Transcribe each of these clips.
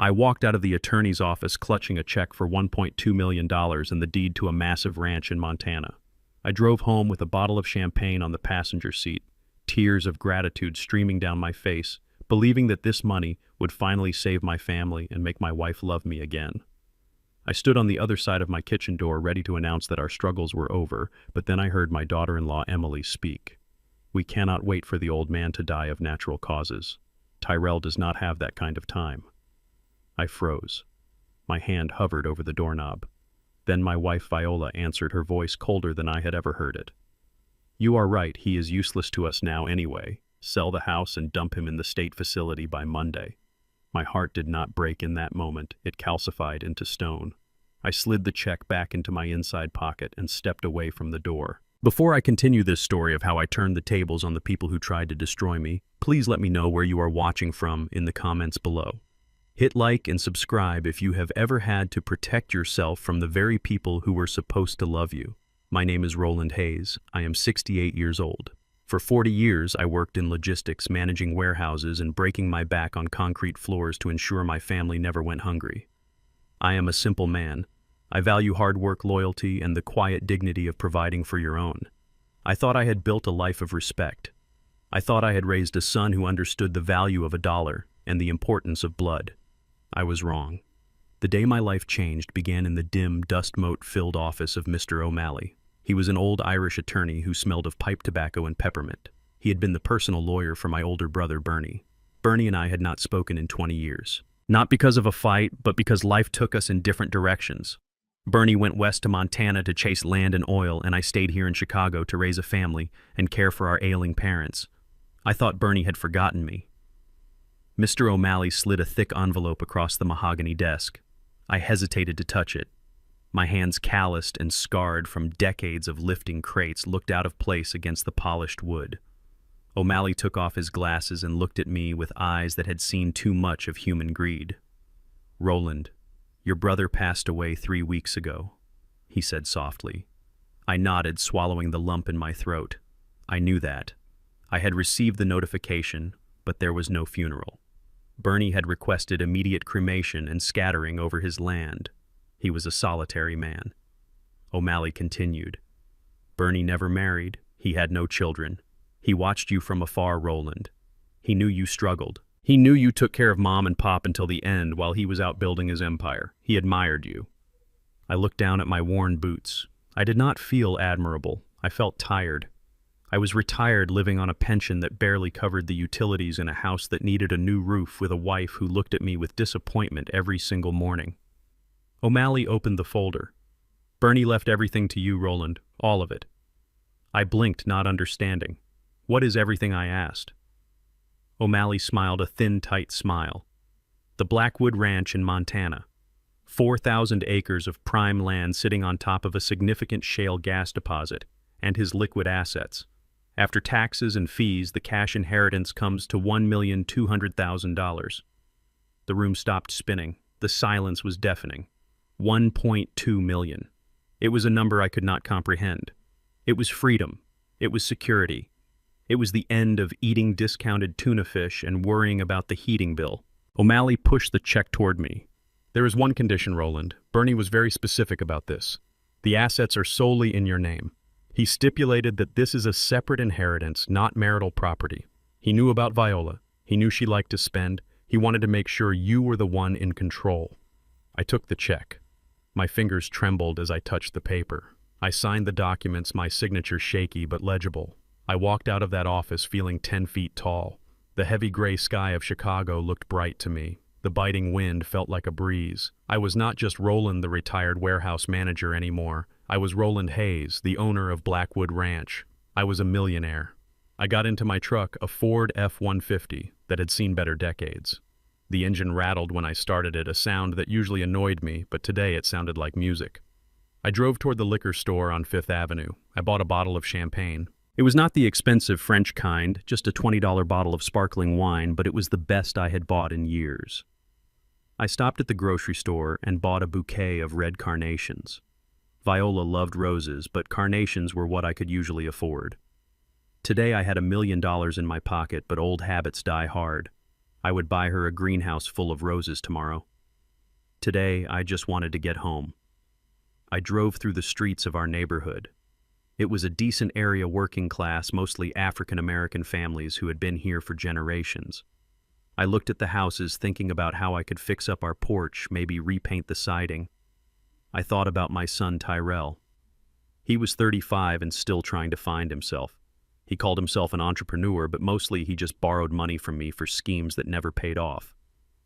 I walked out of the attorney's office clutching a check for $1.2 million and the deed to a massive ranch in Montana. I drove home with a bottle of champagne on the passenger seat, tears of gratitude streaming down my face, believing that this money would finally save my family and make my wife love me again. I stood on the other side of my kitchen door ready to announce that our struggles were over, but then I heard my daughter-in-law Emily speak. "We cannot wait for the old man to die of natural causes. Tyrell does not have that kind of time." I froze. My hand hovered over the doorknob. Then my wife Viola answered, her voice colder than I had ever heard it. "You are right, he is useless to us now anyway. Sell the house and dump him in the state facility by Monday." My heart did not break in that moment, it calcified into stone. I slid the check back into my inside pocket and stepped away from the door. Before I continue this story of how I turned the tables on the people who tried to destroy me, please let me know where you are watching from in the comments below. Hit like and subscribe if you have ever had to protect yourself from the very people who were supposed to love you. My name is Roland Hayes. I am 68 years old. For 40 years, I worked in logistics, managing warehouses and breaking my back on concrete floors to ensure my family never went hungry. I am a simple man. I value hard work, loyalty, and the quiet dignity of providing for your own. I thought I had built a life of respect. I thought I had raised a son who understood the value of a dollar and the importance of blood. I was wrong. The day my life changed began in the dim, dust-mote-filled office of Mr. O'Malley. He was an old Irish attorney who smelled of pipe tobacco and peppermint. He had been the personal lawyer for my older brother, Bernie. Bernie and I had not spoken in 20 years. Not because of a fight, but because life took us in different directions. Bernie went west to Montana to chase land and oil, and I stayed here in Chicago to raise a family and care for our ailing parents. I thought Bernie had forgotten me. Mr. O'Malley slid a thick envelope across the mahogany desk. I hesitated to touch it. My hands, calloused and scarred from decades of lifting crates, looked out of place against the polished wood. O'Malley took off his glasses and looked at me with eyes that had seen too much of human greed. "Roland, your brother passed away 3 weeks ago," he said softly. I nodded, swallowing the lump in my throat. I knew that. I had received the notification, but there was no funeral. Bernie had requested immediate cremation and scattering over his land. He was a solitary man. O'Malley continued. "Bernie never married. He had no children. He watched you from afar, Roland. He knew you struggled. He knew you took care of Mom and Pop until the end while he was out building his empire. He admired you." I looked down at my worn boots. I did not feel admirable. I felt tired. I was retired, living on a pension that barely covered the utilities in a house that needed a new roof, with a wife who looked at me with disappointment every single morning. O'Malley opened the folder. "Bernie left everything to you, Roland, all of it." I blinked, not understanding. "What is everything?" I asked. O'Malley smiled a thin, tight smile. "The Blackwood Ranch in Montana. 4,000 acres of prime land sitting on top of a significant shale gas deposit, and his liquid assets. After taxes and fees, the cash inheritance comes to $1,200,000. The room stopped spinning. The silence was deafening. 1.2 million. It was a number I could not comprehend. It was freedom. It was security. It was the end of eating discounted tuna fish and worrying about the heating bill. O'Malley pushed the check toward me. "There is one condition, Roland. Bernie was very specific about this. The assets are solely in your name. He stipulated that this is a separate inheritance, not marital property. He knew about Viola. He knew she liked to spend. He wanted to make sure you were the one in control." I took the check. My fingers trembled as I touched the paper. I signed the documents, my signature shaky but legible. I walked out of that office feeling 10 feet tall. The heavy gray sky of Chicago looked bright to me. The biting wind felt like a breeze. I was not just Roland, the retired warehouse manager, anymore. I was Roland Hayes, the owner of Blackwood Ranch. I was a millionaire. I got into my truck, a Ford F-150, that had seen better decades. The engine rattled when I started it, a sound that usually annoyed me, but today it sounded like music. I drove toward the liquor store on Fifth Avenue. I bought a bottle of champagne. It was not the expensive French kind, just a $20 bottle of sparkling wine, but it was the best I had bought in years. I stopped at the grocery store and bought a bouquet of red carnations. Viola loved roses, but carnations were what I could usually afford. Today I had $1 million in my pocket, but old habits die hard. I would buy her a greenhouse full of roses tomorrow. Today, I just wanted to get home. I drove through the streets of our neighborhood. It was a decent area, working class, mostly African American families who had been here for generations. I looked at the houses, thinking about how I could fix up our porch, maybe repaint the siding. I thought about my son Tyrell. He was 35 and still trying to find himself. He called himself an entrepreneur, but mostly he just borrowed money from me for schemes that never paid off.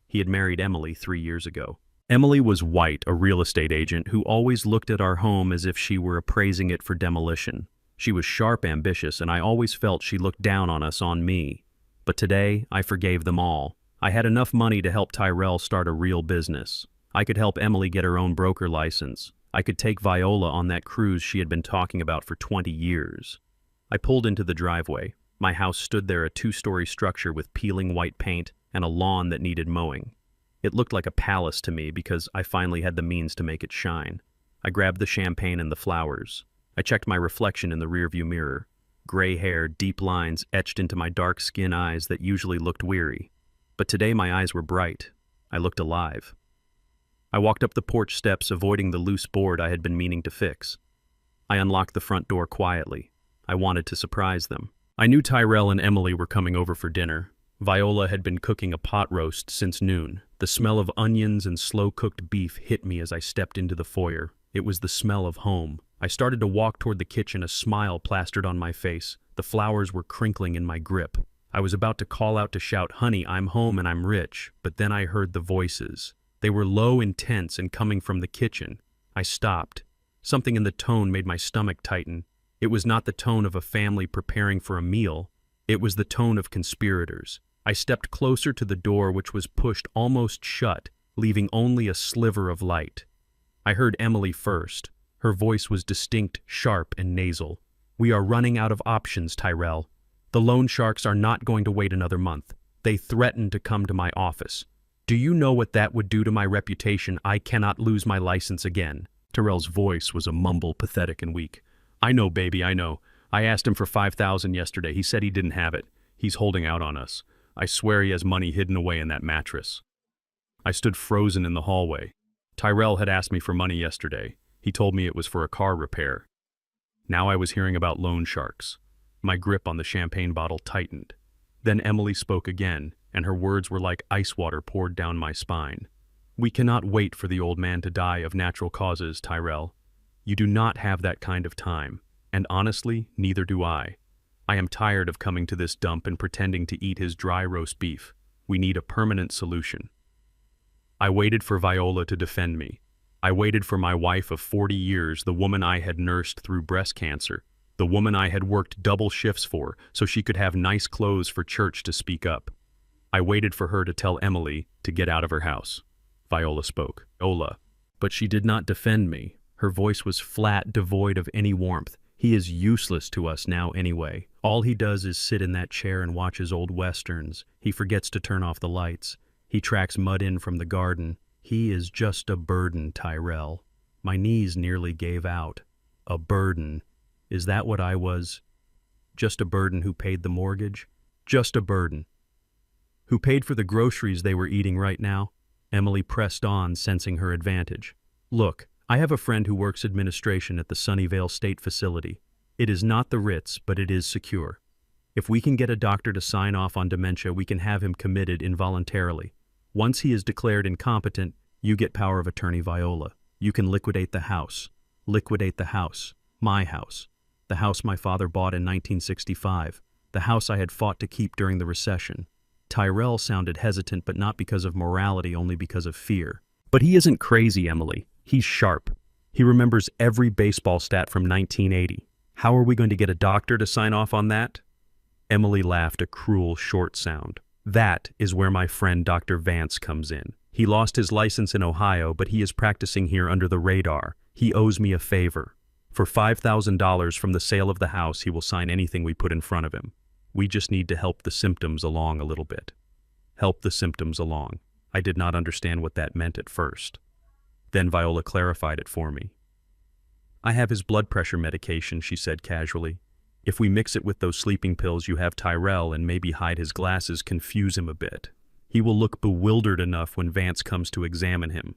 He had married Emily 3 years ago. Emily was White, a real estate agent who always looked at our home as if she were appraising it for demolition. She was sharp, ambitious, and I always felt she looked down on us, on me. But today, I forgave them all. I had enough money to help Tyrell start a real business. I could help Emily get her own broker license. I could take Viola on that cruise she had been talking about for 20 years. I pulled into the driveway. My house stood there, a 2-story structure with peeling white paint and a lawn that needed mowing. It looked like a palace to me because I finally had the means to make it shine. I grabbed the champagne and the flowers. I checked my reflection in the rearview mirror. Gray hair, deep lines etched into my dark skin eyes that usually looked weary. But today my eyes were bright. I looked alive. I walked up the porch steps, avoiding the loose board I had been meaning to fix. I unlocked the front door quietly. I wanted to surprise them. I knew Tyrell and Emily were coming over for dinner. Viola had been cooking a pot roast since noon. The smell of onions and slow-cooked beef hit me as I stepped into the foyer. It was the smell of home. I started to walk toward the kitchen, a smile plastered on my face. The flowers were crinkling in my grip. I was about to call out, to shout, "Honey, I'm home and I'm rich," but then I heard the voices. They were low, intense, and coming from the kitchen. I stopped. Something in the tone made my stomach tighten. It was not the tone of a family preparing for a meal. It was the tone of conspirators. I stepped closer to the door, which was pushed almost shut, leaving only a sliver of light. I heard Emily first. Her voice was distinct, sharp, and nasal. "We are running out of options, Tyrell. The loan sharks are not going to wait another month. They threatened to come to my office. Do you know what that would do to my reputation? I cannot lose my license again." Tyrell's voice was a mumble, pathetic and weak. "I know, baby, I know. I asked him for $5,000 yesterday. He said he didn't have it. He's holding out on us. I swear he has money hidden away in that mattress." I stood frozen in the hallway. Tyrell had asked me for money yesterday. He told me it was for a car repair. Now I was hearing about loan sharks. My grip on the champagne bottle tightened. Then Emily spoke again, and her words were like ice water poured down my spine. "We cannot wait for the old man to die of natural causes, Tyrell. You do not have that kind of time, and honestly, neither do I. I am tired of coming to this dump and pretending to eat his dry roast beef. We need a permanent solution." I waited for Viola to defend me. I waited for my wife of 40 years, the woman I had nursed through breast cancer, the woman I had worked double shifts for so she could have nice clothes for church, to speak up. I waited for her to tell Emily to get out of her house. Viola spoke. Viola. But she did not defend me. Her voice was flat, devoid of any warmth. "He is useless to us now anyway. All he does is sit in that chair and watches old westerns. He forgets to turn off the lights. He tracks mud in from the garden. He is just a burden, Tyrell." My knees nearly gave out. A burden. Is that what I was? Just a burden who paid the mortgage? Just a burden. Who paid for the groceries they were eating right now? Emily pressed on, sensing her advantage. "Look, I have a friend who works administration at the Sunnyvale State Facility. It is not the Ritz, but it is secure. If we can get a doctor to sign off on dementia, we can have him committed involuntarily. Once he is declared incompetent, you get power of attorney, Viola. You can liquidate the house. Liquidate the house. My house. The house my father bought in 1965. The house I had fought to keep during the recession." Tyrell sounded hesitant, but not because of morality, only because of fear. "But he isn't crazy, Emily. He's sharp. He remembers every baseball stat from 1980. How are we going to get a doctor to sign off on that?" Emily laughed, a cruel, short sound. "That is where my friend Dr. Vance comes in. He lost his license in Ohio, but he is practicing here under the radar. He owes me a favor. For $5,000 from the sale of the house, he will sign anything we put in front of him. We just need to help the symptoms along a little bit." Help the symptoms along. I did not understand what that meant at first. Then Viola clarified it for me. "I have his blood pressure medication," she said casually. "If we mix it with those sleeping pills you have Tyrell and maybe hide his glasses, confuse him a bit. He will look bewildered enough when Vance comes to examine him.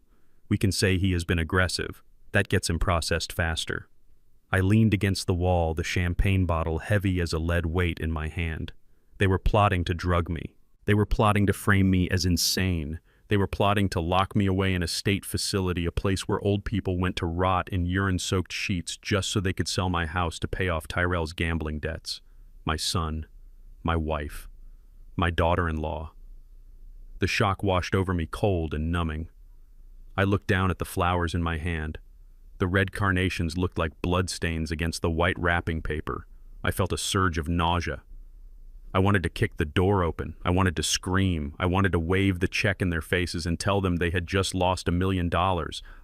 We can say he has been aggressive. That gets him processed faster. I leaned against the wall, the champagne bottle heavy as a lead weight in my hand. They were plotting to drug me. They were plotting to frame me as insane. They were plotting to lock me away in a state facility, a place where old people went to rot in urine-soaked sheets just so they could sell my house to pay off Tyrell's gambling debts. My son, my wife, my daughter-in-law. The shock washed over me cold and numbing. I looked down at the flowers in my hand. The red carnations looked like bloodstains against the white wrapping paper. I felt a surge of nausea. I wanted to kick the door open. I wanted to scream. I wanted to wave the check in their faces and tell them they had just lost $1 million.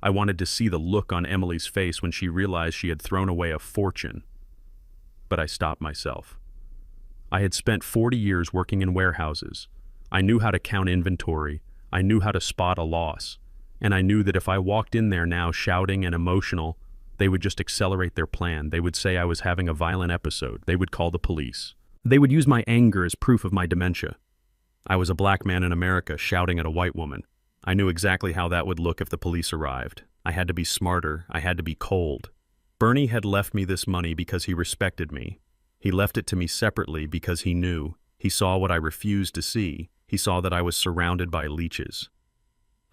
I wanted to see the look on Emily's face when she realized she had thrown away a fortune. But I stopped myself. I had spent 40 years working in warehouses. I knew how to count inventory. I knew how to spot a loss. And I knew that if I walked in there now shouting and emotional, they would just accelerate their plan. They would say I was having a violent episode. They would call the police. They would use my anger as proof of my dementia. I was a black man in America shouting at a white woman. I knew exactly how that would look if the police arrived. I had to be smarter. I had to be cold. Bernie had left me this money because he respected me. He left it to me separately because he knew. He saw what I refused to see. He saw that I was surrounded by leeches.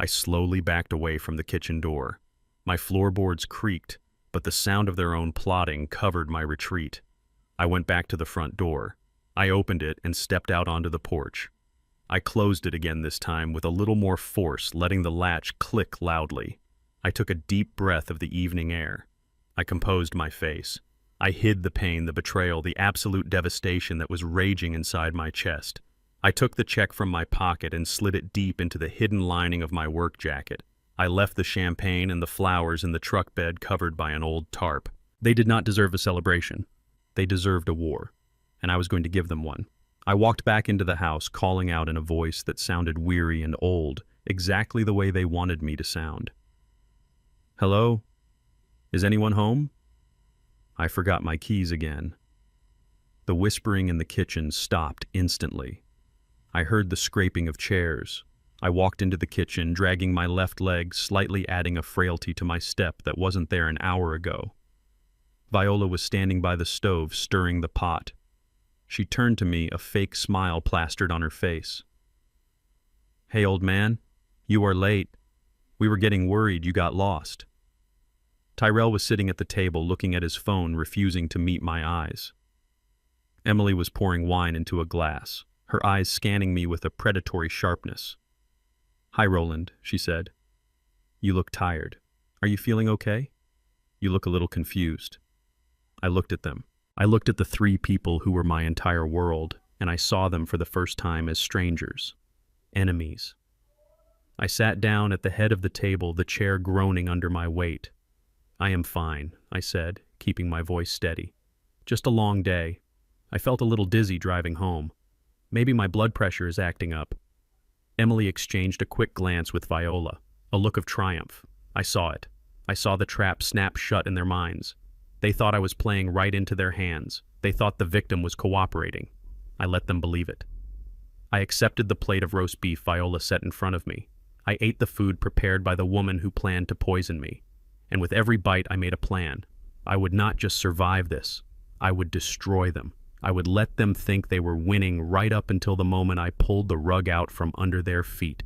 I slowly backed away from the kitchen door. My floorboards creaked, but the sound of their own plotting covered my retreat. I went back to the front door. I opened it and stepped out onto the porch. I closed it again this time with a little more force, letting the latch click loudly. I took a deep breath of the evening air. I composed my face. I hid the pain, the betrayal, the absolute devastation that was raging inside my chest. I took the check from my pocket and slid it deep into the hidden lining of my work jacket. I left the champagne and the flowers in the truck bed covered by an old tarp. They did not deserve a celebration. They deserved a war, and I was going to give them one. I walked back into the house, calling out in a voice that sounded weary and old, exactly the way they wanted me to sound. "Hello? Is anyone home?" I forgot my keys again. The whispering in the kitchen stopped instantly. I heard the scraping of chairs. I walked into the kitchen, dragging my left leg, slightly adding a frailty to my step that wasn't there an hour ago. Viola was standing by the stove, stirring the pot. She turned to me, a fake smile plastered on her face. "Hey, old man, you are late. We were getting worried you got lost." Tyrell was sitting at the table, looking at his phone, refusing to meet my eyes. Emily was pouring wine into a glass, her eyes scanning me with a predatory sharpness. "Hi, Roland," she said. "You look tired. Are you feeling okay? You look a little confused." I looked at them. I looked at the three people who were my entire world, and I saw them for the first time as strangers, enemies. I sat down at the head of the table, the chair groaning under my weight. "I am fine," I said, keeping my voice steady. "Just a long day. I felt a little dizzy driving home. Maybe my blood pressure is acting up." Emily exchanged a quick glance with Viola, a look of triumph. I saw it. I saw the trap snap shut in their minds. They thought I was playing right into their hands. They thought the victim was cooperating. I let them believe it. I accepted the plate of roast beef Viola set in front of me. I ate the food prepared by the woman who planned to poison me. And with every bite I made a plan. I would not just survive this. I would destroy them. I would let them think they were winning right up until the moment I pulled the rug out from under their feet.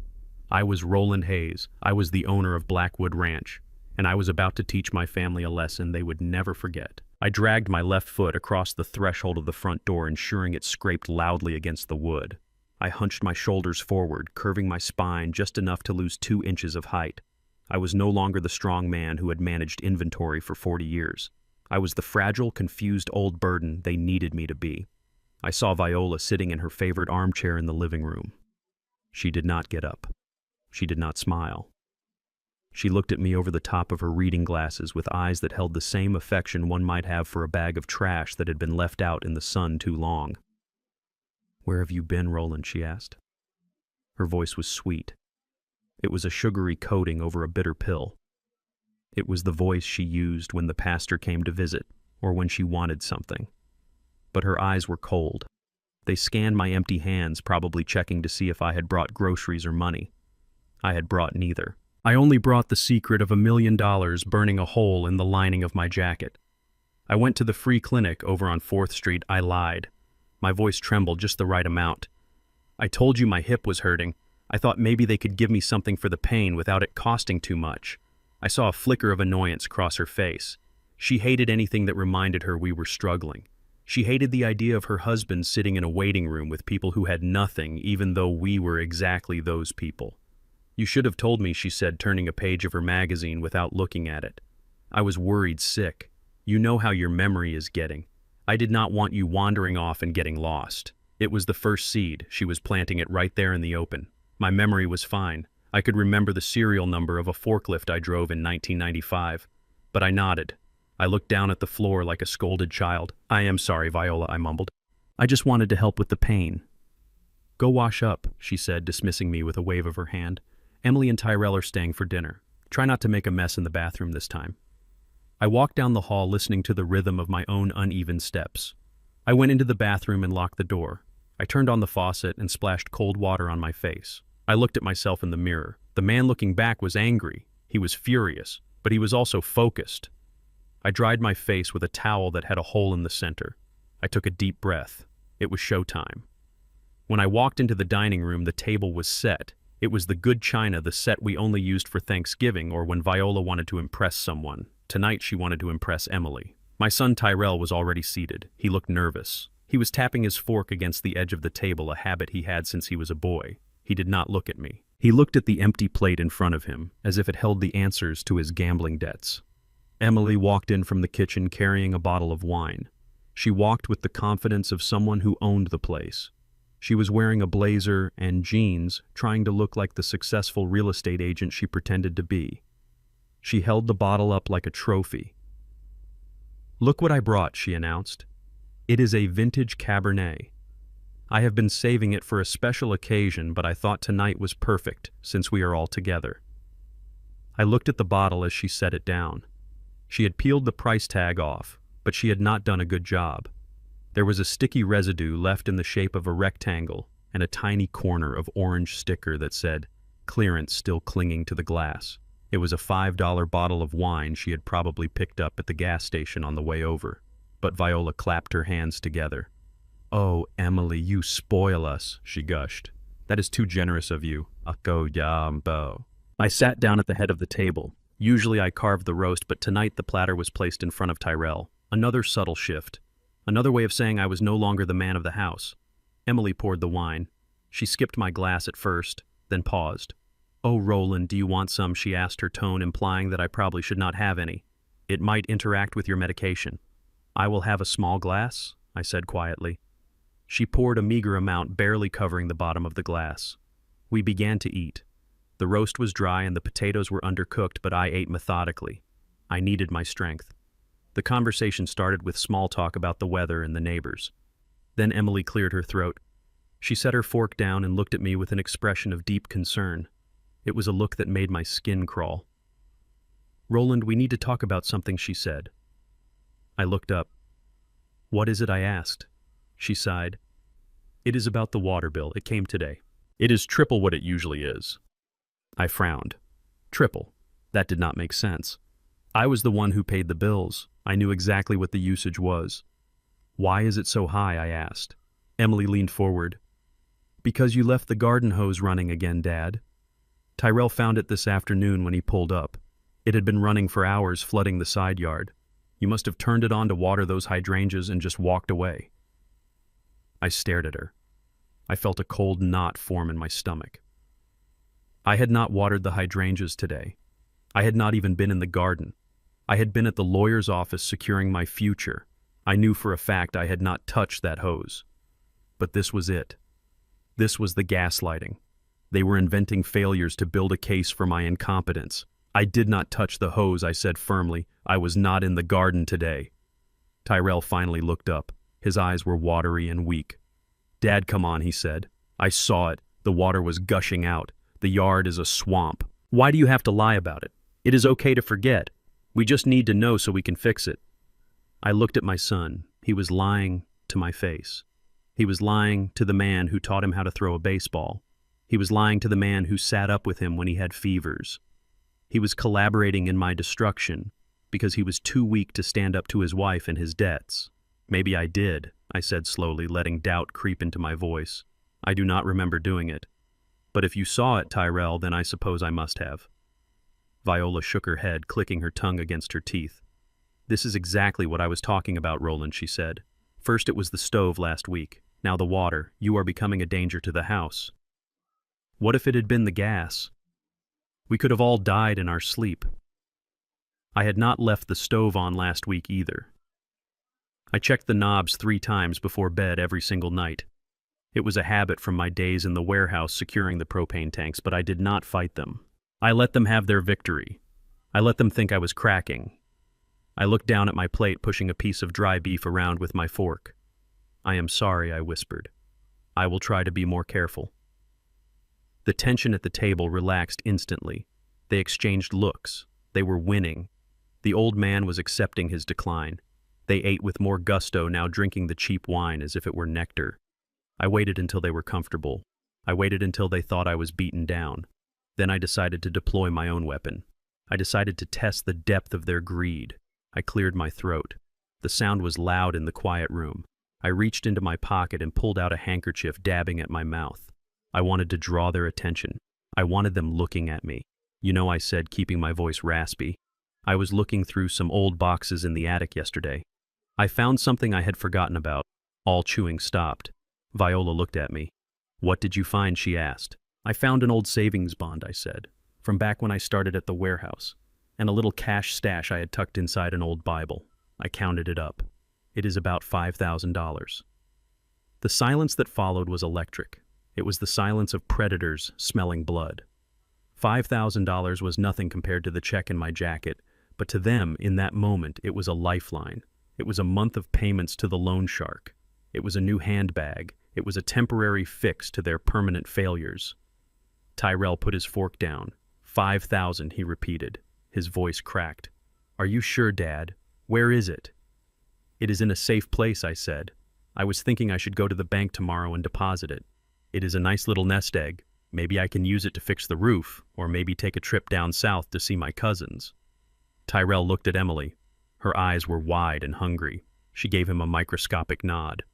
I was Roland Hayes. I was the owner of Blackwood Ranch, and I was about to teach my family a lesson they would never forget. I dragged my left foot across the threshold of the front door, ensuring it scraped loudly against the wood. I hunched my shoulders forward, curving my spine just enough to lose 2 inches of height. I was no longer the strong man who had managed inventory for 40 years. I was the fragile, confused old burden they needed me to be. I saw Viola sitting in her favorite armchair in the living room. She did not get up. She did not smile. She looked at me over the top of her reading glasses with eyes that held the same affection one might have for a bag of trash that had been left out in the sun too long. "Where have you been, Roland?" she asked. Her voice was sweet. It was a sugary coating over a bitter pill. It was the voice she used when the pastor came to visit, or when she wanted something. But her eyes were cold. They scanned my empty hands, probably checking to see if I had brought groceries or money. I had brought neither. I only brought the secret of $1 million burning a hole in the lining of my jacket. I went to the free clinic over on 4th Street. I lied. My voice trembled just the right amount. I told you my hip was hurting. I thought maybe they could give me something for the pain without it costing too much. I saw a flicker of annoyance cross her face. She hated anything that reminded her we were struggling. She hated the idea of her husband sitting in a waiting room with people who had nothing, even though we were exactly those people. You should have told me, she said, turning a page of her magazine without looking at it. I was worried sick. You know how your memory is getting. I did not want you wandering off and getting lost. It was the first seed. She was planting it right there in the open. My memory was fine. I could remember the serial number of a forklift I drove in 1995. But I nodded. I looked down at the floor like a scolded child. I am sorry, Viola, I mumbled. I just wanted to help with the pain. Go wash up, she said, dismissing me with a wave of her hand. Emily and Tyrell are staying for dinner. Try not to make a mess in the bathroom this time. I walked down the hall listening to the rhythm of my own uneven steps. I went into the bathroom and locked the door. I turned on the faucet and splashed cold water on my face. I looked at myself in the mirror. The man looking back was angry. He was furious, but he was also focused. I dried my face with a towel that had a hole in the center. I took a deep breath. It was showtime. When I walked into the dining room, the table was set. It was the good china, the set we only used for Thanksgiving or when Viola wanted to impress someone. Tonight she wanted to impress Emily. My son Tyrell was already seated. He looked nervous. He was tapping his fork against the edge of the table, a habit he had since he was a boy. He did not look at me. He looked at the empty plate in front of him, as if it held the answers to his gambling debts. Emily walked in from the kitchen carrying a bottle of wine. She walked with the confidence of someone who owned the place. She was wearing a blazer and jeans, trying to look like the successful real estate agent she pretended to be. She held the bottle up like a trophy. "Look what I brought," she announced. "It is a vintage Cabernet. I have been saving it for a special occasion, but I thought tonight was perfect, since we are all together." I looked at the bottle as she set it down. She had peeled the price tag off, but she had not done a good job. There was a sticky residue left in the shape of a rectangle and a tiny corner of orange sticker that said, "Clearance," still clinging to the glass. It was a $5 bottle of wine she had probably picked up at the gas station on the way over. But Viola clapped her hands together. "Oh, Emily, you spoil us," she gushed. "That is too generous of you. Ako yambo." I sat down at the head of the table. Usually I carved the roast, but tonight the platter was placed in front of Tyrell. Another subtle shift. Another way of saying I was no longer the man of the house. Emily poured the wine. She skipped my glass at first, then paused. "Oh, Roland, do you want some?" she asked, her tone implying that I probably should not have any. "It might interact with your medication." "I will have a small glass," I said quietly. She poured a meager amount, barely covering the bottom of the glass. We began to eat. The roast was dry and the potatoes were undercooked, but I ate methodically. I needed my strength. The conversation started with small talk about the weather and the neighbors. Then Emily cleared her throat. She set her fork down and looked at me with an expression of deep concern. It was a look that made my skin crawl. "Roland, we need to talk about something," she said. I looked up. "What is it?" I asked. She sighed. "It is about the water bill. It came today. It is triple what it usually is." I frowned. Triple. That did not make sense. I was the one who paid the bills. I knew exactly what the usage was. "Why is it so high?" I asked. Emily leaned forward. "Because you left the garden hose running again, Dad. Tyrell found it this afternoon when he pulled up. It had been running for hours, flooding the side yard. You must have turned it on to water those hydrangeas and just walked away." I stared at her. I felt a cold knot form in my stomach. I had not watered the hydrangeas today. I had not even been in the garden. I had been at the lawyer's office securing my future. I knew for a fact I had not touched that hose. But this was it. This was the gaslighting. They were inventing failures to build a case for my incompetence. "I did not touch the hose," I said firmly. "I was not in the garden today." Tyrell finally looked up. His eyes were watery and weak. "Dad, come on," he said. "I saw it. The water was gushing out. The yard is a swamp. Why do you have to lie about it? It is okay to forget. We just need to know so we can fix it." I looked at my son. He was lying to my face. He was lying to the man who taught him how to throw a baseball. He was lying to the man who sat up with him when he had fevers. He was collaborating in my destruction because he was too weak to stand up to his wife and his debts. Maybe I did, I said slowly, letting doubt creep into my voice. I do not remember doing it. But if you saw it, Tyrell, then I suppose I must have. Viola shook her head, clicking her tongue against her teeth. This is exactly what I was talking about, Roland, she said. First it was the stove last week. Now the water. You are becoming a danger to the house. What if it had been the gas? We could have all died in our sleep. I had not left the stove on last week either. I checked the knobs 3 times before bed every single night. It was a habit from my days in the warehouse securing the propane tanks, but I did not fight them. I let them have their victory. I let them think I was cracking. I looked down at my plate, pushing a piece of dry beef around with my fork. I am sorry, I whispered. I will try to be more careful. The tension at the table relaxed instantly. They exchanged looks. They were winning. The old man was accepting his decline. They ate with more gusto, now drinking the cheap wine as if it were nectar. I waited until they were comfortable. I waited until they thought I was beaten down. Then I decided to deploy my own weapon. I decided to test the depth of their greed. I cleared my throat. The sound was loud in the quiet room. I reached into my pocket and pulled out a handkerchief, dabbing at my mouth. I wanted to draw their attention. I wanted them looking at me. You know, I said, keeping my voice raspy. I was looking through some old boxes in the attic yesterday. I found something I had forgotten about. All chewing stopped. Viola looked at me. What did you find? She asked. I found an old savings bond, I said, from back when I started at the warehouse, and a little cash stash I had tucked inside an old Bible. I counted it up. It is about $5,000. The silence that followed was electric. It was the silence of predators smelling blood. $5,000 was nothing compared to the check in my jacket, but to them, in that moment, it was a lifeline. It was a month of payments to the loan shark. It was a new handbag. It was a temporary fix to their permanent failures. Tyrell put his fork down. 5,000, he repeated. His voice cracked. Are you sure, Dad? Where is it? It is in a safe place, I said. I was thinking I should go to the bank tomorrow and deposit it. It is a nice little nest egg. Maybe I can use it to fix the roof, or maybe take a trip down south to see my cousins. Tyrell looked at Emily. Her eyes were wide and hungry. She gave him a microscopic nod.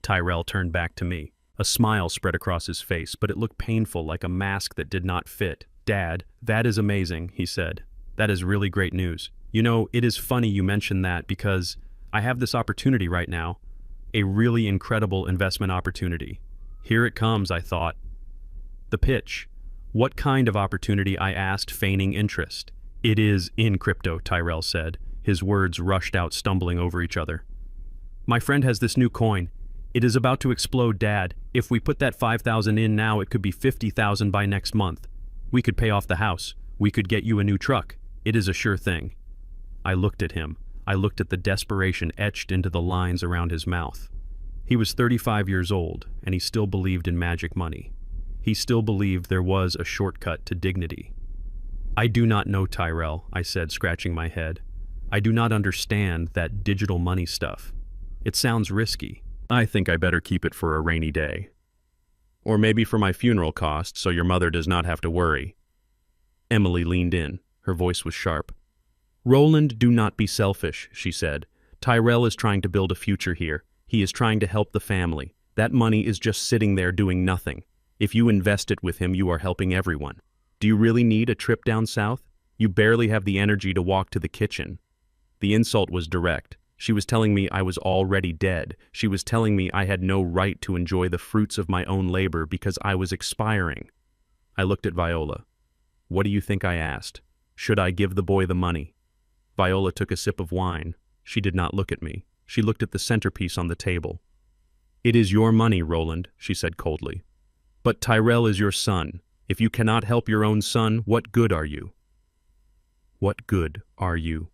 Tyrell turned back to me. A smile spread across his face, but it looked painful, like a mask that did not fit. Dad, that is amazing, he said. That is really great news. You know, it is funny you mention that because I have this opportunity right now. A really incredible investment opportunity. Here it comes, I thought. The pitch. What kind of opportunity? I asked, feigning interest. It is in crypto, Tyrell said. His words rushed out, stumbling over each other. My friend has this new coin. It is about to explode, Dad. If we put that 5,000 in now, it could be 50,000 by next month. We could pay off the house. We could get you a new truck. It is a sure thing. I looked at him. I looked at the desperation etched into the lines around his mouth. He was 35 years old, and he still believed in magic money. He still believed there was a shortcut to dignity. I do not know, Tyrell, I said, scratching my head. I do not understand that digital money stuff. It sounds risky. I think I better keep it for a rainy day. Or maybe for my funeral costs, so your mother does not have to worry. Emily leaned in. Her voice was sharp. Roland, do not be selfish, she said. Tyrell is trying to build a future here. He is trying to help the family. That money is just sitting there doing nothing. If you invest it with him, you are helping everyone. Do you really need a trip down south? You barely have the energy to walk to the kitchen. The insult was direct. She was telling me I was already dead. She was telling me I had no right to enjoy the fruits of my own labor because I was expiring. I looked at Viola. What do you think? I asked. Should I give the boy the money? Viola took a sip of wine. She did not look at me. She looked at the centerpiece on the table. It is your money, Roland, she said coldly. But Tyrell is your son. If you cannot help your own son, what good are you? What good are you?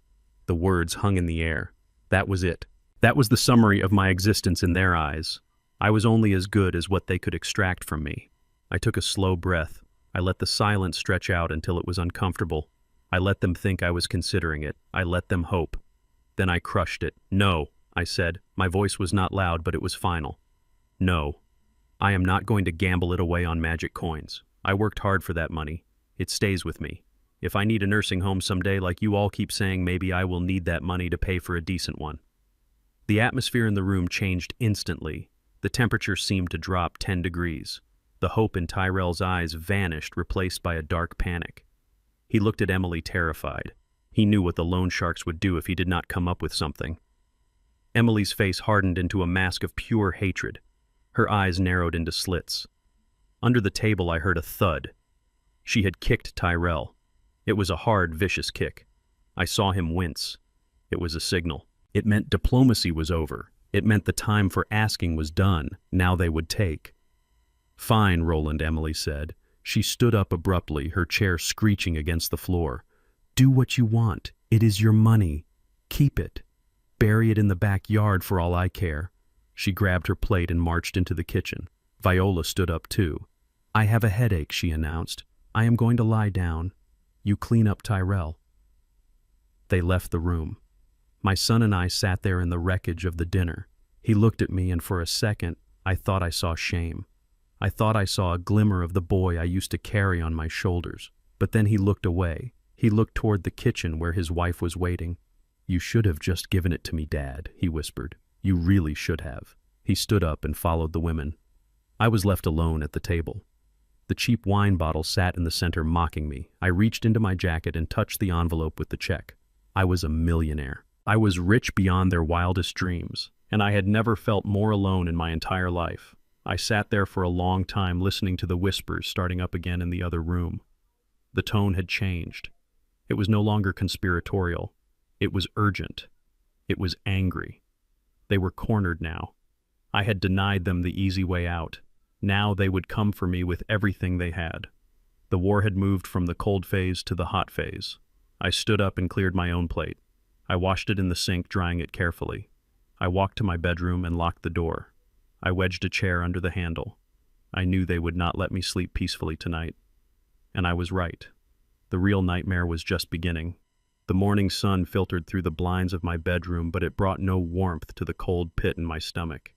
The words hung in the air. That was it. That was the summary of my existence in their eyes. I was only as good as what they could extract from me. I took a slow breath. I let the silence stretch out until it was uncomfortable. I let them think I was considering it. I let them hope. Then I crushed it. No, I said. My voice was not loud, but it was final. No, I am not going to gamble it away on magic coins. I worked hard for that money. It stays with me. If I need a nursing home someday, like you all keep saying, maybe I will need that money to pay for a decent one. The atmosphere in the room changed instantly. The temperature seemed to drop 10 degrees. The hope in Tyrell's eyes vanished, replaced by a dark panic. He looked at Emily terrified. He knew what the loan sharks would do if he did not come up with something. Emily's face hardened into a mask of pure hatred. Her eyes narrowed into slits. Under the table I heard a thud. She had kicked Tyrell. It was a hard, vicious kick. I saw him wince. It was a signal. It meant diplomacy was over. It meant the time for asking was done. Now they would take. Fine, Roland, Emily said. She stood up abruptly, her chair screeching against the floor. Do what you want. It is your money. Keep it. Bury it in the backyard for all I care. She grabbed her plate and marched into the kitchen. Viola stood up too. I have a headache, she announced. I am going to lie down. You clean up Tyrell. They left the room. My son and I sat there in the wreckage of the dinner. He looked at me, and for a second, I thought I saw shame. I thought I saw a glimmer of the boy I used to carry on my shoulders. But then he looked away. He looked toward the kitchen where his wife was waiting. You should have just given it to me, Dad, he whispered. You really should have. He stood up and followed the women. I was left alone at the table. The cheap wine bottle sat in the center, mocking me. I reached into my jacket and touched the envelope with the check. I was a millionaire. I was rich beyond their wildest dreams, and I had never felt more alone in my entire life. I sat there for a long time, listening to the whispers starting up again in the other room. The tone had changed. It was no longer conspiratorial. It was urgent. It was angry. They were cornered now. I had denied them the easy way out. Now they would come for me with everything they had. The war had moved from the cold phase to the hot phase. I stood up and cleared my own plate. I washed it in the sink, drying it carefully. I walked to my bedroom and locked the door. I wedged a chair under the handle. I knew they would not let me sleep peacefully tonight. And I was right. The real nightmare was just beginning. The morning sun filtered through the blinds of my bedroom, but it brought no warmth to the cold pit in my stomach.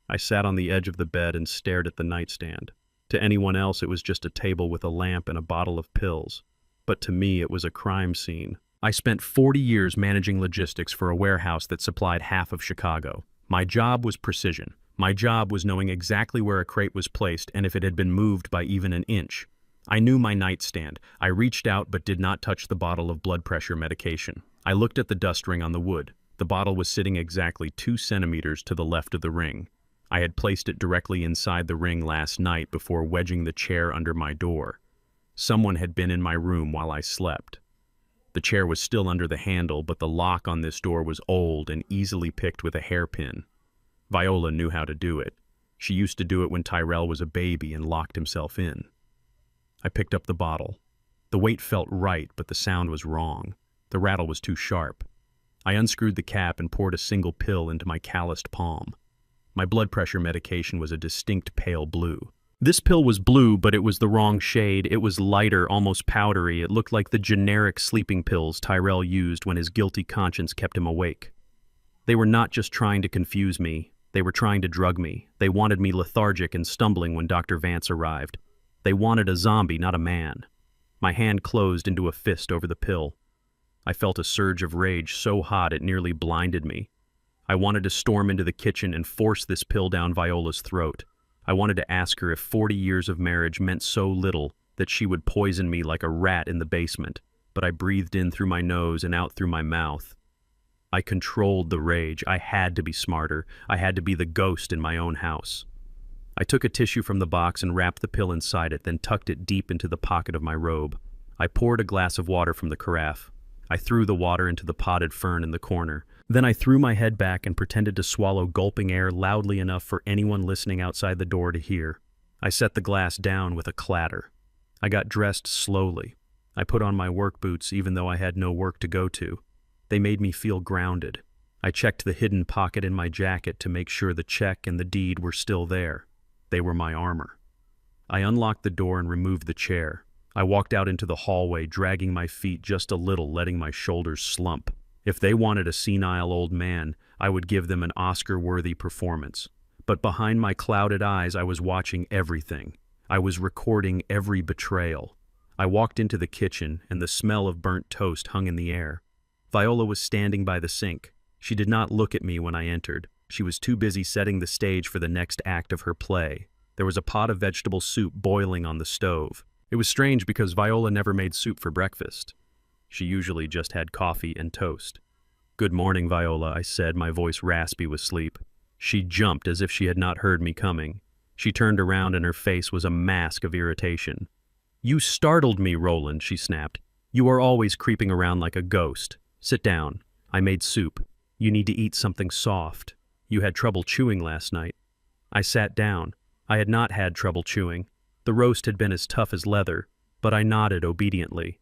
I sat on the edge of the bed and stared at the nightstand. To anyone else, it was just a table with a lamp and a bottle of pills. But to me, it was a crime scene. I spent 40 years managing logistics for a warehouse that supplied half of Chicago. My job was precision. My job was knowing exactly where a crate was placed and if it had been moved by even an inch. I knew my nightstand. I reached out but did not touch the bottle of blood pressure medication. I looked at the dust ring on the wood. The bottle was sitting exactly 2 centimeters to the left of the ring. I had placed it directly inside the ring last night before wedging the chair under my door. Someone had been in my room while I slept. The chair was still under the handle, but the lock on this door was old and easily picked with a hairpin. Viola knew how to do it. She used to do it when Tyrell was a baby and locked himself in. I picked up the bottle. The weight felt right, but the sound was wrong. The rattle was too sharp. I unscrewed the cap and poured a single pill into my calloused palm. My blood pressure medication was a distinct pale blue. This pill was blue, but it was the wrong shade. It was lighter, almost powdery. It looked like the generic sleeping pills Tyrell used when his guilty conscience kept him awake. They were not just trying to confuse me. They were trying to drug me. They wanted me lethargic and stumbling when Dr. Vance arrived. They wanted a zombie, not a man. My hand closed into a fist over the pill. I felt a surge of rage so hot it nearly blinded me. I wanted to storm into the kitchen and force this pill down Viola's throat. I wanted to ask her if 40 years of marriage meant so little that she would poison me like a rat in the basement, but I breathed in through my nose and out through my mouth. I controlled the rage. I had to be smarter. I had to be the ghost in my own house. I took a tissue from the box and wrapped the pill inside it, then tucked it deep into the pocket of my robe. I poured a glass of water from the carafe. I threw the water into the potted fern in the corner. Then I threw my head back and pretended to swallow gulping air loudly enough for anyone listening outside the door to hear. I set the glass down with a clatter. I got dressed slowly. I put on my work boots even though I had no work to go to. They made me feel grounded. I checked the hidden pocket in my jacket to make sure the check and the deed were still there. They were my armor. I unlocked the door and removed the chair. I walked out into the hallway, dragging my feet just a little, letting my shoulders slump. If they wanted a senile old man, I would give them an Oscar-worthy performance. But behind my clouded eyes, I was watching everything. I was recording every betrayal. I walked into the kitchen, and the smell of burnt toast hung in the air. Viola was standing by the sink. She did not look at me when I entered. She was too busy setting the stage for the next act of her play. There was a pot of vegetable soup boiling on the stove. It was strange because Viola never made soup for breakfast. She usually just had coffee and toast. "Good morning, Viola," I said, my voice raspy with sleep. She jumped as if she had not heard me coming. She turned around and her face was a mask of irritation. "You startled me, Roland," she snapped. "You are always creeping around like a ghost. Sit down. I made soup. You need to eat something soft. You had trouble chewing last night." I sat down. I had not had trouble chewing. The roast had been as tough as leather, but I nodded obediently.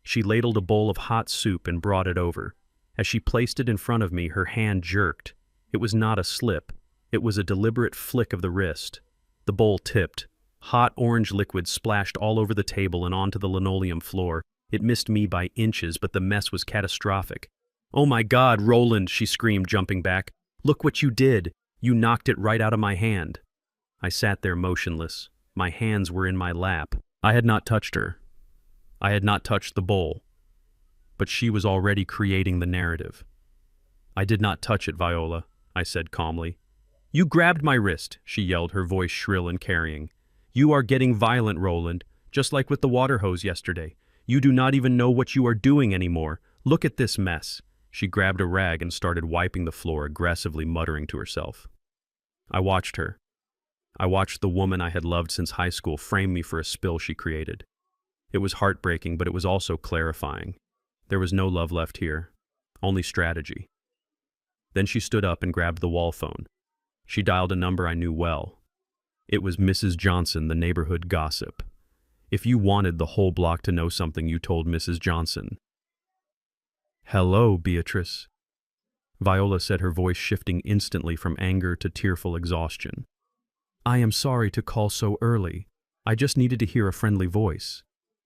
She ladled a bowl of hot soup and brought it over. As she placed it in front of me, her hand jerked. It was not a slip. It was a deliberate flick of the wrist. The bowl tipped. Hot orange liquid splashed all over the table and onto the linoleum floor. It missed me by inches, but the mess was catastrophic. "Oh my God, Roland," she screamed, jumping back. "Look what you did. You knocked it right out of my hand." I sat there motionless. My hands were in my lap. I had not touched her. I had not touched the bowl. But she was already creating the narrative. "I did not touch it, Viola," I said calmly. "You grabbed my wrist," she yelled, her voice shrill and carrying. "You are getting violent, Roland, just like with the water hose yesterday. You do not even know what you are doing anymore. Look at this mess." She grabbed a rag and started wiping the floor, aggressively muttering to herself. I watched her. I watched the woman I had loved since high school frame me for a spill she created. It was heartbreaking, but it was also clarifying. There was no love left here, only strategy. Then she stood up and grabbed the wall phone. She dialed a number I knew well. It was Mrs. Johnson, the neighborhood gossip. If you wanted the whole block to know something, you told Mrs. Johnson. "Hello, Beatrice," Viola said, her voice shifting instantly from anger to tearful exhaustion. "I am sorry to call so early. I just needed to hear a friendly voice.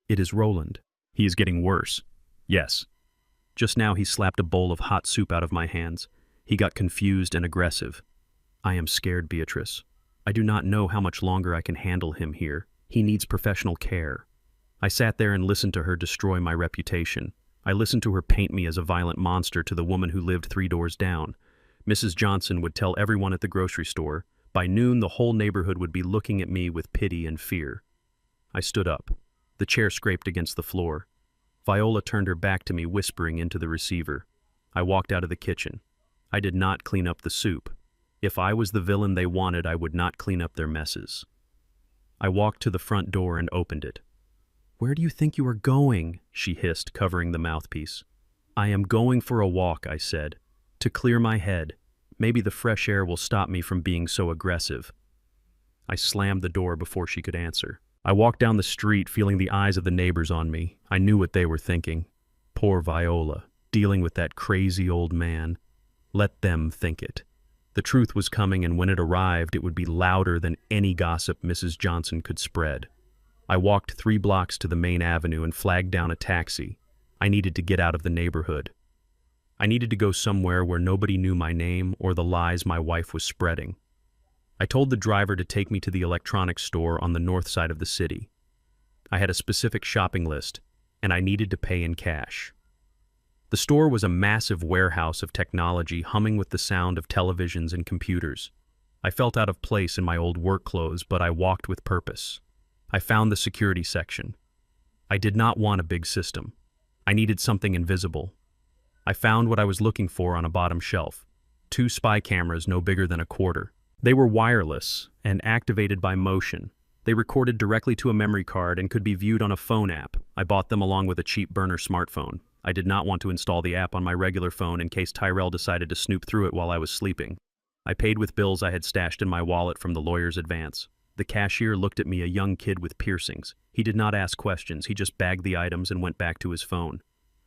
It is Roland. He is getting worse." "Yes." Just now he slapped a bowl of hot soup out of my hands. He got confused and aggressive. "I am scared, Beatrice. I do not know how much longer I can handle him here. He needs professional care." I sat there and listened to her destroy my reputation. I listened to her paint me as a violent monster to the woman who lived 3 doors down. Mrs. Johnson would tell everyone at the grocery store. By noon, the whole neighborhood would be looking at me with pity and fear. I stood up. The chair scraped against the floor. Viola turned her back to me, whispering into the receiver. I walked out of the kitchen. I did not clean up the soup. If I was the villain they wanted, I would not clean up their messes. I walked to the front door and opened it. "Where do you think you are going?" she hissed, covering the mouthpiece. "I am going for a walk," I said, "to clear my head. Maybe the fresh air will stop me from being so aggressive." I slammed the door before she could answer. I walked down the street, feeling the eyes of the neighbors on me. I knew what they were thinking. Poor Viola, dealing with that crazy old man. Let them think it. The truth was coming, and when it arrived, it would be louder than any gossip Mrs. Johnson could spread. I walked 3 blocks to the main avenue and flagged down a taxi. I needed to get out of the neighborhood. I needed to go somewhere where nobody knew my name or the lies my wife was spreading. I told the driver to take me to the electronics store on the north side of the city. I had a specific shopping list, and I needed to pay in cash. The store was a massive warehouse of technology, humming with the sound of televisions and computers. I felt out of place in my old work clothes, but I walked with purpose. I found the security section. I did not want a big system. I needed something invisible. I found what I was looking for on a bottom shelf. 2 spy cameras no bigger than a quarter. They were wireless and activated by motion. They recorded directly to a memory card and could be viewed on a phone app. I bought them along with a cheap burner smartphone. I did not want to install the app on my regular phone in case Tyrell decided to snoop through it while I was sleeping. I paid with bills I had stashed in my wallet from the lawyer's advance. The cashier looked at me, a young kid with piercings. He did not ask questions. He just bagged the items and went back to his phone.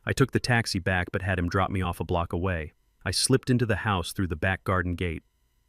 I took the taxi back but had him drop me off a block away. I slipped into the house through the back garden gate.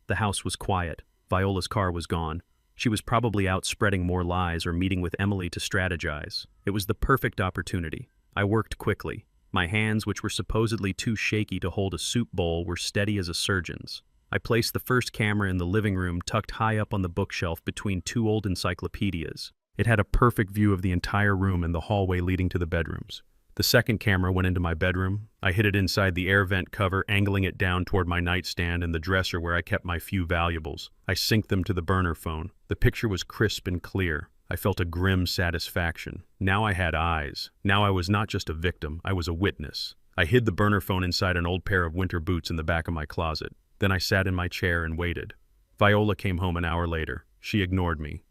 The house was quiet. Viola's car was gone. She was probably out spreading more lies or meeting with Emily to strategize. It was the perfect opportunity. I worked quickly. My hands, which were supposedly too shaky to hold a soup bowl, were steady as a surgeon's. I placed the first camera in the living room tucked high up on the bookshelf between two old encyclopedias. It had a perfect view of the entire room and the hallway leading to the bedrooms. The second camera went into my bedroom. I hid it inside the air vent cover, angling it down toward my nightstand and the dresser where I kept my few valuables. I synced them to the burner phone. The picture was crisp and clear. I felt a grim satisfaction. Now I had eyes. Now I was not just a victim, I was a witness. I hid the burner phone inside an old pair of winter boots in the back of my closet. Then I sat in my chair and waited. Viola came home an hour later. She ignored me.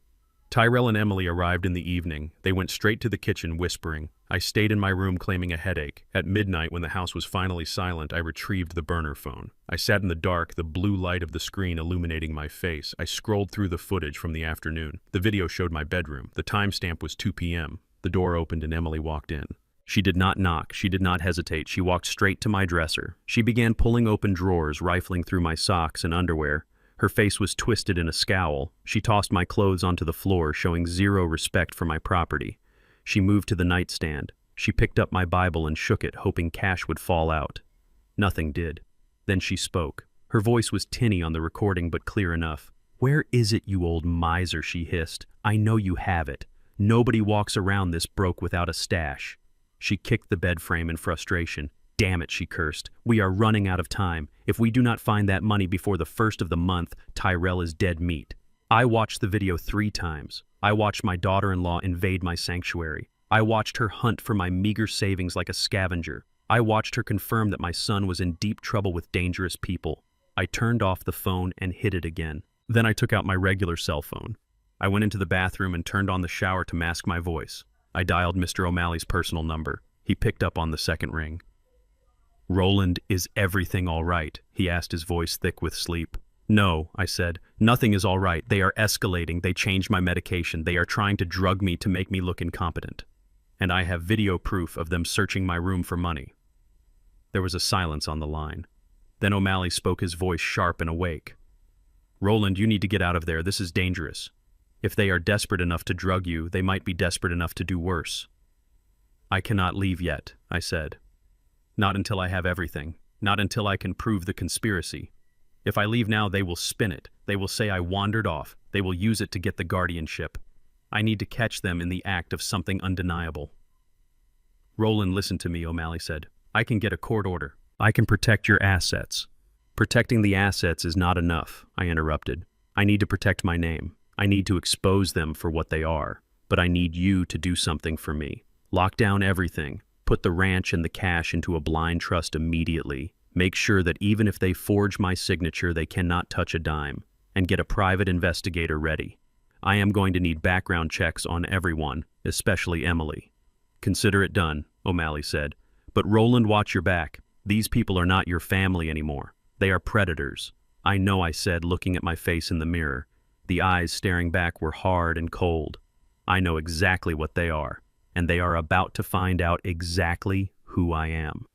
Tyrell and Emily arrived in the evening. They went straight to the kitchen, whispering. I stayed in my room claiming a headache. At midnight, when the house was finally silent, I retrieved the burner phone. I sat in the dark, the blue light of the screen illuminating my face. I scrolled through the footage from the afternoon. The video showed my bedroom. The timestamp was 2 p.m. The door opened and Emily walked in. She did not knock. She did not hesitate. She walked straight to my dresser. She began pulling open drawers, rifling through my socks and underwear. Her face was twisted in a scowl. She tossed my clothes onto the floor, showing zero respect for my property. She moved to the nightstand. She picked up my Bible and shook it, hoping cash would fall out. Nothing did. Then she spoke. Her voice was tinny on the recording, but clear enough. "Where is it, you old miser?" she hissed. "I know you have it. Nobody walks around this broke without a stash." She kicked the bed frame in frustration. "Damn it," she cursed. "We are running out of time. If we do not find that money before the 1st of the month, Tyrell is dead meat." I watched the video 3 times. I watched my daughter-in-law invade my sanctuary. I watched her hunt for my meager savings like a scavenger. I watched her confirm that my son was in deep trouble with dangerous people. I turned off the phone and hid it again. Then I took out my regular cell phone. I went into the bathroom and turned on the shower to mask my voice. I dialed Mr. O'Malley's personal number. He picked up on the second ring. "Roland, is everything all right?" he asked, his voice thick with sleep. "No," I said. "Nothing is all right. They are escalating. They changed my medication. They are trying to drug me to make me look incompetent. And I have video proof of them searching my room for money." There was a silence on the line. Then O'Malley spoke, his voice sharp and awake. "Roland, you need to get out of there. This is dangerous. If they are desperate enough to drug you, they might be desperate enough to do worse." "I cannot leave yet," I said. "Not until I have everything. Not until I can prove the conspiracy. If I leave now, they will spin it. They will say I wandered off. They will use it to get the guardianship. I need to catch them in the act of something undeniable." "Roland, listen to me," O'Malley said. "I can get a court order. I can protect your assets." "Protecting the assets is not enough," I interrupted. "I need to protect my name. I need to expose them for what they are. But I need you to do something for me. Lock down everything. Put the ranch and the cash into a blind trust immediately. Make sure that even if they forge my signature, they cannot touch a dime. And get a private investigator ready. I am going to need background checks on everyone, especially Emily." "Consider it done," O'Malley said. "But Roland, watch your back. These people are not your family anymore. They are predators." "I know," I said, looking at my face in the mirror. The eyes staring back were hard and cold. "I know exactly what they are, and they are about to find out exactly who I am."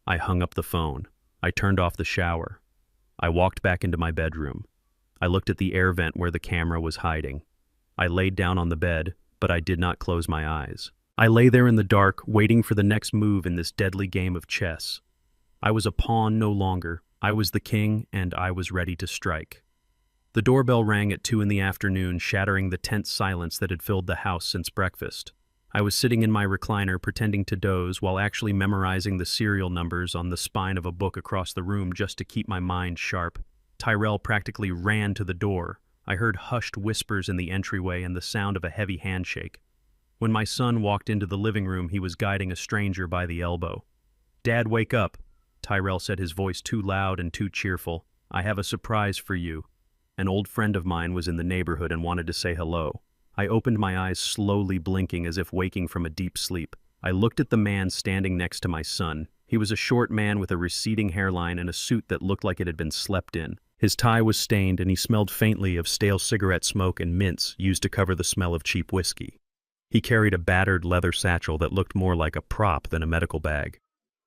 I hung up the phone. I turned off the shower. I walked back into my bedroom. I looked at the air vent where the camera was hiding. I laid down on the bed, but I did not close my eyes. I lay there in the dark, waiting for the next move in this deadly game of chess. I was a pawn no longer. I was the king, and I was ready to strike. The doorbell rang at 2 in the afternoon, shattering the tense silence that had filled the house since breakfast. I was sitting in my recliner, pretending to doze, while actually memorizing the serial numbers on the spine of a book across the room just to keep my mind sharp. Tyrell practically ran to the door. I heard hushed whispers in the entryway and the sound of a heavy handshake. When my son walked into the living room, he was guiding a stranger by the elbow. "Dad, wake up," Tyrell said, his voice too loud and too cheerful. "I have a surprise for you." An old friend of mine was in the neighborhood and wanted to say hello. I opened my eyes, slowly blinking as if waking from a deep sleep. I looked at the man standing next to my son. He was a short man with a receding hairline and a suit that looked like it had been slept in. His tie was stained and he smelled faintly of stale cigarette smoke and mints used to cover the smell of cheap whiskey. He carried a battered leather satchel that looked more like a prop than a medical bag.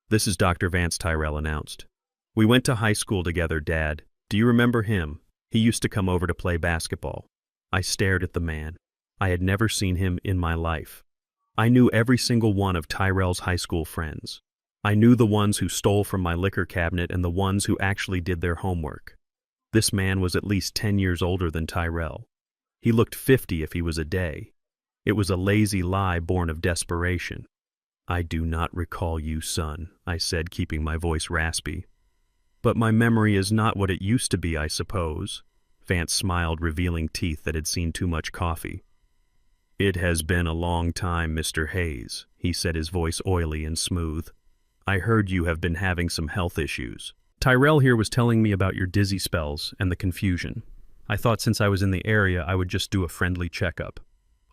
"This is Dr. Vance," Tyrell announced. "We went to high school together, Dad. Do you remember him? He used to come over to play basketball." I stared at the man. I had never seen him in my life. I knew every single one of Tyrell's high school friends. I knew the ones who stole from my liquor cabinet and the ones who actually did their homework. This man was at least 10 years older than Tyrell. He looked 50 if he was a day. It was a lazy lie born of desperation. "I do not recall you, son," I said, keeping my voice raspy. "But my memory is not what it used to be, I suppose." Vance smiled, revealing teeth that had seen too much coffee. "It has been a long time, Mr. Hayes," he said, his voice oily and smooth. "I heard you have been having some health issues. Tyrell here was telling me about your dizzy spells and the confusion. I thought since I was in the area I would just do a friendly checkup.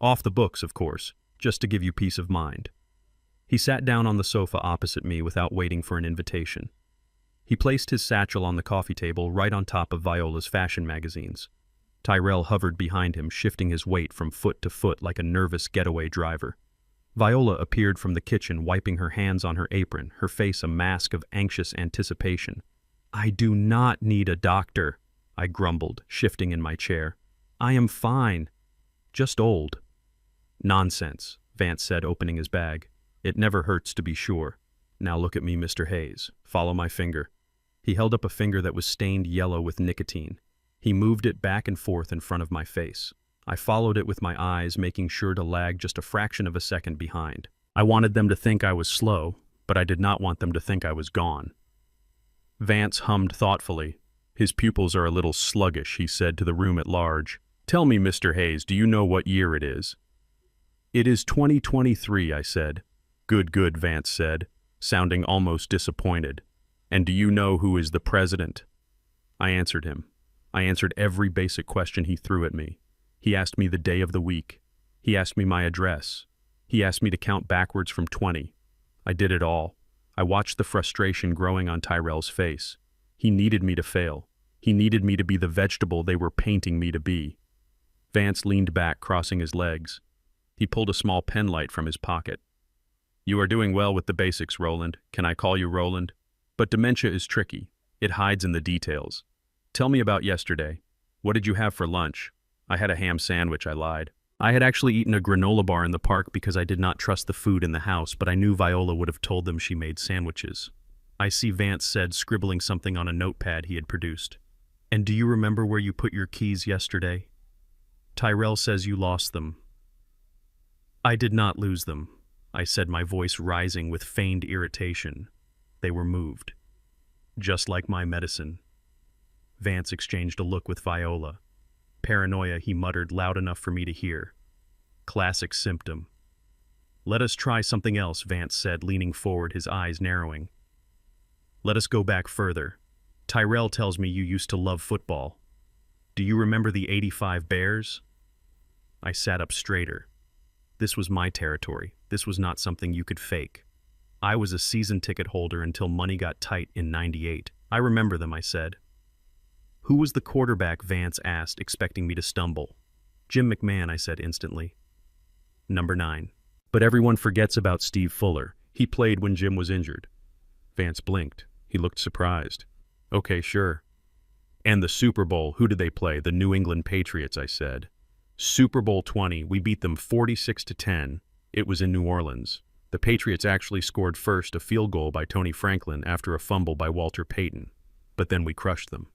Off the books, of course, just to give you peace of mind." He sat down on the sofa opposite me without waiting for an invitation. He placed his satchel on the coffee table right on top of Viola's fashion magazines. Tyrell hovered behind him, shifting his weight from foot to foot like a nervous getaway driver. Viola appeared from the kitchen, wiping her hands on her apron, her face a mask of anxious anticipation. "I do not need a doctor," I grumbled, shifting in my chair. "I am fine. Just old." "Nonsense," Vance said, opening his bag. "It never hurts to be sure. Now look at me, Mr. Hayes. Follow my finger." He held up a finger that was stained yellow with nicotine. He moved it back and forth in front of my face. I followed it with my eyes, making sure to lag just a fraction of a second behind. I wanted them to think I was slow, but I did not want them to think I was gone. Vance hummed thoughtfully. "His pupils are a little sluggish," he said to the room at large. "Tell me, Mr. Hayes, do you know what year it is?" "It is 2023, I said. Good, Vance said, sounding almost disappointed. "And do you know who is the president?" I answered him. I answered every basic question he threw at me. He asked me the day of the week. He asked me my address. He asked me to count backwards from 20. I did it all. I watched the frustration growing on Tyrell's face. He needed me to fail. He needed me to be the vegetable they were painting me to be. Vance leaned back, crossing his legs. He pulled a small pen light from his pocket. "You are doing well with the basics, Roland. Can I call you Roland? But dementia is tricky. It hides in the details. Tell me about yesterday. What did you have for lunch?" "I had a ham sandwich," I lied. I had actually eaten a granola bar in the park because I did not trust the food in the house, but I knew Viola would have told them she made sandwiches. "I see," Vance said, scribbling something on a notepad he had produced. "And do you remember where you put your keys yesterday?" "Tyrell says you lost them." "I did not lose them," I said, my voice rising with feigned irritation. "They were moved. Just like my medicine." Vance exchanged a look with Viola. "Paranoia," he muttered, loud enough for me to hear. "Classic symptom." "Let us try something else," Vance said, leaning forward, his eyes narrowing. "Let us go back further. Tyrell tells me you used to love football. Do you remember the '85 Bears?" I sat up straighter. This was my territory. This was not something you could fake. I was a season ticket holder until money got tight in '98. "I remember them," I said. "Who was the quarterback?" Vance asked, expecting me to stumble. "Jim McMahon," I said instantly. "Number 9. But everyone forgets about Steve Fuller. He played when Jim was injured." Vance blinked. He looked surprised. "Okay, sure." "And the Super Bowl, who did they play?" "The New England Patriots," I said. "Super Bowl 20, we beat them 46-10. It was in New Orleans. The Patriots actually scored first, a field goal by Tony Franklin after a fumble by Walter Payton. But then we crushed them.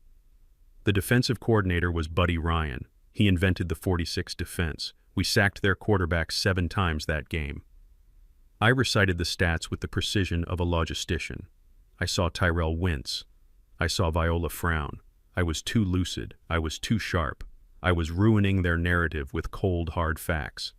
The defensive coordinator was Buddy Ryan. He invented the 46 defense. We sacked their quarterback 7 times that game." I recited the stats with the precision of a logistician. I saw Tyrell wince. I saw Viola frown. I was too lucid. I was too sharp. I was ruining their narrative with cold, hard facts.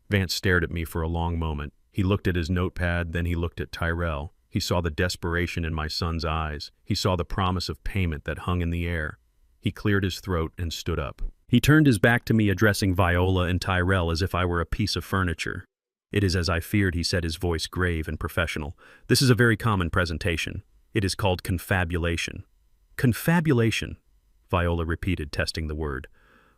Vance stared at me for a long moment. He looked at his notepad, then he looked at Tyrell. He saw the desperation in my son's eyes. He saw the promise of payment that hung in the air. He cleared his throat and stood up. He turned his back to me, addressing Viola and Tyrell as if I were a piece of furniture. "It is as I feared," he said, his voice grave and professional. "This is a very common presentation. It is called confabulation." "Confabulation," Viola repeated, testing the word.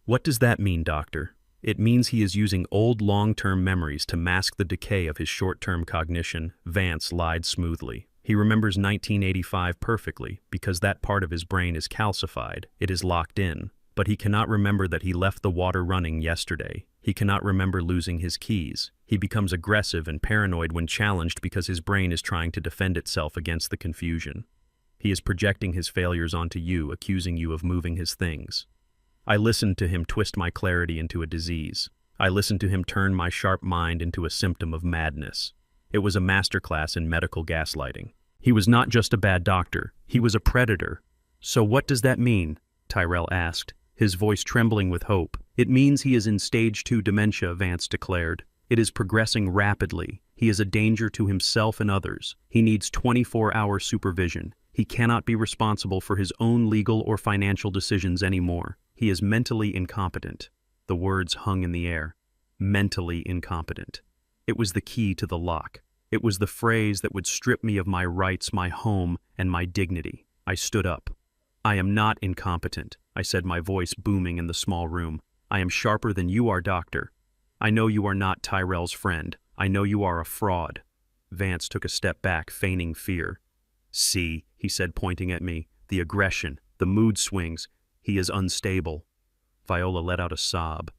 "What does that mean, doctor?" "It means he is using old long-term memories to mask the decay of his short-term cognition." Vance lied smoothly. "He remembers 1985 perfectly because that part of his brain is calcified. It is locked in. But he cannot remember that he left the water running yesterday. He cannot remember losing his keys. He becomes aggressive and paranoid when challenged because his brain is trying to defend itself against the confusion. He is projecting his failures onto you, accusing you of moving his things. I listened to him twist my clarity into a disease. I listened to him turn my sharp mind into a symptom of madness. It was a masterclass in medical gaslighting. He was not just a bad doctor. He was a predator. "So what does that mean?" Tyrell asked, his voice trembling with hope. "It means he is in stage 2 dementia," Vance declared. "It is progressing rapidly. He is a danger to himself and others. He needs 24-hour supervision. He cannot be responsible for his own legal or financial decisions anymore. He is mentally incompetent." The words hung in the air. Mentally incompetent. It was the key to the lock. It was the phrase that would strip me of my rights, my home, and my dignity. I stood up. "I am not incompetent," I said, my voice booming in the small room. "I am sharper than you are, doctor. I know you are not Tyrell's friend. I know you are a fraud." Vance took a step back, feigning fear. "See," he said, pointing at me, "the aggression, the mood swings. He is unstable." Viola let out a sob.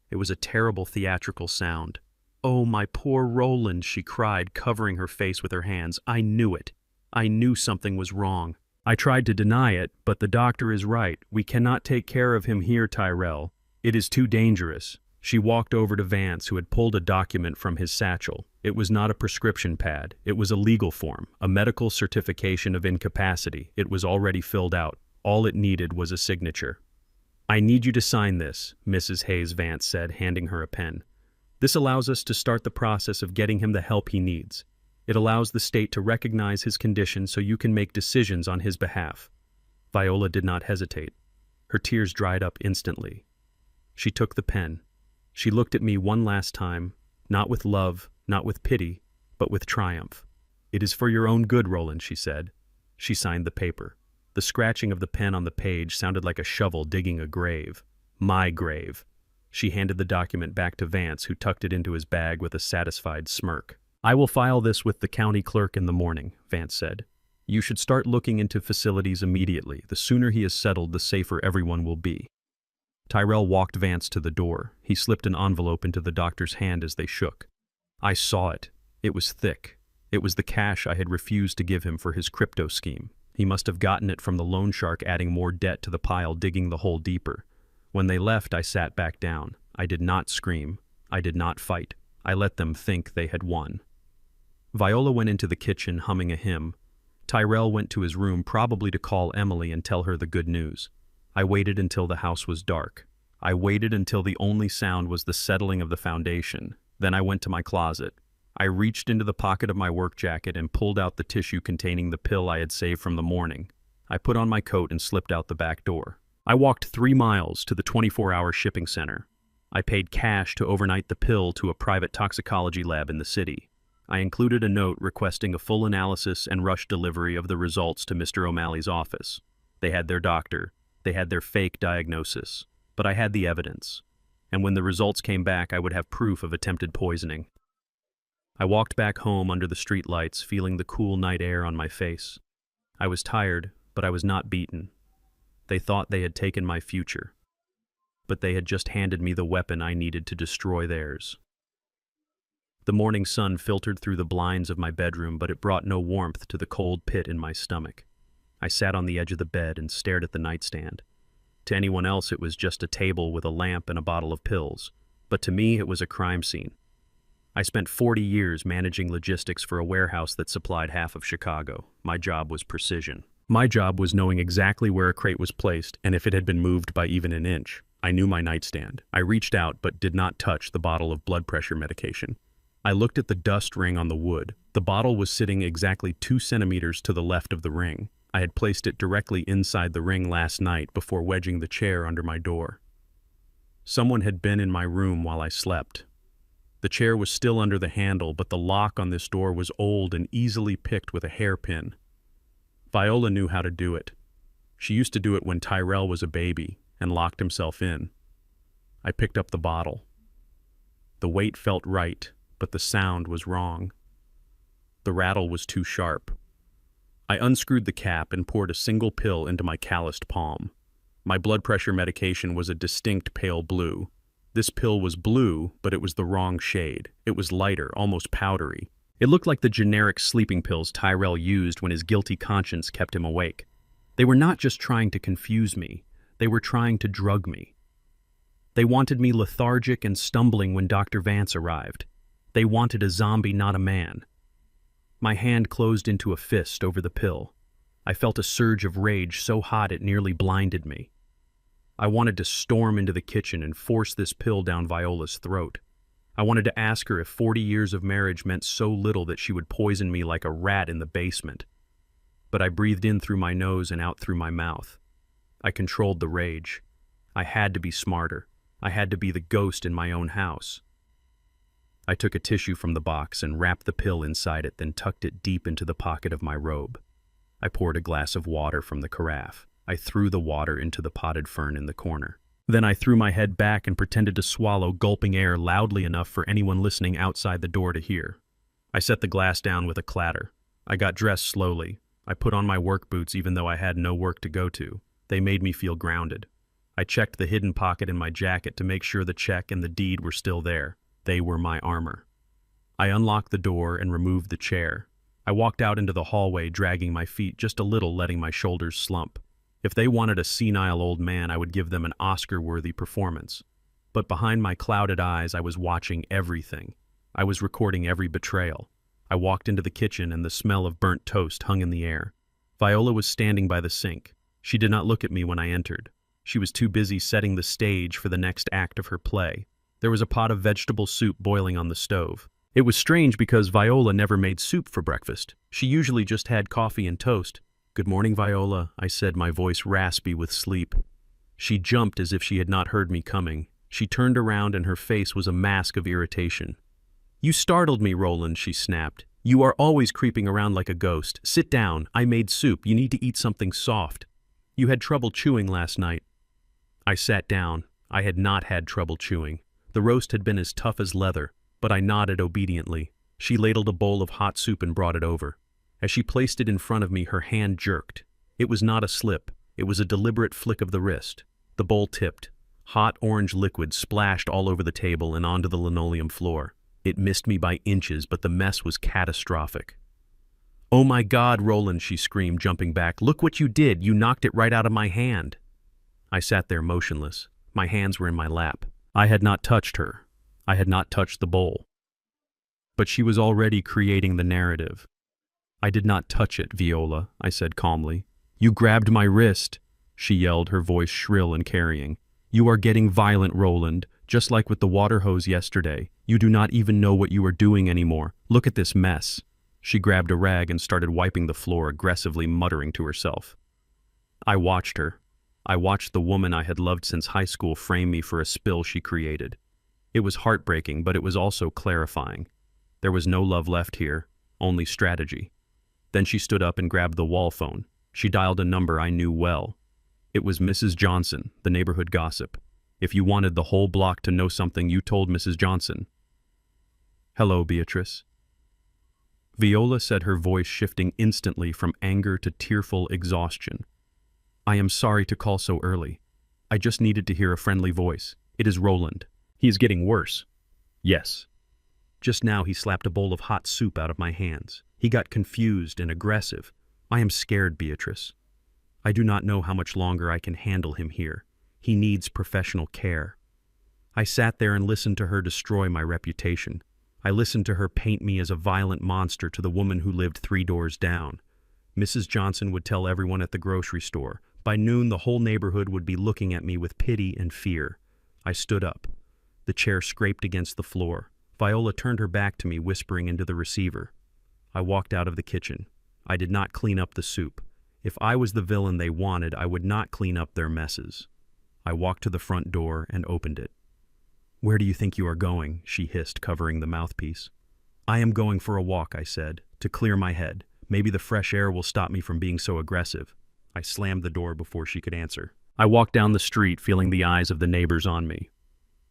It was a terrible theatrical sound. "Oh, my poor Roland," she cried, covering her face with her hands. "I knew it. I knew something was wrong." I tried to deny it, but the doctor is right. "We cannot take care of him here, Tyrell. It is too dangerous." She walked over to Vance, who had pulled a document from his satchel. It was not a prescription pad. It was a legal form, a medical certification of incapacity. It was already filled out. All it needed was a signature. "I need you to sign this," Mrs. Hayes Vance said, handing her a pen. "This allows us to start the process of getting him the help he needs. It allows the state to recognize his condition so you can make decisions on his behalf." Viola did not hesitate. Her tears dried up instantly. She took the pen. She looked at me one last time, not with love, not with pity, but with triumph. "It is for your own good, Roland," she said. She signed the paper. The scratching of the pen on the page sounded like a shovel digging a grave. My grave. She handed the document back to Vance, who tucked it into his bag with a satisfied smirk. "I will file this with the county clerk in the morning," Vance said. "You should start looking into facilities immediately. The sooner he is settled, the safer everyone will be." Tyrell walked Vance to the door. He slipped an envelope into the doctor's hand as they shook. I saw it. It was thick. It was the cash I had refused to give him for his crypto scheme. He must have gotten it from the loan shark, adding more debt to the pile, digging the hole deeper. When they left, I sat back down. I did not scream. I did not fight. I let them think they had won. Viola went into the kitchen, humming a hymn. Tyrell went to his room, probably to call Emily and tell her the good news. I waited until the house was dark. I waited until the only sound was the settling of the foundation. Then I went to my closet. I reached into the pocket of my work jacket and pulled out the tissue containing the pill I had saved from the morning. I put on my coat and slipped out the back door. I walked 3 miles to the 24-hour shipping center. I paid cash to overnight the pill to a private toxicology lab in the city. I included a note requesting a full analysis and rush delivery of the results to Mr. O'Malley's office. They had their doctor. They had their fake diagnosis. But I had the evidence. And when the results came back, I would have proof of attempted poisoning. I walked back home under the streetlights, feeling the cool night air on my face. I was tired, but I was not beaten. They thought they had taken my future. But they had just handed me the weapon I needed to destroy theirs. The morning sun filtered through the blinds of my bedroom, but it brought no warmth to the cold pit in my stomach. I sat on the edge of the bed and stared at the nightstand. To anyone else, it was just a table with a lamp and a bottle of pills. But to me, it was a crime scene. I spent 40 years managing logistics for a warehouse that supplied half of Chicago. My job was precision. My job was knowing exactly where a crate was placed and if it had been moved by even an inch. I knew my nightstand. I reached out but did not touch the bottle of blood pressure medication. I looked at the dust ring on the wood. The bottle was sitting exactly 2 centimeters to the left of the ring. I had placed it directly inside the ring last night before wedging the chair under my door. Someone had been in my room while I slept. The chair was still under the handle, but the lock on this door was old and easily picked with a hairpin. Viola knew how to do it. She used to do it when Tyrell was a baby and locked himself in. I picked up the bottle. The weight felt right, but the sound was wrong. The rattle was too sharp. I unscrewed the cap and poured a single pill into my calloused palm. My blood pressure medication was a distinct pale blue. This pill was blue, but it was the wrong shade. It was lighter, almost powdery. It looked like the generic sleeping pills Tyrell used when his guilty conscience kept him awake. They were not just trying to confuse me, they were trying to drug me. They wanted me lethargic and stumbling when Dr. Vance arrived. They wanted a zombie, not a man. My hand closed into a fist over the pill. I felt a surge of rage so hot it nearly blinded me. I wanted to storm into the kitchen and force this pill down Viola's throat. I wanted to ask her if 40 years of marriage meant so little that she would poison me like a rat in the basement. But I breathed in through my nose and out through my mouth. I controlled the rage. I had to be smarter. I had to be the ghost in my own house. I took a tissue from the box and wrapped the pill inside it, then tucked it deep into the pocket of my robe. I poured a glass of water from the carafe. I threw the water into the potted fern in the corner. Then I threw my head back and pretended to swallow, gulping air loudly enough for anyone listening outside the door to hear. I set the glass down with a clatter. I got dressed slowly. I put on my work boots even though I had no work to go to. They made me feel grounded. I checked the hidden pocket in my jacket to make sure the check and the deed were still there. They were my armor. I unlocked the door and removed the chair. I walked out into the hallway, dragging my feet just a little, letting my shoulders slump. If they wanted a senile old man, I would give them an Oscar-worthy performance. But behind my clouded eyes, I was watching everything. I was recording every betrayal. I walked into the kitchen and the smell of burnt toast hung in the air. Viola was standing by the sink. She did not look at me when I entered. She was too busy setting the stage for the next act of her play. There was a pot of vegetable soup boiling on the stove. It was strange because Viola never made soup for breakfast. She usually just had coffee and toast. "Good morning, Viola," I said, my voice raspy with sleep. She jumped as if she had not heard me coming. She turned around and her face was a mask of irritation. "You startled me, Roland," she snapped. "You are always creeping around like a ghost. Sit down. I made soup. You need to eat something soft. You had trouble chewing last night." I sat down. I had not had trouble chewing. The roast had been as tough as leather, but I nodded obediently. She ladled a bowl of hot soup and brought it over. As she placed it in front of me, her hand jerked. It was not a slip. It was a deliberate flick of the wrist. The bowl tipped. Hot orange liquid splashed all over the table and onto the linoleum floor. It missed me by inches, but the mess was catastrophic. "Oh my God, Roland," she screamed, jumping back. "Look what you did. You knocked it right out of my hand." I sat there motionless. My hands were in my lap. I had not touched her. I had not touched the bowl. But she was already creating the narrative. "I did not touch it, Viola," I said calmly. "You grabbed my wrist," she yelled, her voice shrill and carrying. "You are getting violent, Roland, just like with the water hose yesterday. You do not even know what you are doing anymore. Look at this mess." She grabbed a rag and started wiping the floor, aggressively muttering to herself. I watched her. I watched the woman I had loved since high school frame me for a spill she created. It was heartbreaking, but it was also clarifying. There was no love left here, only strategy. Then she stood up and grabbed the wall phone. She dialed a number I knew well. It was Mrs. Johnson, the neighborhood gossip. If you wanted the whole block to know something, you told Mrs. Johnson. "Hello, Beatrice." Viola said, her voice shifting instantly from anger to tearful exhaustion. "I am sorry to call so early. I just needed to hear a friendly voice. It is Roland. He is getting worse." "Yes." Just now he slapped a bowl of hot soup out of my hands. He got confused and aggressive. "I am scared, Beatrice. I do not know how much longer I can handle him here. He needs professional care." I sat there and listened to her destroy my reputation. I listened to her paint me as a violent monster to the woman who lived 3 doors down. Mrs. Johnson would tell everyone at the grocery store. By noon, the whole neighborhood would be looking at me with pity and fear. I stood up. The chair scraped against the floor. Viola turned her back to me, whispering into the receiver. I walked out of the kitchen. I did not clean up the soup. If I was the villain they wanted, I would not clean up their messes. I walked to the front door and opened it. "Where do you think you are going?" she hissed, covering the mouthpiece. "I am going for a walk," I said, "to clear my head. Maybe the fresh air will stop me from being so aggressive." I slammed the door before she could answer. I walked down the street, feeling the eyes of the neighbors on me.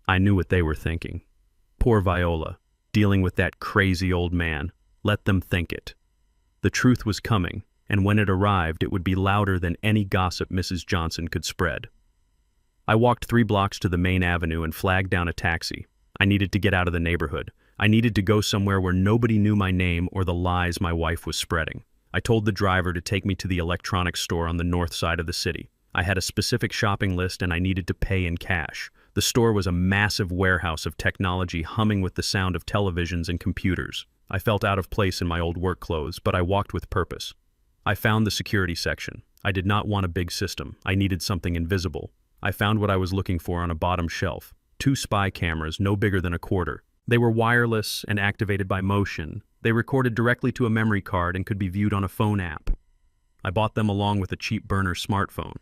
I knew what they were thinking. Poor Viola, dealing with that crazy old man. Let them think it. The truth was coming, and when it arrived, it would be louder than any gossip Mrs. Johnson could spread. I walked 3 blocks to the main avenue and flagged down a taxi. I needed to get out of the neighborhood. I needed to go somewhere where nobody knew my name or the lies my wife was spreading. I told the driver to take me to the electronics store on the north side of the city. I had a specific shopping list and I needed to pay in cash. The store was a massive warehouse of technology humming with the sound of televisions and computers. I felt out of place in my old work clothes, but I walked with purpose. I found the security section. I did not want a big system. I needed something invisible. I found what I was looking for on a bottom shelf. 2 spy cameras, no bigger than a quarter. They were wireless and activated by motion. They recorded directly to a memory card and could be viewed on a phone app. I bought them along with a cheap burner smartphone.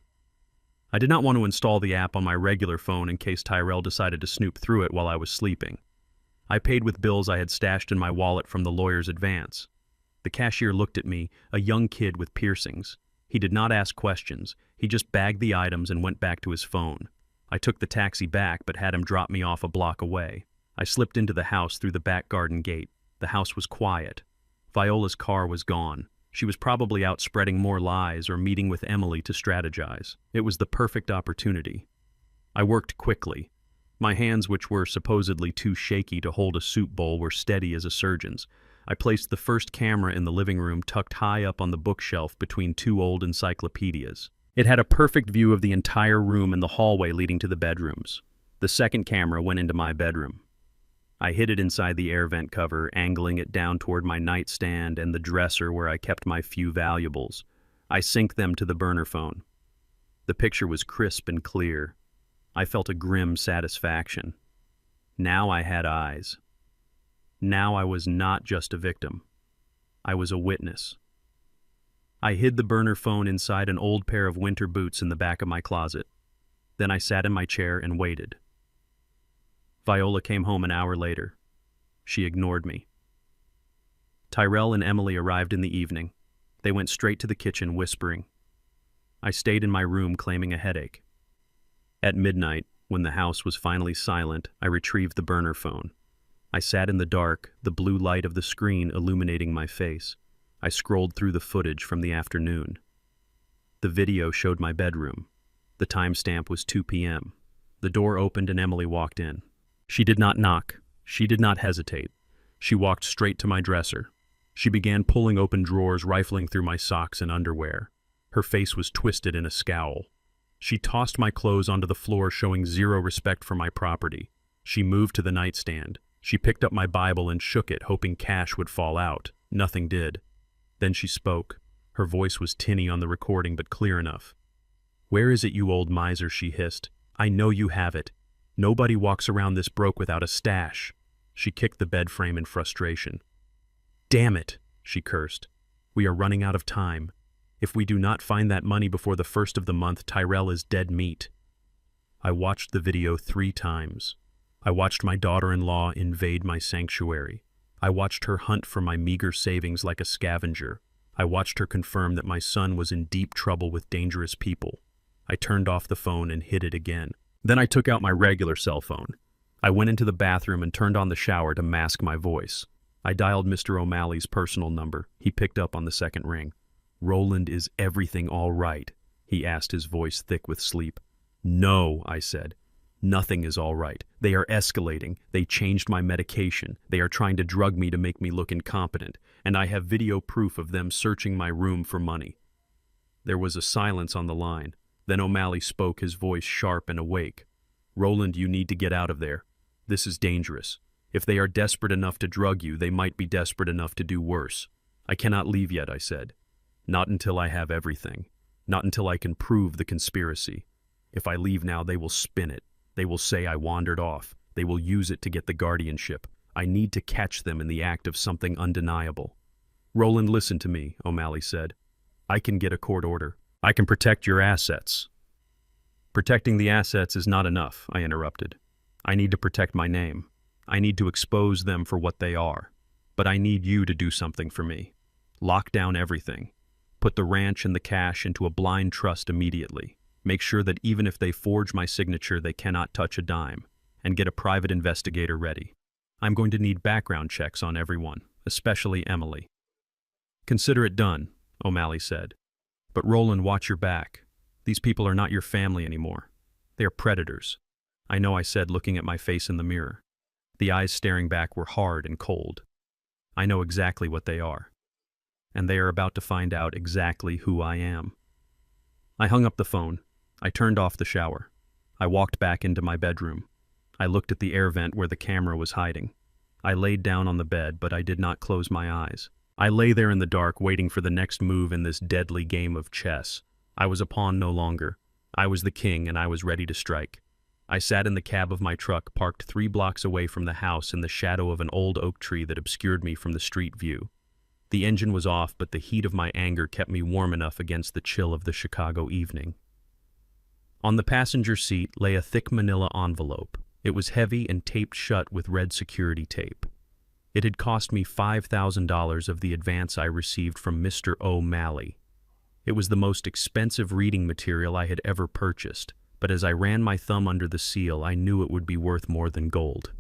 I did not want to install the app on my regular phone in case Tyrell decided to snoop through it while I was sleeping. I paid with bills I had stashed in my wallet from the lawyer's advance. The cashier looked at me, a young kid with piercings. He did not ask questions. He just bagged the items and went back to his phone. I took the taxi back but had him drop me off a block away. I slipped into the house through the back garden gate. The house was quiet. Viola's car was gone. She was probably out spreading more lies or meeting with Emily to strategize. It was the perfect opportunity. I worked quickly. My hands, which were supposedly too shaky to hold a soup bowl, were steady as a surgeon's. I placed the first camera in the living room tucked high up on the bookshelf between 2 old encyclopedias. It had a perfect view of the entire room and the hallway leading to the bedrooms. The second camera went into my bedroom. I hid it inside the air vent cover, angling it down toward my nightstand and the dresser where I kept my few valuables. I synced them to the burner phone. The picture was crisp and clear. I felt a grim satisfaction. Now I had eyes. Now I was not just a victim. I was a witness. I hid the burner phone inside an old pair of winter boots in the back of my closet. Then I sat in my chair and waited. Viola came home an hour later. She ignored me. Tyrell and Emily arrived in the evening. They went straight to the kitchen, whispering. I stayed in my room, claiming a headache. At midnight, when the house was finally silent, I retrieved the burner phone. I sat in the dark, the blue light of the screen illuminating my face. I scrolled through the footage from the afternoon. The video showed my bedroom. The timestamp was 2 p.m. The door opened and Emily walked in. She did not knock. She did not hesitate. She walked straight to my dresser. She began pulling open drawers, rifling through my socks and underwear. Her face was twisted in a scowl. She tossed my clothes onto the floor, showing zero respect for my property. She moved to the nightstand. She picked up my Bible and shook it, hoping cash would fall out. Nothing did. Then she spoke. Her voice was tinny on the recording, but clear enough. "Where is it, you old miser?" she hissed. "I know you have it. Nobody walks around this broke without a stash." She kicked the bed frame in frustration. "Damn it," she cursed. "We are running out of time. If we do not find that money before the 1st of the month, Tyrell is dead meat." I watched the video 3 times. I watched my daughter-in-law invade my sanctuary. I watched her hunt for my meager savings like a scavenger. I watched her confirm that my son was in deep trouble with dangerous people. I turned off the phone and hid it again. Then I took out my regular cell phone. I went into the bathroom and turned on the shower to mask my voice. I dialed Mr. O'Malley's personal number. He picked up on the second ring. "Roland, is everything all right?" he asked, his voice thick with sleep. "No," I said. "Nothing is all right. They are escalating. They changed my medication. They are trying to drug me to make me look incompetent. And I have video proof of them searching my room for money." There was a silence on the line. Then O'Malley spoke, his voice sharp and awake. "Roland, you need to get out of there. This is dangerous. If they are desperate enough to drug you, they might be desperate enough to do worse." "I cannot leave yet," I said. "Not until I have everything. Not until I can prove the conspiracy. If I leave now, they will spin it. They will say I wandered off. They will use it to get the guardianship. I need to catch them in the act of something undeniable." "Roland, listen to me," O'Malley said. "I can get a court order. I can protect your assets." "Protecting the assets is not enough," I interrupted. "I need to protect my name. I need to expose them for what they are. But I need you to do something for me. Lock down everything. Put the ranch and the cash into a blind trust immediately. Make sure that even if they forge my signature, they cannot touch a dime. And get a private investigator ready. I'm going to need background checks on everyone, especially Emily." "Consider it done," O'Malley said. "But Roland, watch your back. These people are not your family anymore. They are predators. I know, I said, looking at my face in the mirror. The eyes staring back were hard and cold. I know exactly what they are. And they are about to find out exactly who I am. I hung up the phone. I turned off the shower. I walked back into my bedroom. I looked at the air vent where the camera was hiding. I laid down on the bed, but I did not close my eyes. I lay there in the dark, waiting for the next move in this deadly game of chess. I was a pawn no longer. I was the king, and I was ready to strike. I sat in the cab of my truck, parked 3 blocks away from the house in the shadow of an old oak tree that obscured me from the street view. The engine was off, but the heat of my anger kept me warm enough against the chill of the Chicago evening. On the passenger seat lay a thick manila envelope. It was heavy and taped shut with red security tape. It had cost me $5,000 of the advance I received from Mr. O'Malley. It was the most expensive reading material I had ever purchased, but as I ran my thumb under the seal, I knew it would be worth more than gold.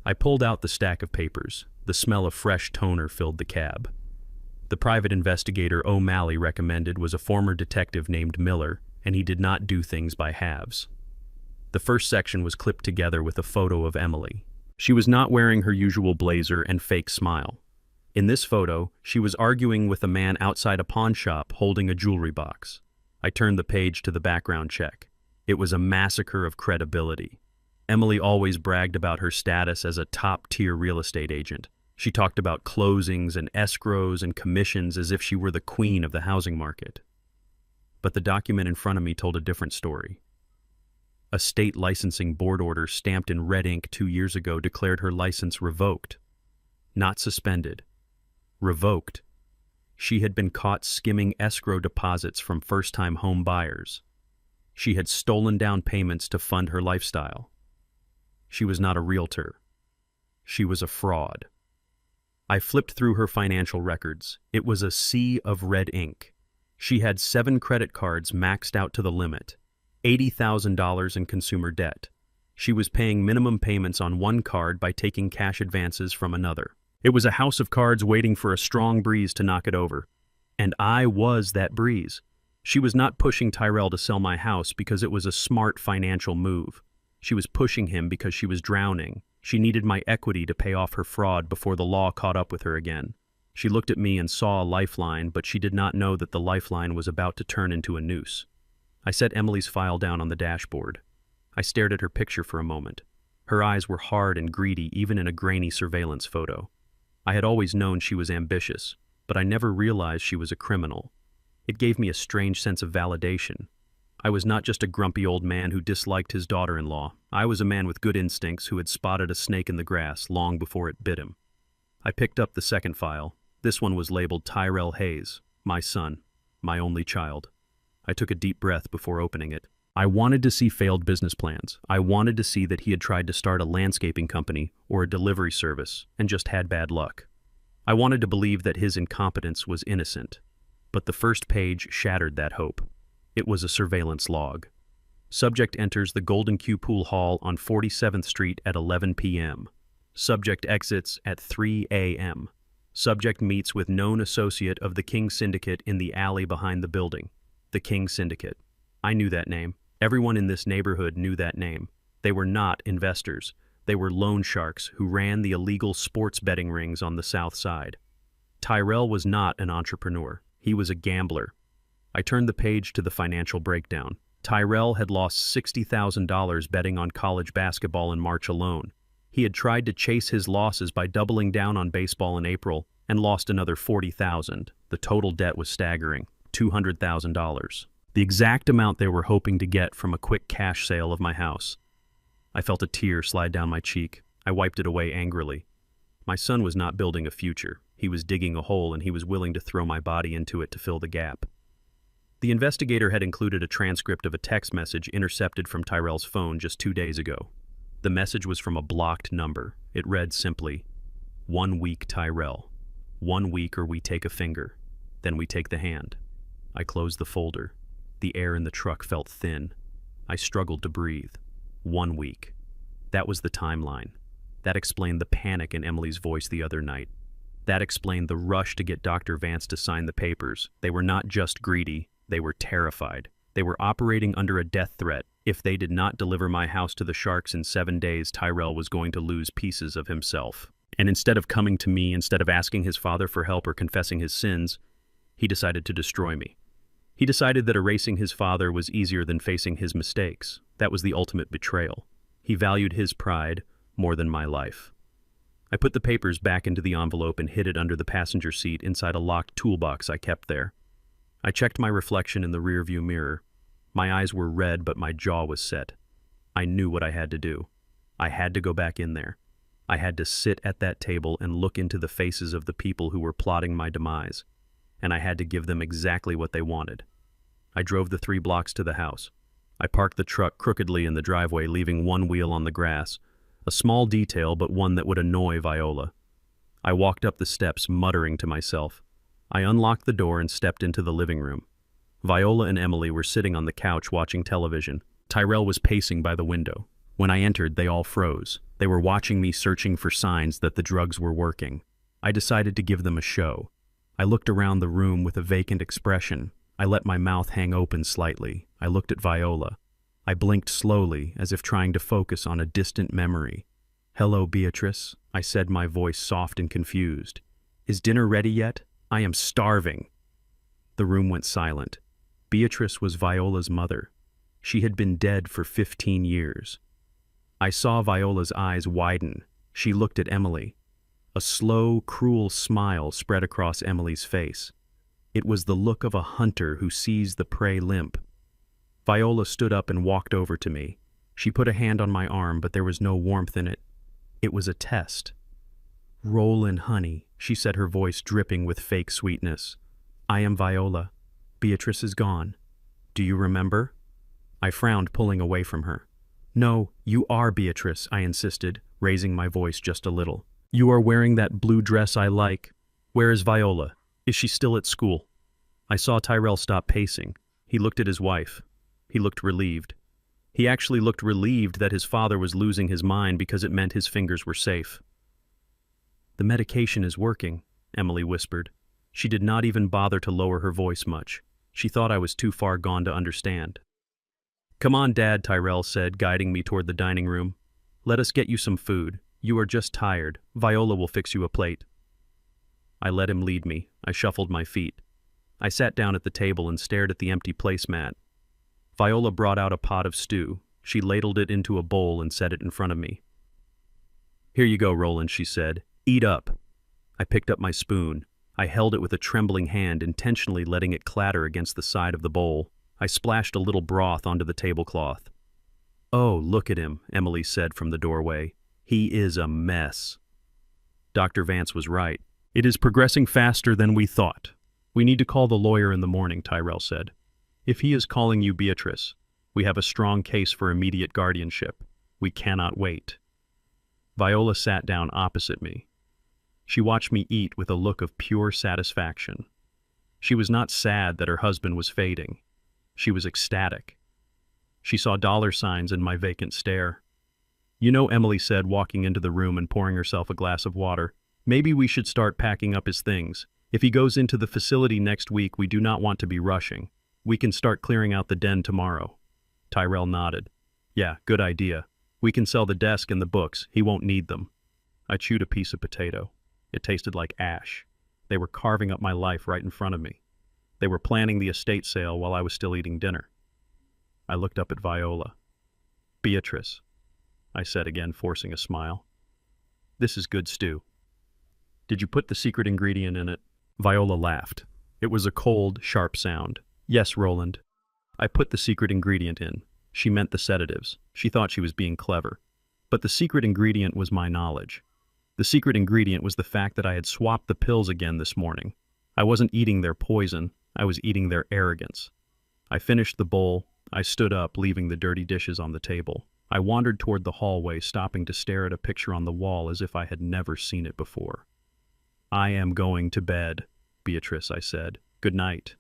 I pulled out the stack of papers. The smell of fresh toner filled the cab. The private investigator O'Malley recommended was a former detective named Miller, and he did not do things by halves. The first section was clipped together with a photo of Emily. She was not wearing her usual blazer and fake smile. In this photo, she was arguing with a man outside a pawn shop holding a jewelry box. I turned the page to the background check. It was a massacre of credibility. Emily always bragged about her status as a top-tier real estate agent. She talked about closings and escrows and commissions as if she were the queen of the housing market. But the document in front of me told a different story. A state licensing board order stamped in red ink 2 years ago declared her license revoked. Not suspended. Revoked. She had been caught skimming escrow deposits from first-time home buyers. She had stolen down payments to fund her lifestyle. She was not a realtor. She was a fraud. I flipped through her financial records. It was a sea of red ink. She had 7 credit cards maxed out to the limit, $80,000 in consumer debt. She was paying minimum payments on one card by taking cash advances from another. It was a house of cards waiting for a strong breeze to knock it over. And I was that breeze. She was not pushing Tyrell to sell my house because it was a smart financial move. She was pushing him because she was drowning. She needed my equity to pay off her fraud before the law caught up with her again. She looked at me and saw a lifeline, but she did not know that the lifeline was about to turn into a noose. I set Emily's file down on the dashboard. I stared at her picture for a moment. Her eyes were hard and greedy, even in a grainy surveillance photo. I had always known she was ambitious, but I never realized she was a criminal. It gave me a strange sense of validation. I was not just a grumpy old man who disliked his daughter-in-law. I was a man with good instincts who had spotted a snake in the grass long before it bit him. I picked up the second file. This one was labeled Tyrell Hayes, my son, my only child. I took a deep breath before opening it. I wanted to see failed business plans. I wanted to see that he had tried to start a landscaping company or a delivery service and just had bad luck. I wanted to believe that his incompetence was innocent. But the first page shattered that hope. It was a surveillance log. Subject enters the Golden Q Pool Hall on 47th Street at 11 p.m. Subject exits at 3 a.m. Subject meets with known associate of the King Syndicate in the alley behind the building. The King Syndicate. I knew that name. Everyone in this neighborhood knew that name. They were not investors. They were loan sharks who ran the illegal sports betting rings on the South Side. Tyrell was not an entrepreneur. He was a gambler. I turned the page to the financial breakdown. Tyrell had lost $60,000 betting on college basketball in March alone. He had tried to chase his losses by doubling down on baseball in April and lost another $40,000. The total debt was staggering, $200,000. The exact amount they were hoping to get from a quick cash sale of my house. I felt a tear slide down my cheek. I wiped it away angrily. My son was not building a future. He was digging a hole, and he was willing to throw my body into it to fill the gap. The investigator had included a transcript of a text message intercepted from Tyrell's phone just 2 days ago. The message was from a blocked number. It read simply, 1 week Tyrell. 1 week or we take a finger. Then we take the hand. I closed the folder. The air in the truck felt thin. I struggled to breathe. 1 week. That was the timeline. That explained the panic in Emily's voice the other night. That explained the rush to get Dr. Vance to sign the papers. They were not just greedy, they were terrified. They were operating under a death threat. If they did not deliver my house to the sharks in 7 days, Tyrell was going to lose pieces of himself. And instead of coming to me, instead of asking his father for help or confessing his sins, he decided to destroy me. He decided that erasing his father was easier than facing his mistakes. That was the ultimate betrayal. He valued his pride more than my life. I put the papers back into the envelope and hid it under the passenger seat inside a locked toolbox I kept there. I checked my reflection in the rearview mirror. My eyes were red, but my jaw was set. I knew what I had to do. I had to go back in there. I had to sit at that table and look into the faces of the people who were plotting my demise. And I had to give them exactly what they wanted. I drove the 3 blocks to the house. I parked the truck crookedly in the driveway, leaving one wheel on the grass. A small detail, but one that would annoy Viola. I walked up the steps, muttering to myself. I unlocked the door and stepped into the living room. Viola and Emily were sitting on the couch watching television. Tyrell was pacing by the window. When I entered, they all froze. They were watching me, searching for signs that the drugs were working. I decided to give them a show. I looked around the room with a vacant expression. I let my mouth hang open slightly. I looked at Viola. I blinked slowly, as if trying to focus on a distant memory. "Hello, Beatrice," I said, my voice soft and confused. "Is dinner ready yet? I am starving." The room went silent. Beatrice was Viola's mother. She had been dead for 15 years. I saw Viola's eyes widen. She looked at Emily. A slow, cruel smile spread across Emily's face. It was the look of a hunter who sees the prey limp. Viola stood up and walked over to me. She put a hand on my arm, but there was no warmth in it. It was a test. "Roll in honey," she said, her voice dripping with fake sweetness. "I am Viola. Beatrice is gone. Do you remember?" I frowned, pulling away from her. "No, you are Beatrice," I insisted, raising my voice just a little. "You are wearing that blue dress I like. Where is Viola? Is she still at school?" I saw Tyrell stop pacing. He looked at his wife. He looked relieved. He actually looked relieved that his father was losing his mind because it meant his fingers were safe. "The medication is working," Emily whispered. She did not even bother to lower her voice much. She thought I was too far gone to understand. "Come on, Dad," Tyrell said, guiding me toward the dining room. "Let us get you some food. You are just tired. Viola will fix you a plate." I let him lead me. I shuffled my feet. I sat down at the table and stared at the empty placemat. Viola brought out a pot of stew. She ladled it into a bowl and set it in front of me. "Here you go, Roland," she said. "Eat up." I picked up my spoon. I held it with a trembling hand, intentionally letting it clatter against the side of the bowl. I splashed a little broth onto the tablecloth. "Oh, look at him," Emily said from the doorway. "He is a mess." Dr. Vance was right. "It is progressing faster than we thought. We need to call the lawyer in the morning," Tyrell said. "If he is calling you Beatrice, we have a strong case for immediate guardianship. We cannot wait." Viola sat down opposite me. She watched me eat with a look of pure satisfaction. She was not sad that her husband was fading. She was ecstatic. She saw dollar signs in my vacant stare. "You know," Emily said, walking into the room and pouring herself a glass of water, "maybe we should start packing up his things. If he goes into the facility next week, we do not want to be rushing. We can start clearing out the den tomorrow." Tyrell nodded. "Yeah, good idea. We can sell the desk and the books. He won't need them." I chewed a piece of potato. It tasted like ash. They were carving up my life right in front of me. They were planning the estate sale while I was still eating dinner. I looked up at Viola. "Beatrice," I said again, forcing a smile. "This is good stew. Did you put the secret ingredient in it?" Viola laughed. It was a cold, sharp sound. "Yes, Roland. I put the secret ingredient in." She meant the sedatives. She thought she was being clever. But the secret ingredient was my knowledge. The secret ingredient was the fact that I had swapped the pills again this morning. I wasn't eating their poison. I was eating their arrogance. I finished the bowl. I stood up, leaving the dirty dishes on the table. I wandered toward the hallway, stopping to stare at a picture on the wall as if I had never seen it before. "I am going to bed, Beatrice," I said. "Good night."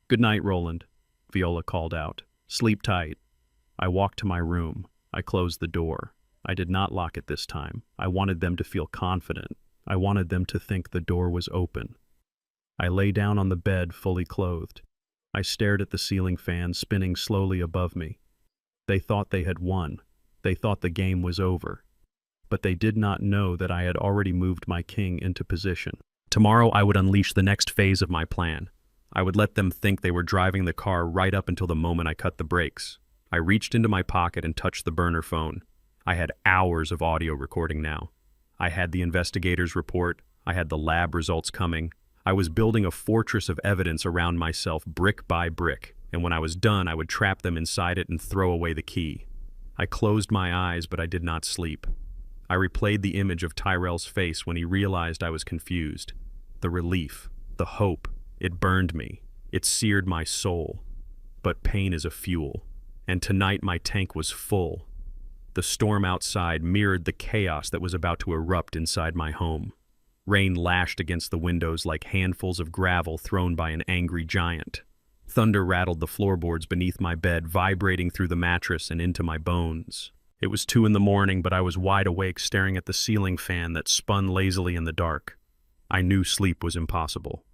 "Good night, Roland," Viola called out. "Sleep tight." I walked to my room. I closed the door. I did not lock it this time. I wanted them to feel confident. I wanted them to think the door was open. I lay down on the bed, fully clothed. I stared at the ceiling fan spinning slowly above me. They thought they had won. They thought the game was over. But they did not know that I had already moved my king into position. Tomorrow I would unleash the next phase of my plan. I would let them think they were driving the car right up until the moment I cut the brakes. I reached into my pocket and touched the burner phone. I had hours of audio recording now. I had the investigator's report. I had the lab results coming. I was building a fortress of evidence around myself brick by brick, and when I was done, I would trap them inside it and throw away the key. I closed my eyes, but I did not sleep. I replayed the image of Tyrell's face when he realized I was confused. The relief, the hope, it burned me. It seared my soul. But pain is a fuel, and tonight my tank was full. The storm outside mirrored the chaos that was about to erupt inside my home. Rain lashed against the windows like handfuls of gravel thrown by an angry giant. Thunder rattled the floorboards beneath my bed, vibrating through the mattress and into my bones. It was 2 a.m, but I was wide awake staring at the ceiling fan that spun lazily in the dark. I knew sleep was impossible.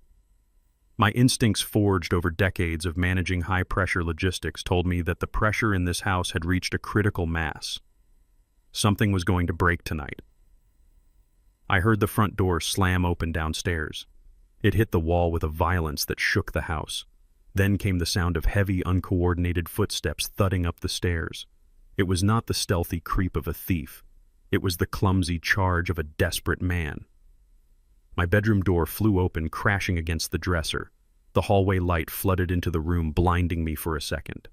My instincts forged over decades of managing high-pressure logistics told me that the pressure in this house had reached a critical mass. Something was going to break tonight. I heard the front door slam open downstairs. It hit the wall with a violence that shook the house. Then came the sound of heavy, uncoordinated footsteps thudding up the stairs. It was not the stealthy creep of a thief. It was the clumsy charge of a desperate man. My bedroom door flew open, crashing against the dresser. The hallway light flooded into the room, blinding me for a second.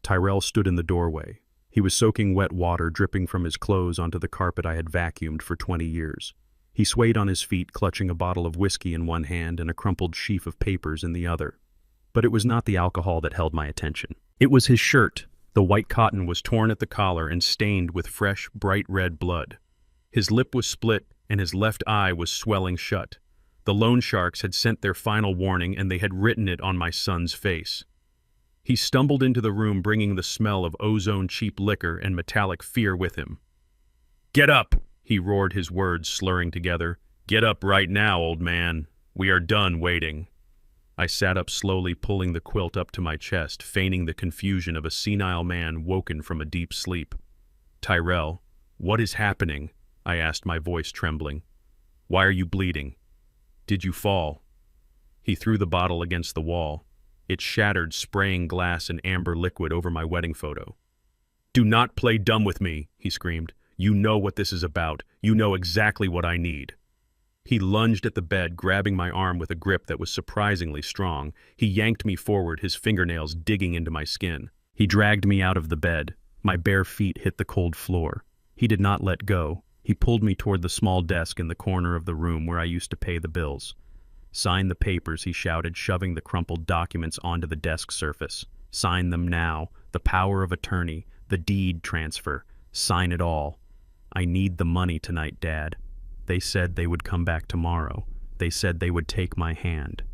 Tyrell stood in the doorway. He was soaking wet water dripping from his clothes onto the carpet I had vacuumed for 20 years. He swayed on his feet, clutching a bottle of whiskey in one hand and a crumpled sheaf of papers in the other. But it was not the alcohol that held my attention. It was his shirt. The white cotton was torn at the collar and stained with fresh, bright red blood. His lip was split and his left eye was swelling shut. The loan sharks had sent their final warning and they had written it on my son's face. He stumbled into the room, bringing the smell of ozone cheap liquor and metallic fear with him. "Get up!" he roared, his words slurring together. "Get up right now, old man. We are done waiting." I sat up slowly, pulling the quilt up to my chest, feigning the confusion of a senile man woken from a deep sleep. "Tyrell, what is happening?" I asked, my voice trembling. "Why are you bleeding? Did you fall?" He threw the bottle against the wall. It shattered, spraying glass and amber liquid over my wedding photo. "Do not play dumb with me," he screamed. "You know what this is about. You know exactly what I need." He lunged at the bed, grabbing my arm with a grip that was surprisingly strong. He yanked me forward, his fingernails digging into my skin. He dragged me out of the bed. My bare feet hit the cold floor. He did not let go. He pulled me toward the small desk in the corner of the room where I used to pay the bills. "Sign the papers," he shouted, shoving the crumpled documents onto the desk surface. "Sign them now. The power of attorney, the deed transfer. Sign it all. I need the money tonight, Dad. They said they would come back tomorrow. They said they would take my hand."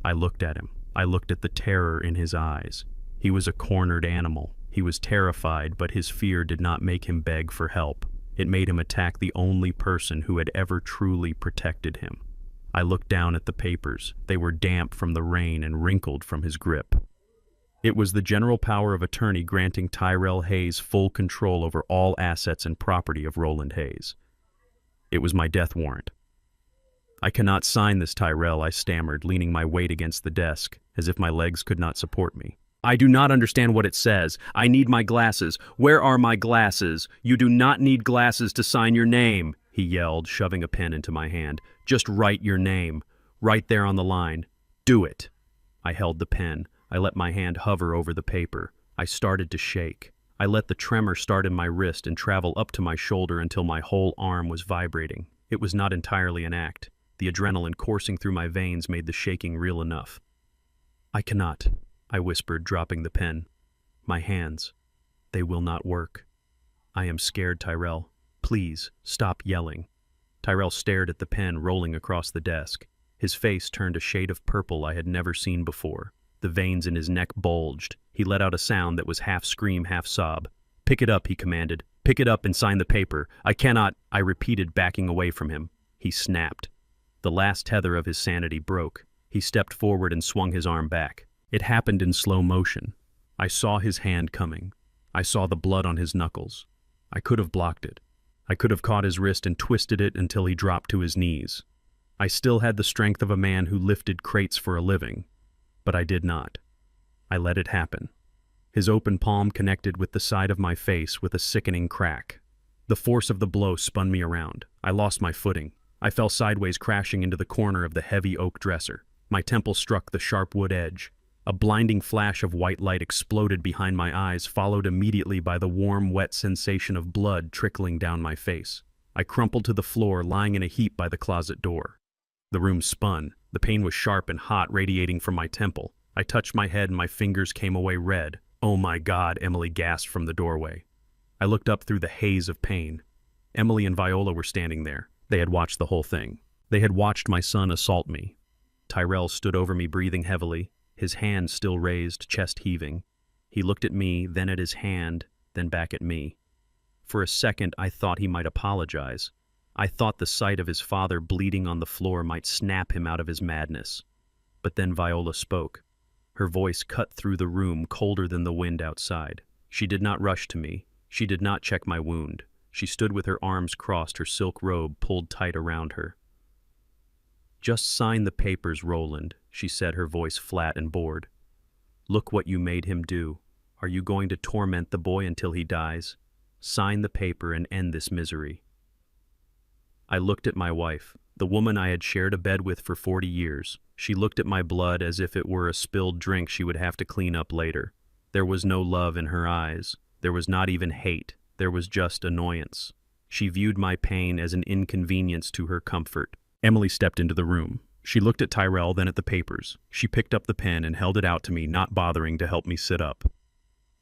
I looked at him. I looked at the terror in his eyes. He was a cornered animal. He was terrified, but his fear did not make him beg for help. It made him attack the only person who had ever truly protected him. I looked down at the papers. They were damp from the rain and wrinkled from his grip. It was the general power of attorney granting Tyrell Hayes full control over all assets and property of Roland Hayes. It was my death warrant. "I cannot sign this, Tyrell," I stammered, leaning my weight against the desk, as if my legs could not support me. "I do not understand what it says. I need my glasses. Where are my glasses? You do not need glasses to sign your name," he yelled, shoving a pen into my hand. "Just write your name. Right there on the line. Do it." I held the pen. I let my hand hover over the paper. I started to shake. I let the tremor start in my wrist and travel up to my shoulder until my whole arm was vibrating. It was not entirely an act. The adrenaline coursing through my veins made the shaking real enough. "I cannot," I whispered, dropping the pen. "My hands. They will not work. I am scared, Tyrell. Please, stop yelling." Tyrell stared at the pen rolling across the desk. His face turned a shade of purple I had never seen before. The veins in his neck bulged. He let out a sound that was half scream, half sob. "Pick it up," he commanded. "Pick it up and sign the paper." "I cannot," I repeated, backing away from him. He snapped. The last tether of his sanity broke. He stepped forward and swung his arm back. It happened in slow motion. I saw his hand coming. I saw the blood on his knuckles. I could have blocked it. I could have caught his wrist and twisted it until he dropped to his knees. I still had the strength of a man who lifted crates for a living, but I did not. I let it happen. His open palm connected with the side of my face with a sickening crack. The force of the blow spun me around. I lost my footing. I fell sideways, crashing into the corner of the heavy oak dresser. My temple struck the sharp wood edge. A blinding flash of white light exploded behind my eyes, followed immediately by the warm, wet sensation of blood trickling down my face. I crumpled to the floor, lying in a heap by the closet door. The room spun. The pain was sharp and hot, radiating from my temple. I touched my head and my fingers came away red. "Oh my God," Emily gasped from the doorway. I looked up through the haze of pain. Emily and Viola were standing there. They had watched the whole thing. They had watched my son assault me. Tyrell stood over me, breathing heavily, his hand still raised, chest heaving. He looked at me, then at his hand, then back at me. For a second, I thought he might apologize. I thought the sight of his father bleeding on the floor might snap him out of his madness. But then Viola spoke. Her voice cut through the room, colder than the wind outside. She did not rush to me. She did not check my wound. She stood with her arms crossed, her silk robe pulled tight around her. "Just sign the papers, Roland," she said, her voice flat and bored. "Look what you made him do. Are you going to torment the boy until he dies? Sign the paper and end this misery." I looked at my wife, the woman I had shared a bed with for 40 years. She looked at my blood as if it were a spilled drink she would have to clean up later. There was no love in her eyes. There was not even hate. There was just annoyance. She viewed my pain as an inconvenience to her comfort. Emily stepped into the room. She looked at Tyrell, then at the papers. She picked up the pen and held it out to me, not bothering to help me sit up.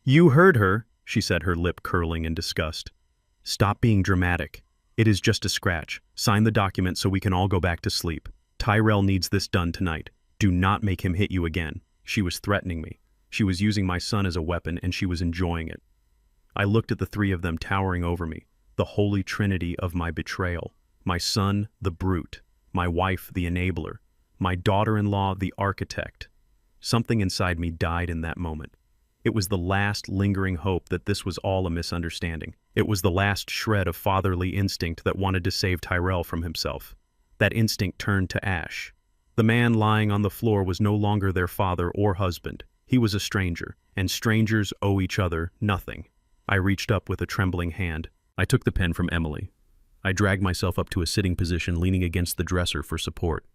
"You heard her," she said, her lip curling in disgust. "Stop being dramatic. It is just a scratch. Sign the document so we can all go back to sleep. Tyrell needs this done tonight. Do not make him hit you again." She was threatening me. She was using my son as a weapon, and she was enjoying it. I looked at the three of them towering over me, the holy trinity of my betrayal. My son, the brute. My wife, the enabler. My daughter-in-law, the architect. Something inside me died in that moment. It was the last lingering hope that this was all a misunderstanding. It was the last shred of fatherly instinct that wanted to save Tyrell from himself. That instinct turned to ash. The man lying on the floor was no longer their father or husband. He was a stranger, and strangers owe each other nothing. I reached up with a trembling hand. I took the pen from Emily. I dragged myself up to a sitting position, leaning against the dresser for support.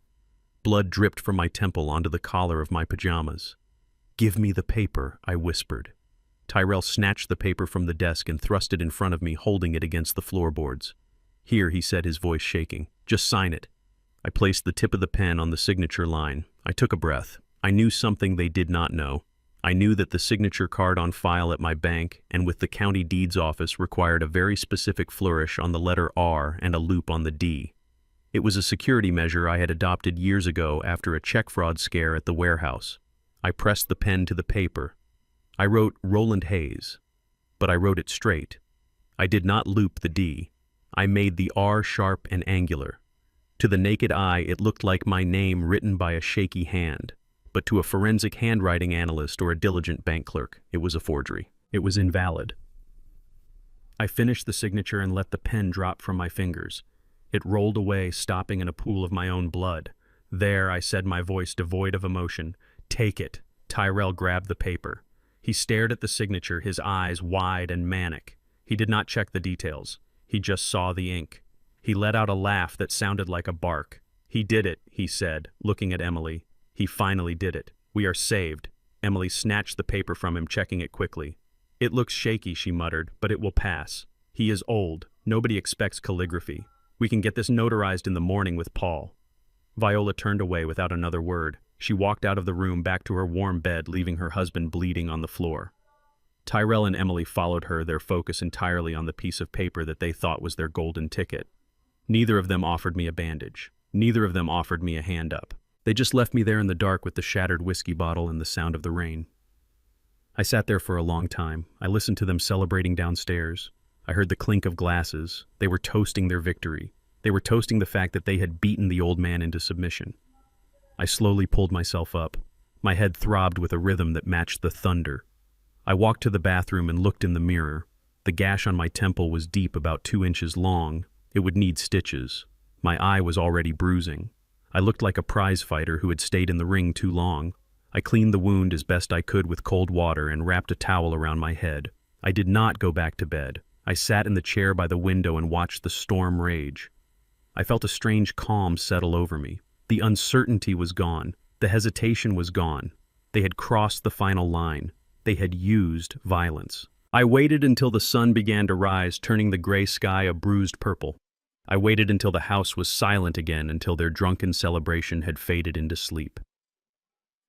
Blood dripped from my temple onto the collar of my pajamas. "Give me the paper," I whispered. Tyrell snatched the paper from the desk and thrust it in front of me, holding it against the floorboards. "Here," he said, his voice shaking. "Just sign it." I placed the tip of the pen on the signature line. I took a breath. I knew something they did not know. I knew that the signature card on file at my bank and with the county deeds office required a very specific flourish on the letter R and a loop on the D. It was a security measure I had adopted years ago after a check fraud scare at the warehouse. I pressed the pen to the paper. I wrote Roland Hayes, but I wrote it straight. I did not loop the D. I made the R sharp and angular. To the naked eye, it looked like my name written by a shaky hand. But to a forensic handwriting analyst or a diligent bank clerk, it was a forgery. It was invalid. I finished the signature and let the pen drop from my fingers. It rolled away, stopping in a pool of my own blood. "There," I said, my voice devoid of emotion. "Take it." Tyrell grabbed the paper. He stared at the signature, his eyes wide and manic. He did not check the details. He just saw the ink. He let out a laugh that sounded like a bark. "He did it," he said, looking at Emily. "He finally did it. We are saved." Emily snatched the paper from him, checking it quickly. "It looks shaky," she muttered, "but it will pass. He is old. Nobody expects calligraphy. We can get this notarized in the morning with Paul." Viola turned away without another word. She walked out of the room back to her warm bed, leaving her husband bleeding on the floor. Tyrell and Emily followed her, their focus entirely on the piece of paper that they thought was their golden ticket. Neither of them offered me a bandage. Neither of them offered me a hand up. They just left me there in the dark with the shattered whiskey bottle and the sound of the rain. I sat there for a long time. I listened to them celebrating downstairs. I heard the clink of glasses. They were toasting their victory. They were toasting the fact that they had beaten the old man into submission. I slowly pulled myself up. My head throbbed with a rhythm that matched the thunder. I walked to the bathroom and looked in the mirror. The gash on my temple was deep, about 2 inches long. It would need stitches. My eye was already bruising. I looked like a prize fighter who had stayed in the ring too long. I cleaned the wound as best I could with cold water and wrapped a towel around my head. I did not go back to bed. I sat in the chair by the window and watched the storm rage. I felt a strange calm settle over me. The uncertainty was gone. The hesitation was gone. They had crossed the final line. They had used violence. I waited until the sun began to rise, turning the gray sky a bruised purple. I waited until the house was silent again, until their drunken celebration had faded into sleep.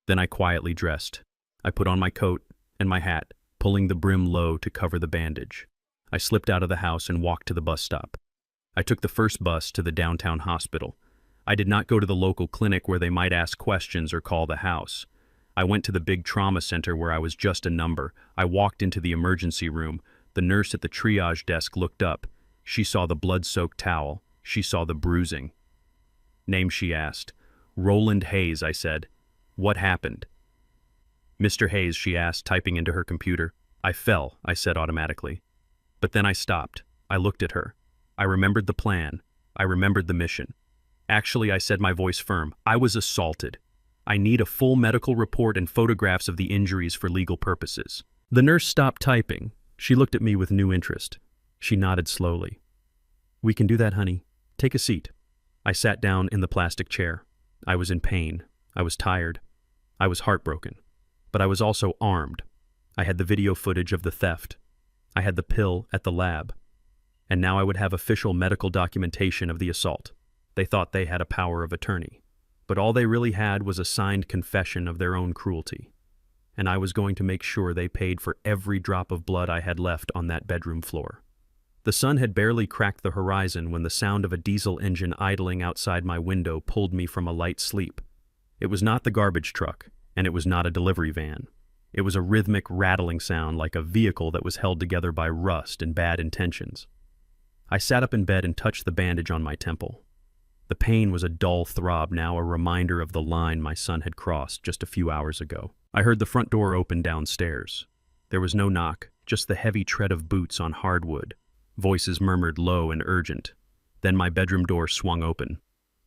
Then I quietly dressed. I put on my coat and my hat, pulling the brim low to cover the bandage. I slipped out of the house and walked to the bus stop. I took the first bus to the downtown hospital. I did not go to the local clinic where they might ask questions or call the house. I went to the big trauma center where I was just a number. I walked into the emergency room. The nurse at the triage desk looked up. She saw the blood-soaked towel. She saw the bruising. "Name?" she asked. "Roland Hayes," I said. "What happened?" "Mr. Hayes," she asked, typing into her computer. "I fell," I said automatically. But then I stopped. I looked at her. I remembered the plan. I remembered the mission. "Actually," I said, my voice firm, "I was assaulted. I need a full medical report and photographs of the injuries for legal purposes." The nurse stopped typing. She looked at me with new interest. She nodded slowly. "We can do that, honey. Take a seat." I sat down in the plastic chair. I was in pain. I was tired. I was heartbroken. But I was also armed. I had the video footage of the theft. I had the pill at the lab. And now I would have official medical documentation of the assault. They thought they had a power of attorney. But all they really had was a signed confession of their own cruelty. And I was going to make sure they paid for every drop of blood I had left on that bedroom floor. The sun had barely cracked the horizon when the sound of a diesel engine idling outside my window pulled me from a light sleep. It was not the garbage truck, and it was not a delivery van. It was a rhythmic, rattling sound like a vehicle that was held together by rust and bad intentions. I sat up in bed and touched the bandage on my temple. The pain was a dull throb, now a reminder of the line my son had crossed just a few hours ago. I heard the front door open downstairs. There was no knock, just the heavy tread of boots on hardwood. Voices murmured low and urgent. Then my bedroom door swung open.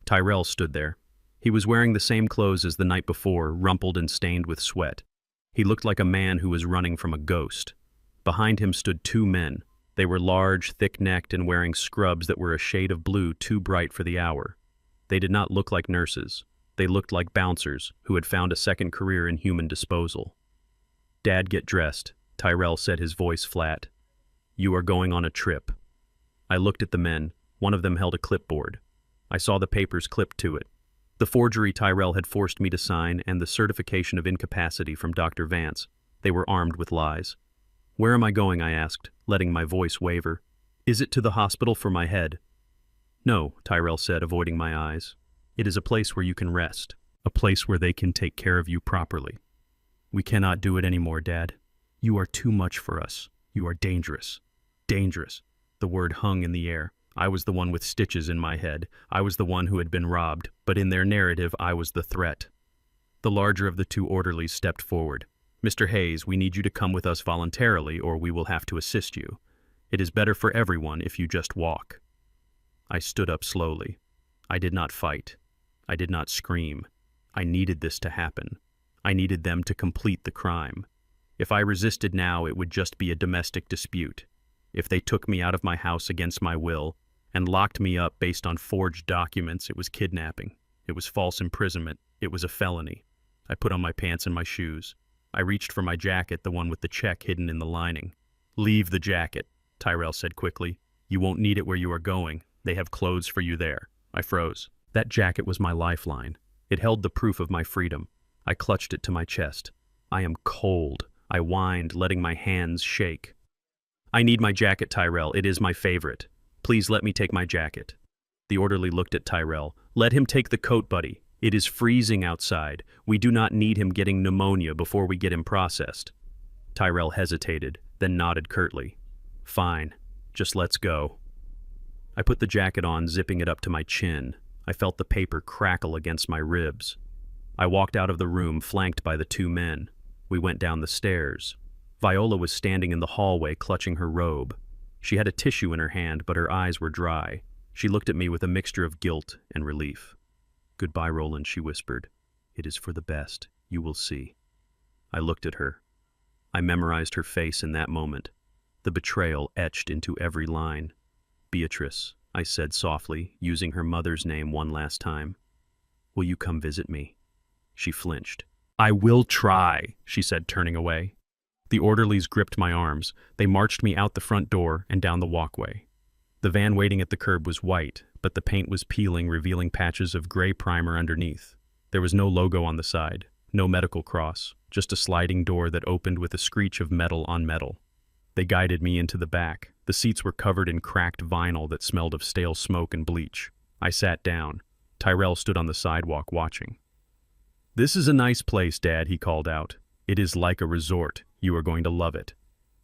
Tyrell stood there. He was wearing the same clothes as the night before, rumpled and stained with sweat. He looked like a man who was running from a ghost. Behind him stood 2 men. They were large, thick-necked, and wearing scrubs that were a shade of blue too bright for the hour. They did not look like nurses. They looked like bouncers who had found a second career in human disposal. "Dad, get dressed," Tyrell said, his voice flat. "You are going on a trip." I looked at the men. One of them held a clipboard. I saw the papers clipped to it. The forgery Tyrell had forced me to sign and the certification of incapacity from Dr. Vance. They were armed with lies. "Where am I going?" I asked, letting my voice waver. "Is it to the hospital for my head?" "No," Tyrell said, avoiding my eyes. "It is a place where you can rest, a place where they can take care of you properly." "We cannot do it anymore, Dad. You are too much for us. You are dangerous. Dangerous." The word hung in the air. I was the one with stitches in my head. I was the one who had been robbed, but in their narrative, I was the threat. The larger of the 2 orderlies stepped forward. "Mr. Hayes, we need you to come with us voluntarily, or we will have to assist you. It is better for everyone if you just walk." I stood up slowly. I did not fight. I did not scream. I needed this to happen. I needed them to complete the crime. If I resisted now, it would just be a domestic dispute. If they took me out of my house against my will and locked me up based on forged documents, it was kidnapping. It was false imprisonment. It was a felony. I put on my pants and my shoes. I reached for my jacket, the one with the check hidden in the lining. "Leave the jacket," Tyrell said quickly. "You won't need it where you are going. They have clothes for you there." I froze. That jacket was my lifeline. It held the proof of my freedom. I clutched it to my chest. "I am cold," I whined, letting my hands shake. "I need my jacket, Tyrell. It is my favorite. Please let me take my jacket." The orderly looked at Tyrell. "Let him take the coat, buddy. It is freezing outside. We do not need him getting pneumonia before we get him processed." Tyrell hesitated, then nodded curtly. "Fine. Just let's go." I put the jacket on, zipping it up to my chin. I felt the paper crackle against my ribs. I walked out of the room, flanked by the two men. We went down the stairs. Viola was standing in the hallway, clutching her robe. She had a tissue in her hand, but her eyes were dry. She looked at me with a mixture of guilt and relief. "Goodbye, Roland," she whispered. "It is for the best. You will see." I looked at her. I memorized her face in that moment, the betrayal etched into every line. "Beatrice," I said softly, using her mother's name one last time. "Will you come visit me?" She flinched. "I will try," she said, turning away. The orderlies gripped my arms. They marched me out the front door and down the walkway. The van waiting at the curb was white, but the paint was peeling, revealing patches of gray primer underneath. There was no logo on the side, no medical cross, just a sliding door that opened with a screech of metal on metal. They guided me into the back. The seats were covered in cracked vinyl that smelled of stale smoke and bleach. I sat down. Tyrell stood on the sidewalk watching. "This is a nice place, Dad," he called out. "It is like a resort. You are going to love it."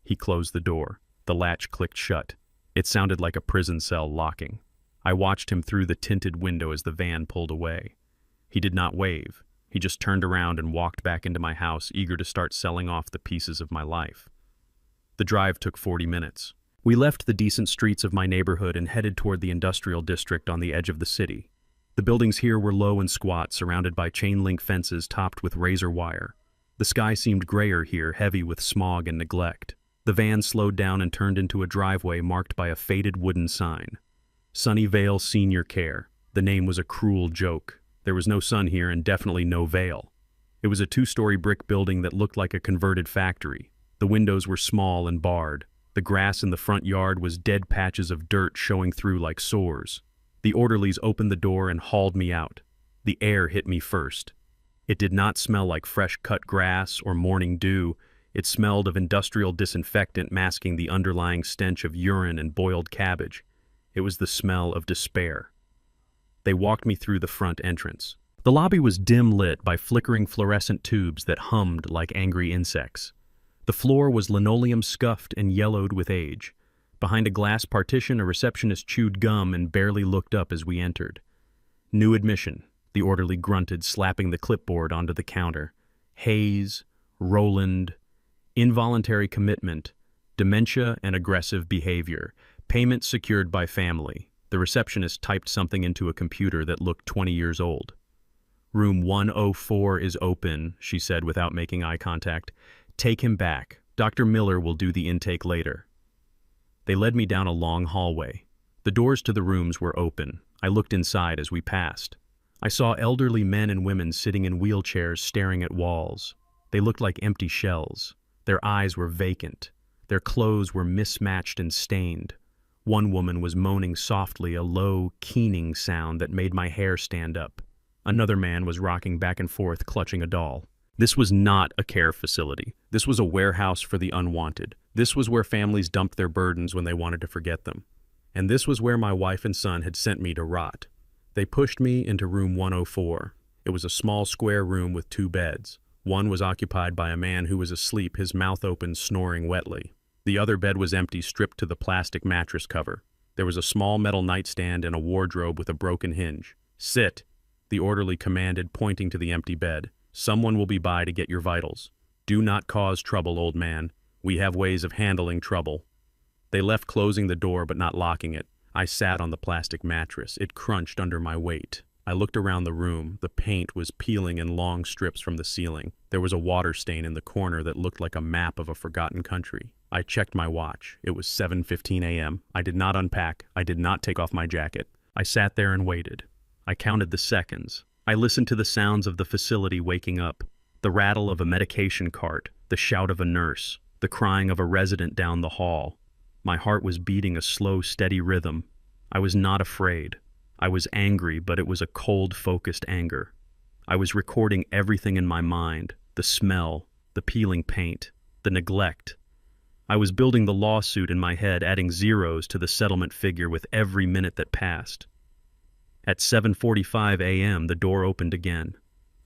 He closed the door. The latch clicked shut. It sounded like a prison cell locking. I watched him through the tinted window as the van pulled away. He did not wave. He just turned around and walked back into my house, eager to start selling off the pieces of my life. The drive took 40 minutes. We left the decent streets of my neighborhood and headed toward the industrial district on the edge of the city. The buildings here were low and squat, surrounded by chain-link fences topped with razor wire. The sky seemed grayer here, heavy with smog and neglect. The van slowed down and turned into a driveway marked by a faded wooden sign. Sunnyvale Senior Care. The name was a cruel joke. There was no sun here and definitely no Vale. It was a 2-story brick building that looked like a converted factory. The windows were small and barred. The grass in the front yard was dead patches of dirt showing through like sores. The orderlies opened the door and hauled me out. The air hit me first. It did not smell like fresh-cut grass or morning dew. It smelled of industrial disinfectant, masking the underlying stench of urine and boiled cabbage. It was the smell of despair. They walked me through the front entrance. The lobby was dim lit by flickering fluorescent tubes that hummed like angry insects. The floor was linoleum scuffed and yellowed with age. Behind a glass partition, a receptionist chewed gum and barely looked up as we entered. "New admission," the orderly grunted, slapping the clipboard onto the counter. "Hayes, Roland, involuntary commitment, dementia and aggressive behavior, payment secured by family." The receptionist typed something into a computer that looked 20 years old. "Room 104 is open," she said without making eye contact. "Take him back. Dr. Miller will do the intake later." They led me down a long hallway. The doors to the rooms were open. I looked inside as we passed. I saw elderly men and women sitting in wheelchairs staring at walls. They looked like empty shells. Their eyes were vacant. Their clothes were mismatched and stained. One woman was moaning softly, a low, keening sound that made my hair stand up. Another man was rocking back and forth, clutching a doll. This was not a care facility. This was a warehouse for the unwanted. This was where families dumped their burdens when they wanted to forget them. And this was where my wife and son had sent me to rot. They pushed me into room 104. It was a small square room with 2 beds. One was occupied by a man who was asleep, his mouth open, snoring wetly. The other bed was empty, stripped to the plastic mattress cover. There was a small metal nightstand and a wardrobe with a broken hinge. "Sit," the orderly commanded, pointing to the empty bed. "Someone will be by to get your vitals. Do not cause trouble, old man. We have ways of handling trouble." They left, closing the door but not locking it. I sat on the plastic mattress. It crunched under my weight. I looked around the room. The paint was peeling in long strips from the ceiling. There was a water stain in the corner that looked like a map of a forgotten country. I checked my watch. It was 7:15 a.m. I did not unpack. I did not take off my jacket. I sat there and waited. I counted the seconds. I listened to the sounds of the facility waking up. The rattle of a medication cart, the shout of a nurse, the crying of a resident down the hall. My heart was beating a slow, steady rhythm. I was not afraid. I was angry, but it was a cold, focused anger. I was recording everything in my mind, the smell, the peeling paint, the neglect. I was building the lawsuit in my head, adding zeros to the settlement figure with every minute that passed. At 7:45 a.m., the door opened again.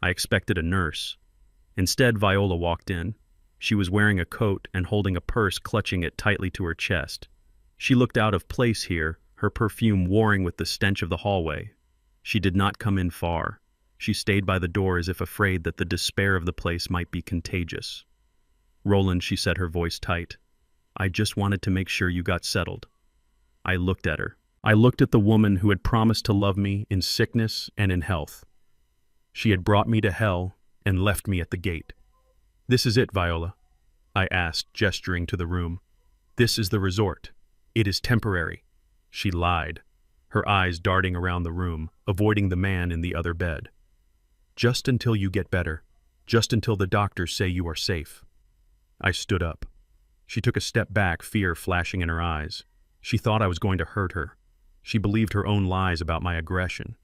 I expected a nurse. Instead, Viola walked in. She was wearing a coat and holding a purse, clutching it tightly to her chest. She looked out of place here, her perfume warring with the stench of the hallway. She did not come in far. She stayed by the door as if afraid that the despair of the place might be contagious. "Roland," she said, her voice tight, "I just wanted to make sure you got settled." I looked at her. I looked at the woman who had promised to love me in sickness and in health. She had brought me to hell and left me at the gate. "This is it, Viola?" I asked, gesturing to the room. "This is the resort. It is temporary." She lied, her eyes darting around the room, avoiding the man in the other bed. "Just until you get better. Just until the doctors say you are safe." I stood up. She took a step back, fear flashing in her eyes. She thought I was going to hurt her. She believed her own lies about my aggression.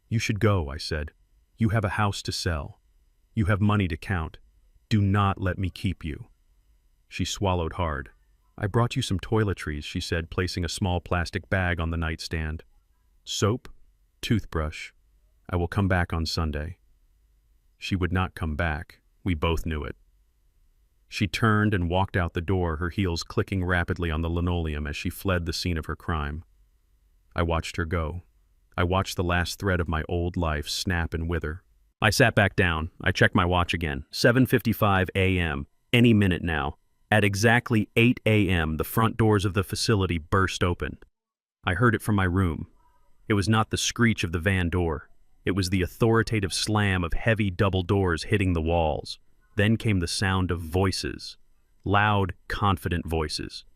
"You should go," I said. "You have a house to sell. You have money to count. Do not let me keep you." She swallowed hard. "I brought you some toiletries," she said, placing a small plastic bag on the nightstand. "Soap, toothbrush. I will come back on Sunday." She would not come back. We both knew it. She turned and walked out the door, her heels clicking rapidly on the linoleum as she fled the scene of her crime. I watched her go. I watched the last thread of my old life snap and wither. I sat back down. I checked my watch again. 7:55 a.m. Any minute now. At exactly 8 a.m., the front doors of the facility burst open. I heard it from my room. It was not the screech of the van door. It was the authoritative slam of heavy double doors hitting the walls. Then came the sound of voices. Loud, confident voices.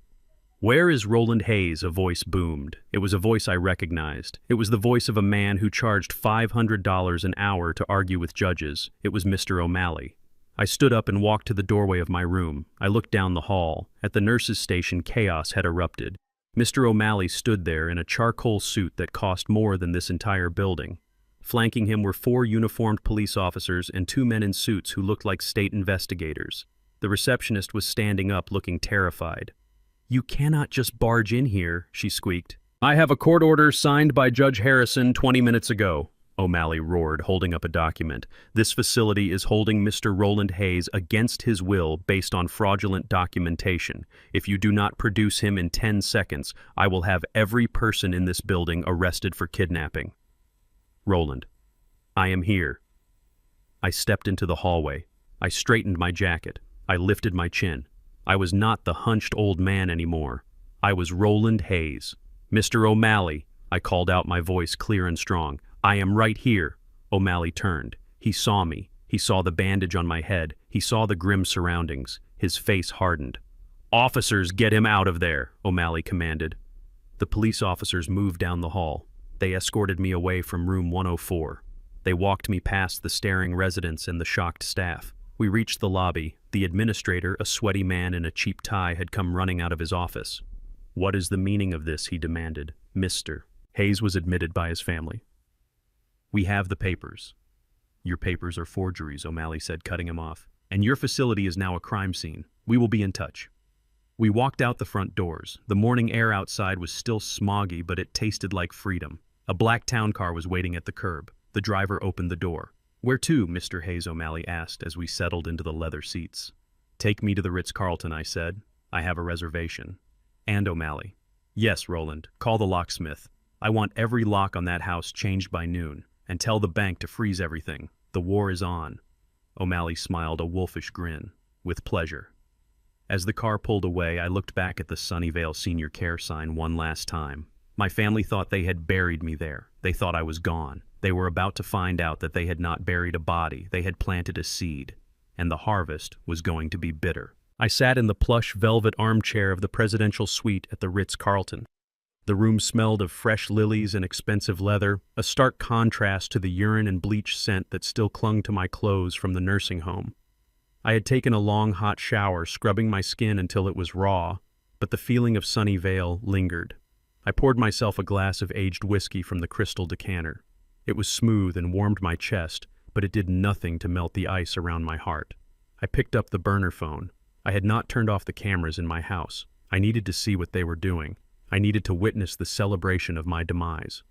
"Where is Roland Hayes?" a voice boomed. It was a voice I recognized. It was the voice of a man who charged $500 an hour to argue with judges. It was Mr. O'Malley. I stood up and walked to the doorway of my room. I looked down the hall. At the nurse's station, chaos had erupted. Mr. O'Malley stood there in a charcoal suit that cost more than this entire building. Flanking him were 4 uniformed police officers and 2 men in suits who looked like state investigators. The receptionist was standing up, looking terrified. "You cannot just barge in here," she squeaked. "I have a court order signed by Judge Harrison 20 minutes ago," O'Malley roared, holding up a document. "This facility is holding Mr. Roland Hayes against his will based on fraudulent documentation. If you do not produce him in 10 seconds, I will have every person in this building arrested for kidnapping." "Roland, I am here." I stepped into the hallway. I straightened my jacket. I lifted my chin. I was not the hunched old man anymore. I was Roland Hayes. "Mr. O'Malley," I called out, my voice clear and strong. "I am right here." O'Malley turned. He saw me. He saw the bandage on my head. He saw the grim surroundings. His face hardened. "Officers, get him out of there," O'Malley commanded. The police officers moved down the hall. They escorted me away from room 104. They walked me past the staring residents and the shocked staff. We reached the lobby. The administrator, a sweaty man in a cheap tie, had come running out of his office. "What is the meaning of this?" he demanded. "Mr." Hayes was admitted by his family. "We have the papers." "Your papers are forgeries," O'Malley said, cutting him off. "And your facility is now a crime scene. We will be in touch." We walked out the front doors. The morning air outside was still smoggy, but it tasted like freedom. A black town car was waiting at the curb. The driver opened the door. "Where to, Mr. Hayes?" O'Malley asked as we settled into the leather seats. "Take me to the Ritz-Carlton," I said. "I have a reservation." "And O'Malley." "Yes, Roland. Call the locksmith. I want every lock on that house changed by noon. And tell the bank to freeze everything. The war is on." O'Malley smiled a wolfish grin. "With pleasure." As the car pulled away, I looked back at the Sunnyvale Senior Care sign one last time. My family thought they had buried me there. They thought I was gone. They were about to find out that they had not buried a body. They had planted a seed. And the harvest was going to be bitter. I sat in the plush velvet armchair of the presidential suite at the Ritz-Carlton. The room smelled of fresh lilies and expensive leather, a stark contrast to the urine and bleach scent that still clung to my clothes from the nursing home. I had taken a long hot shower, scrubbing my skin until it was raw, but the feeling of Sunnyvale lingered. I poured myself a glass of aged whiskey from the crystal decanter. It was smooth and warmed my chest, but it did nothing to melt the ice around my heart. I picked up the burner phone. I had not turned off the cameras in my house. I needed to see what they were doing. I needed to witness the celebration of my demise.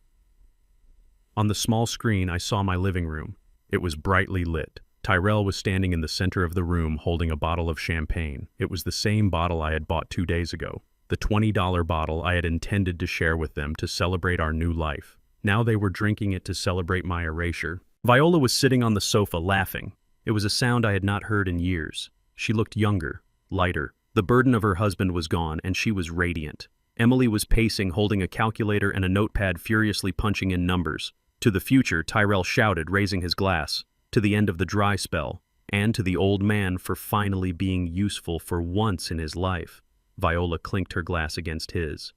On the small screen, I saw my living room. It was brightly lit. Tyrell was standing in the center of the room holding a bottle of champagne. It was the same bottle I had bought 2 days ago. The $20 bottle I had intended to share with them to celebrate our new life. Now they were drinking it to celebrate my erasure. Viola was sitting on the sofa laughing. It was a sound I had not heard in years. She looked younger, lighter. The burden of her husband was gone, and she was radiant. Emily was pacing, holding a calculator and a notepad, furiously punching in numbers. To the future, Tyrell shouted, raising his glass. To the end of the dry spell, and to the old man for finally being useful for once in his life. Viola clinked her glass against his.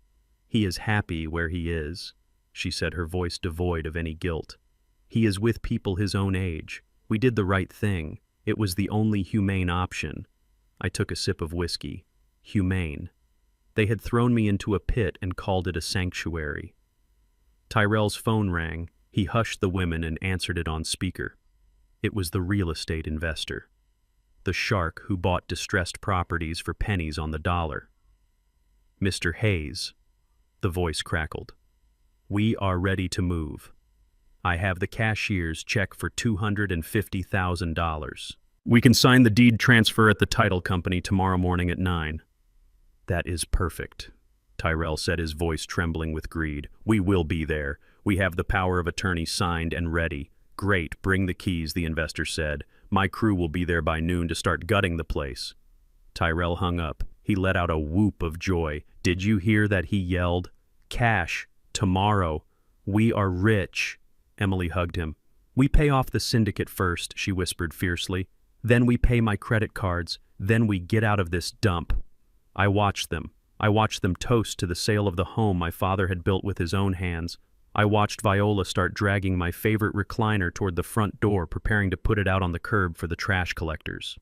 He is happy where he is, she said, her voice devoid of any guilt. He is with people his own age. We did the right thing. It was the only humane option. I took a sip of whiskey. Humane. They had thrown me into a pit and called it a sanctuary. Tyrell's phone rang. He hushed the women and answered it on speaker. It was the real estate investor. The shark who bought distressed properties for pennies on the dollar. Mr. Hayes, the voice crackled. We are ready to move. I have the cashier's check for $250,000. We can sign the deed transfer at the title company tomorrow morning at 9. That is perfect, Tyrell said, his voice trembling with greed. We will be there. We have the power of attorney signed and ready. Great, bring the keys, the investor said. My crew will be there by noon to start gutting the place. Tyrell hung up. He let out a whoop of joy. Did you hear that? He yelled. Cash, tomorrow. We are rich. Emily hugged him. We pay off the syndicate first, she whispered fiercely. Then we pay my credit cards. Then we get out of this dump. I watched them. I watched them toast to the sale of the home my father had built with his own hands. I watched Viola start dragging my favorite recliner toward the front door, preparing to put it out on the curb for the trash collectors.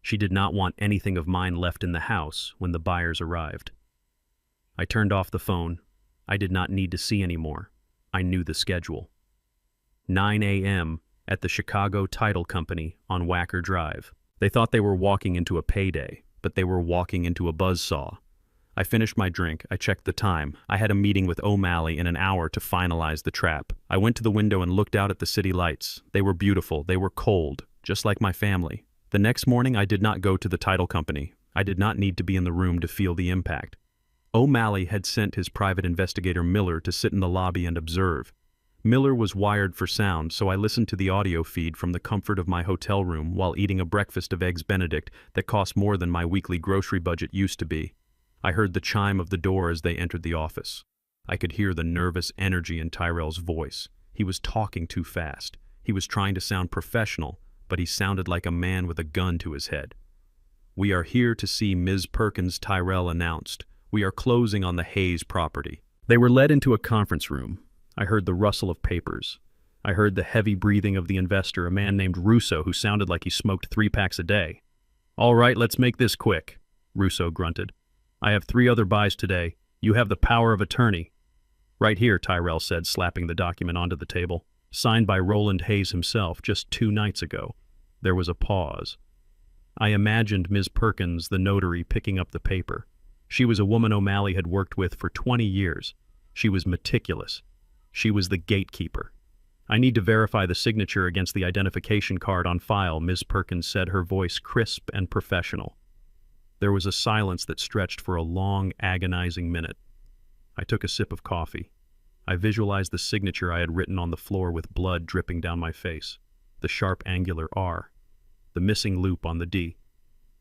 She did not want anything of mine left in the house when the buyers arrived. I turned off the phone. I did not need to see any more. I knew the schedule. 9 a.m. at the Chicago Title Company on Wacker Drive. They thought they were walking into a payday, but they were walking into a buzzsaw. I finished my drink. I checked the time. I had a meeting with O'Malley in an hour to finalize the trap. I went to the window and looked out at the city lights. They were beautiful. They were cold, just like my family. The next morning, I did not go to the title company. I did not need to be in the room to feel the impact. O'Malley had sent his private investigator Miller to sit in the lobby and observe. Miller was wired for sound, so I listened to the audio feed from the comfort of my hotel room while eating a breakfast of Eggs Benedict that cost more than my weekly grocery budget used to be. I heard the chime of the door as they entered the office. I could hear the nervous energy in Tyrell's voice. He was talking too fast. He was trying to sound professional, but he sounded like a man with a gun to his head. We are here to see Ms. Perkins, Tyrell announced. We are closing on the Hayes property. They were led into a conference room. I heard the rustle of papers. I heard the heavy breathing of the investor, a man named Russo who sounded like he smoked 3 packs a day. All right, let's make this quick, Russo grunted. I have 3 other buys today. You have the power of attorney. Right here, Tyrell said, slapping the document onto the table. Signed by Roland Hayes himself just 2 nights ago. There was a pause. I imagined Ms. Perkins, the notary, picking up the paper. She was a woman O'Malley had worked with for 20 years. She was meticulous. She was the gatekeeper. I need to verify the signature against the identification card on file, Ms. Perkins said, her voice crisp and professional. There was a silence that stretched for a long, agonizing minute. I took a sip of coffee. I visualized the signature I had written on the floor with blood dripping down my face. The sharp angular R. The missing loop on the D.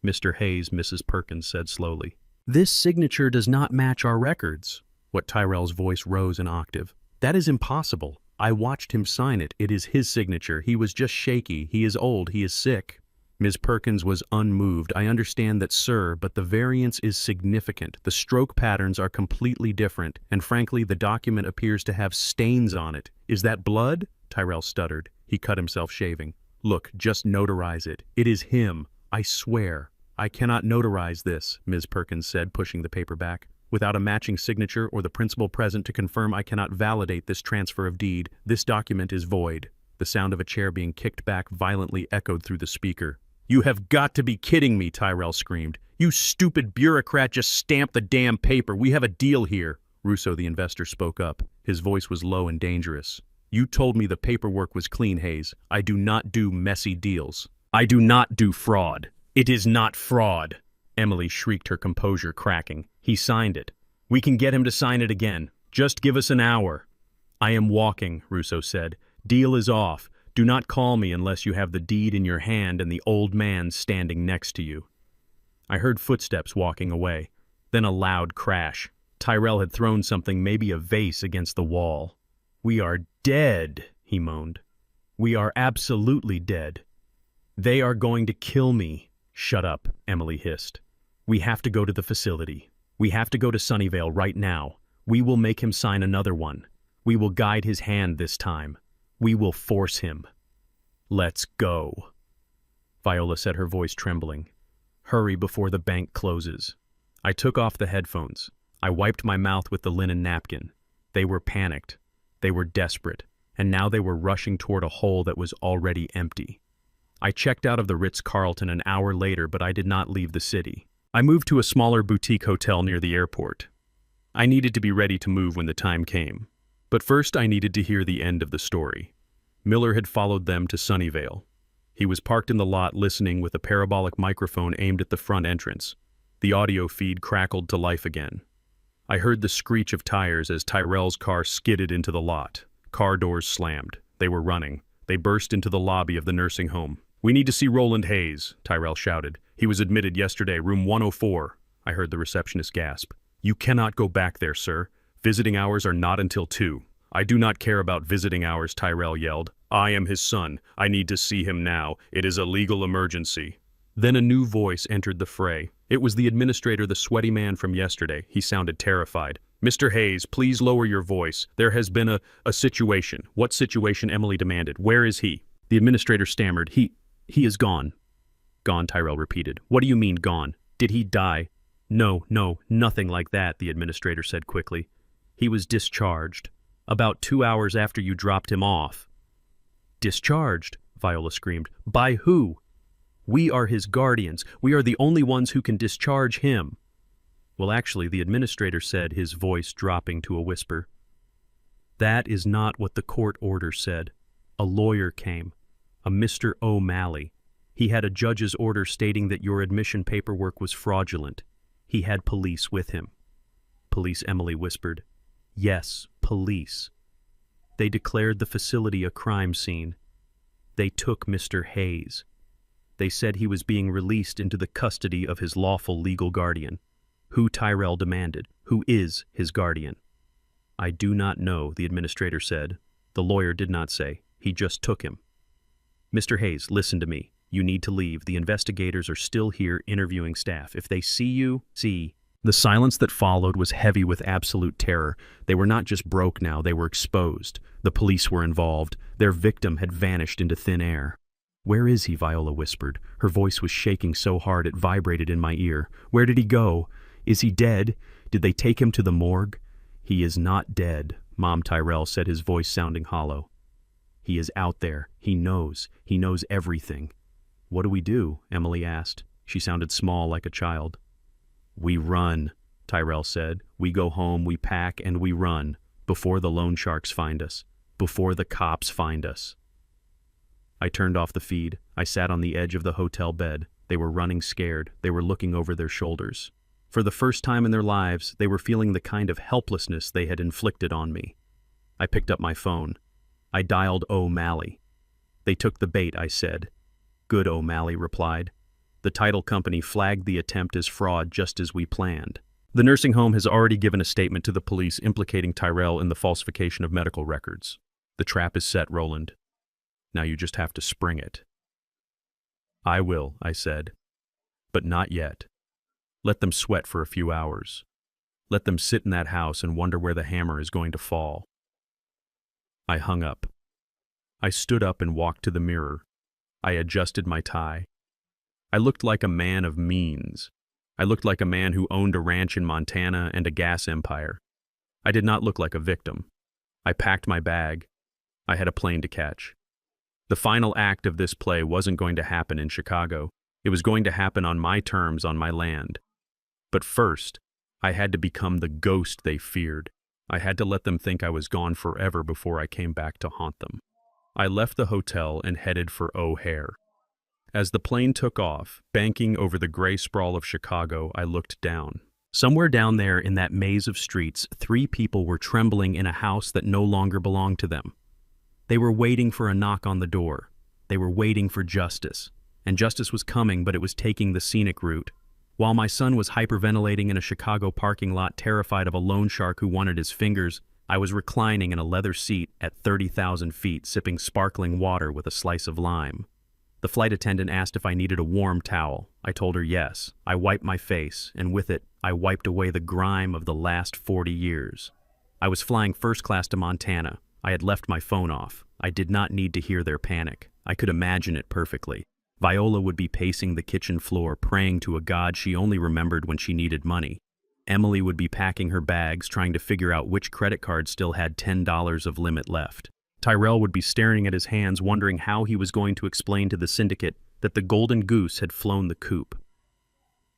Mr. Hayes, Mrs. Perkins said slowly. This signature does not match our records. What Tyrell's voice rose an octave. That is impossible. I watched him sign it. It is his signature. He was just shaky. He is old. He is sick. Ms. Perkins was unmoved. I understand that, sir, but the variance is significant. The stroke patterns are completely different, and frankly, the document appears to have stains on it. Is that blood? Tyrell stuttered. He cut himself shaving. Look, just notarize it. It is him. I swear. I cannot notarize this, Ms. Perkins said, pushing the paper back. Without a matching signature or the principal present to confirm, I cannot validate this transfer of deed. This document is void. The sound of a chair being kicked back violently echoed through the speaker. You have got to be kidding me, Tyrell screamed. You stupid bureaucrat, just stamp the damn paper. We have a deal here. Russo, the investor, spoke up. His voice was low and dangerous. You told me the paperwork was clean, Hayes. I do not do messy deals. I do not do fraud. It is not fraud. Emily shrieked, her composure cracking. He signed it. We can get him to sign it again. Just give us an hour. I am walking, Russo said. Deal is off. Do not call me unless you have the deed in your hand and the old man standing next to you." I heard footsteps walking away, then a loud crash. Tyrell had thrown something, maybe a vase, against the wall. "We are dead," he moaned. "We are absolutely dead. They are going to kill me." "Shut up," Emily hissed. "We have to go to the facility. We have to go to Sunnyvale right now. We will make him sign another one. We will guide his hand this time. We will force him. Let's go." Viola said, her voice trembling. "Hurry before the bank closes." I took off the headphones. I wiped my mouth with the linen napkin. They were panicked. They were desperate. And now they were rushing toward a hole that was already empty. I checked out of the Ritz-Carlton an hour later, but I did not leave the city. I moved to a smaller boutique hotel near the airport. I needed to be ready to move when the time came. But first I needed to hear the end of the story. Miller had followed them to Sunnyvale. He was parked in the lot listening with a parabolic microphone aimed at the front entrance. The audio feed crackled to life again. I heard the screech of tires as Tyrell's car skidded into the lot. Car doors slammed. They were running. They burst into the lobby of the nursing home. "We need to see Roland Hayes," Tyrell shouted. "He was admitted yesterday, room 104. I heard the receptionist gasp. "You cannot go back there, sir. Visiting hours are not until 2. "I do not care about visiting hours," Tyrell yelled. "I am his son. I need to see him now. It is a legal emergency." Then a new voice entered the fray. It was the administrator, the sweaty man from yesterday. He sounded terrified. "Mr. Hayes, please lower your voice. There has been a situation." "What situation?" Emily demanded. "Where is he?" The administrator stammered. He is gone." "Gone," Tyrell repeated. "What do you mean, gone? Did he die?" No, nothing like that," the administrator said quickly. "He was discharged. About 2 hours after you dropped him off." "Discharged?" Viola screamed. "By who?" "We are his guardians. We are the only ones who can discharge him." "Well, actually," the administrator said, his voice dropping to a whisper, "that is not what the court order said. A lawyer came, a Mr. O'Malley. He had a judge's order stating that your admission paperwork was fraudulent. He had police with him." "Police?" Emily whispered. "Yes, police. They declared the facility a crime scene. They took Mr. Hayes. They said he was being released into the custody of his lawful legal guardian." "Who?" Tyrell demanded. "Who is his guardian?" "I do not know," the administrator said. "The lawyer did not say. He just took him." "Mr. Hayes, listen to me. You need to leave. The investigators are still here interviewing staff. If they see you, see." The silence that followed was heavy with absolute terror. They were not just broke now, they were exposed. The police were involved. Their victim had vanished into thin air. "Where is he?" Viola whispered. Her voice was shaking so hard it vibrated in my ear. "Where did he go? Is he dead? Did they take him to the morgue?" "He is not dead," Mom Tyrell said, his voice sounding hollow. "He is out there. He knows. He knows everything." "What do we do?" Emily asked. She sounded small, like a child. "We run," Tyrell said. "We go home, we pack, and we run, before the loan sharks find us, before the cops find us." I turned off the feed. I sat on the edge of the hotel bed. They were running scared. They were looking over their shoulders. For the first time in their lives, they were feeling the kind of helplessness they had inflicted on me. I picked up my phone. I dialed O'Malley. "They took the bait," I said. "Good," O'Malley replied. "The title company flagged the attempt as fraud just as we planned. The nursing home has already given a statement to the police implicating Tyrell in the falsification of medical records. The trap is set, Roland. Now you just have to spring it." "I will," I said. "But not yet. Let them sweat for a few hours. Let them sit in that house and wonder where the hammer is going to fall." I hung up. I stood up and walked to the mirror. I adjusted my tie. I looked like a man of means. I looked like a man who owned a ranch in Montana and a gas empire. I did not look like a victim. I packed my bag. I had a plane to catch. The final act of this play wasn't going to happen in Chicago. It was going to happen on my terms, on my land. But first, I had to become the ghost they feared. I had to let them think I was gone forever before I came back to haunt them. I left the hotel and headed for O'Hare. As the plane took off, banking over the gray sprawl of Chicago, I looked down. Somewhere down there in that maze of streets, 3 people were trembling in a house that no longer belonged to them. They were waiting for a knock on the door. They were waiting for justice. And justice was coming, but it was taking the scenic route. While my son was hyperventilating in a Chicago parking lot, terrified of a loan shark who wanted his fingers, I was reclining in a leather seat at 30,000 feet, sipping sparkling water with a slice of lime. The flight attendant asked if I needed a warm towel. I told her yes. I wiped my face, and with it, I wiped away the grime of the last 40 years. I was flying first class to Montana. I had left my phone off. I did not need to hear their panic. I could imagine it perfectly. Viola would be pacing the kitchen floor, praying to a god she only remembered when she needed money. Emily would be packing her bags, trying to figure out which credit card still had $10 of limit left. Tyrell would be staring at his hands, wondering how he was going to explain to the syndicate that the golden goose had flown the coop.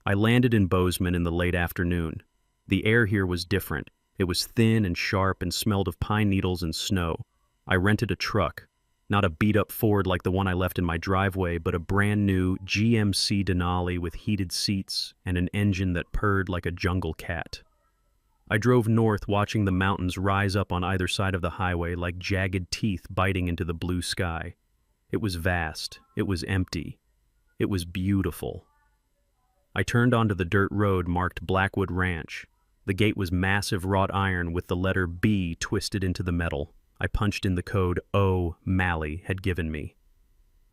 I landed in Bozeman in the late afternoon. The air here was different. It was thin and sharp and smelled of pine needles and snow. I rented a truck, not a beat-up Ford like the one I left in my driveway, but a brand-new GMC Denali with heated seats and an engine that purred like a jungle cat. I drove north, watching the mountains rise up on either side of the highway like jagged teeth biting into the blue sky. It was vast. It was empty. It was beautiful. I turned onto the dirt road marked Blackwood Ranch. The gate was massive wrought iron with the letter B twisted into the metal. I punched in the code O'Malley had given me.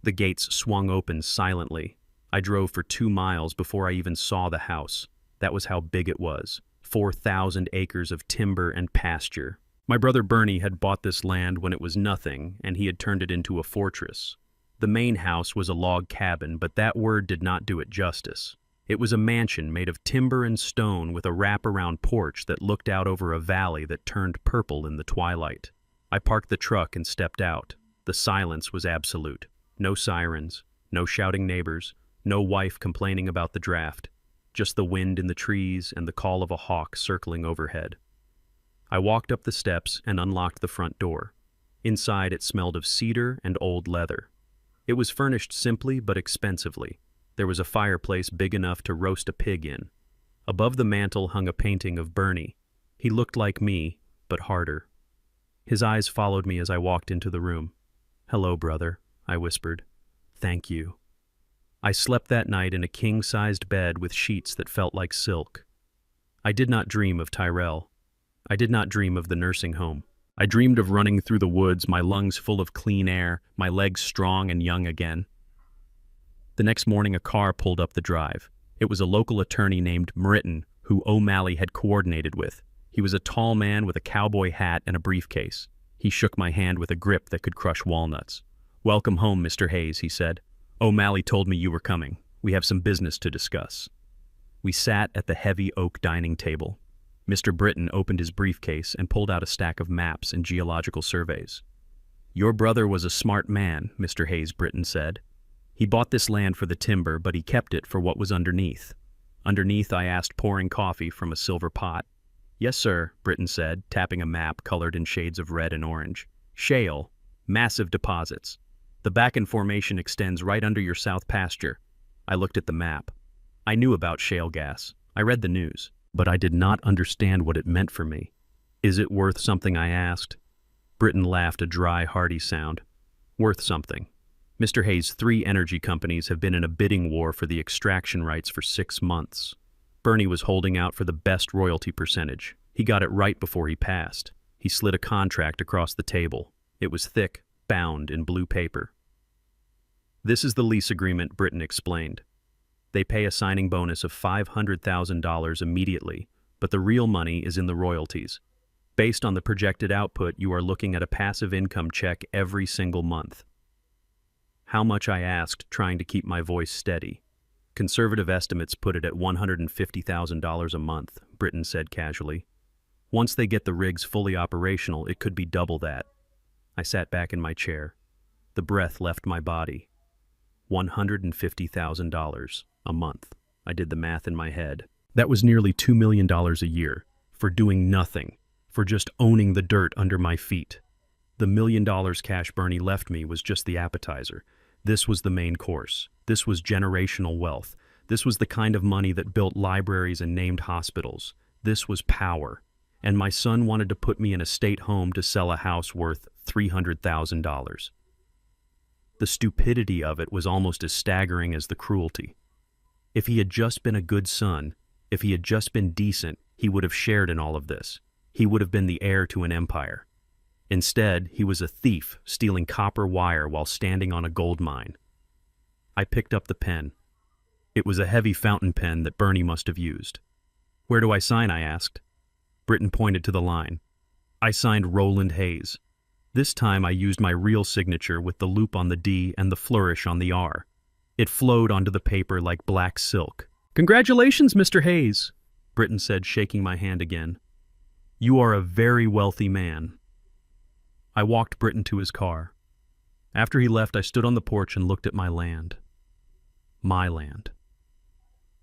The gates swung open silently. I drove for 2 miles before I even saw the house. That was how big it was. 4,000 acres of timber and pasture. My brother Bernie had bought this land when it was nothing, and he had turned it into a fortress. The main house was a log cabin, but that word did not do it justice. It was a mansion made of timber and stone with a wraparound porch that looked out over a valley that turned purple in the twilight. I parked the truck and stepped out. The silence was absolute. No sirens, no shouting neighbors, no wife complaining about the draft. Just the wind in the trees and the call of a hawk circling overhead. I walked up the steps and unlocked the front door. Inside it smelled of cedar and old leather. It was furnished simply but expensively. There was a fireplace big enough to roast a pig in. Above the mantel hung a painting of Bernie. He looked like me, but harder. His eyes followed me as I walked into the room. "Hello, brother," I whispered. "Thank you." I slept that night in a king-sized bed with sheets that felt like silk. I did not dream of Tyrell. I did not dream of the nursing home. I dreamed of running through the woods, my lungs full of clean air, my legs strong and young again. The next morning a car pulled up the drive. It was a local attorney named Mritton, who O'Malley had coordinated with. He was a tall man with a cowboy hat and a briefcase. He shook my hand with a grip that could crush walnuts. "Welcome home, Mr. Hayes," he said. "O'Malley told me you were coming. We have some business to discuss." We sat at the heavy oak dining table. Mr. Britton opened his briefcase and pulled out a stack of maps and geological surveys. "Your brother was a smart man," Mr. Hayes Britton said. "He bought this land for the timber, but he kept it for what was underneath." Underneath, I asked, pouring coffee from a silver pot. "Yes, sir," Britton said, tapping a map colored in shades of red and orange. "Shale. Massive deposits. The Bakken Formation extends right under your south pasture." I looked at the map. I knew about shale gas. I read the news, but I did not understand what it meant for me. "Is it worth something?" I asked. Britton laughed, a dry, hearty sound. "Worth something. Mr. Hayes, 3 energy companies have been in a bidding war for the extraction rights for 6 months. Bernie was holding out for the best royalty percentage. He got it right before he passed. He slid a contract across the table. It was thick, bound in blue paper. "This is the lease agreement," Britton explained. "They pay a signing bonus of $500,000 immediately, but the real money is in the royalties. Based on the projected output, you are looking at a passive income check every single month." "How much?" I asked, trying to keep my voice steady. "Conservative estimates put it at $150,000 a month," Britton said casually. "Once they get the rigs fully operational, it could be double that." I sat back in my chair. The breath left my body. $150,000 a month. I did the math in my head. That was nearly $2 million a year, for doing nothing, for just owning the dirt under my feet. The $1 million cash Bernie left me was just the appetizer. This was the main course. This was generational wealth. This was the kind of money that built libraries and named hospitals. This was power. And my son wanted to put me in a state home to sell a house worth $300,000. The stupidity of it was almost as staggering as the cruelty. If he had just been a good son, if he had just been decent, he would have shared in all of this. He would have been the heir to an empire. Instead, he was a thief stealing copper wire while standing on a gold mine. I picked up the pen. It was a heavy fountain pen that Bernie must have used. "Where do I sign?" I asked. Britton pointed to the line. I signed Roland Hayes. This time I used my real signature with the loop on the D and the flourish on the R. It flowed onto the paper like black silk. "Congratulations, Mr. Hayes," Britton said, shaking my hand again. "You are a very wealthy man." I walked Britton to his car. After he left, I stood on the porch and looked at my land. My land.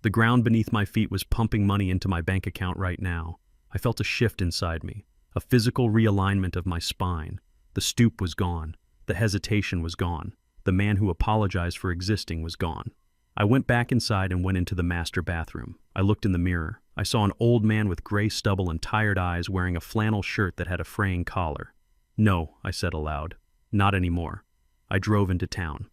The ground beneath my feet was pumping money into my bank account right now. I felt a shift inside me, a physical realignment of my spine. The stoop was gone. The hesitation was gone. The man who apologized for existing was gone. I went back inside and went into the master bathroom. I looked in the mirror. I saw an old man with gray stubble and tired eyes wearing a flannel shirt that had a fraying collar. "No," I said aloud. "Not anymore." I drove into town.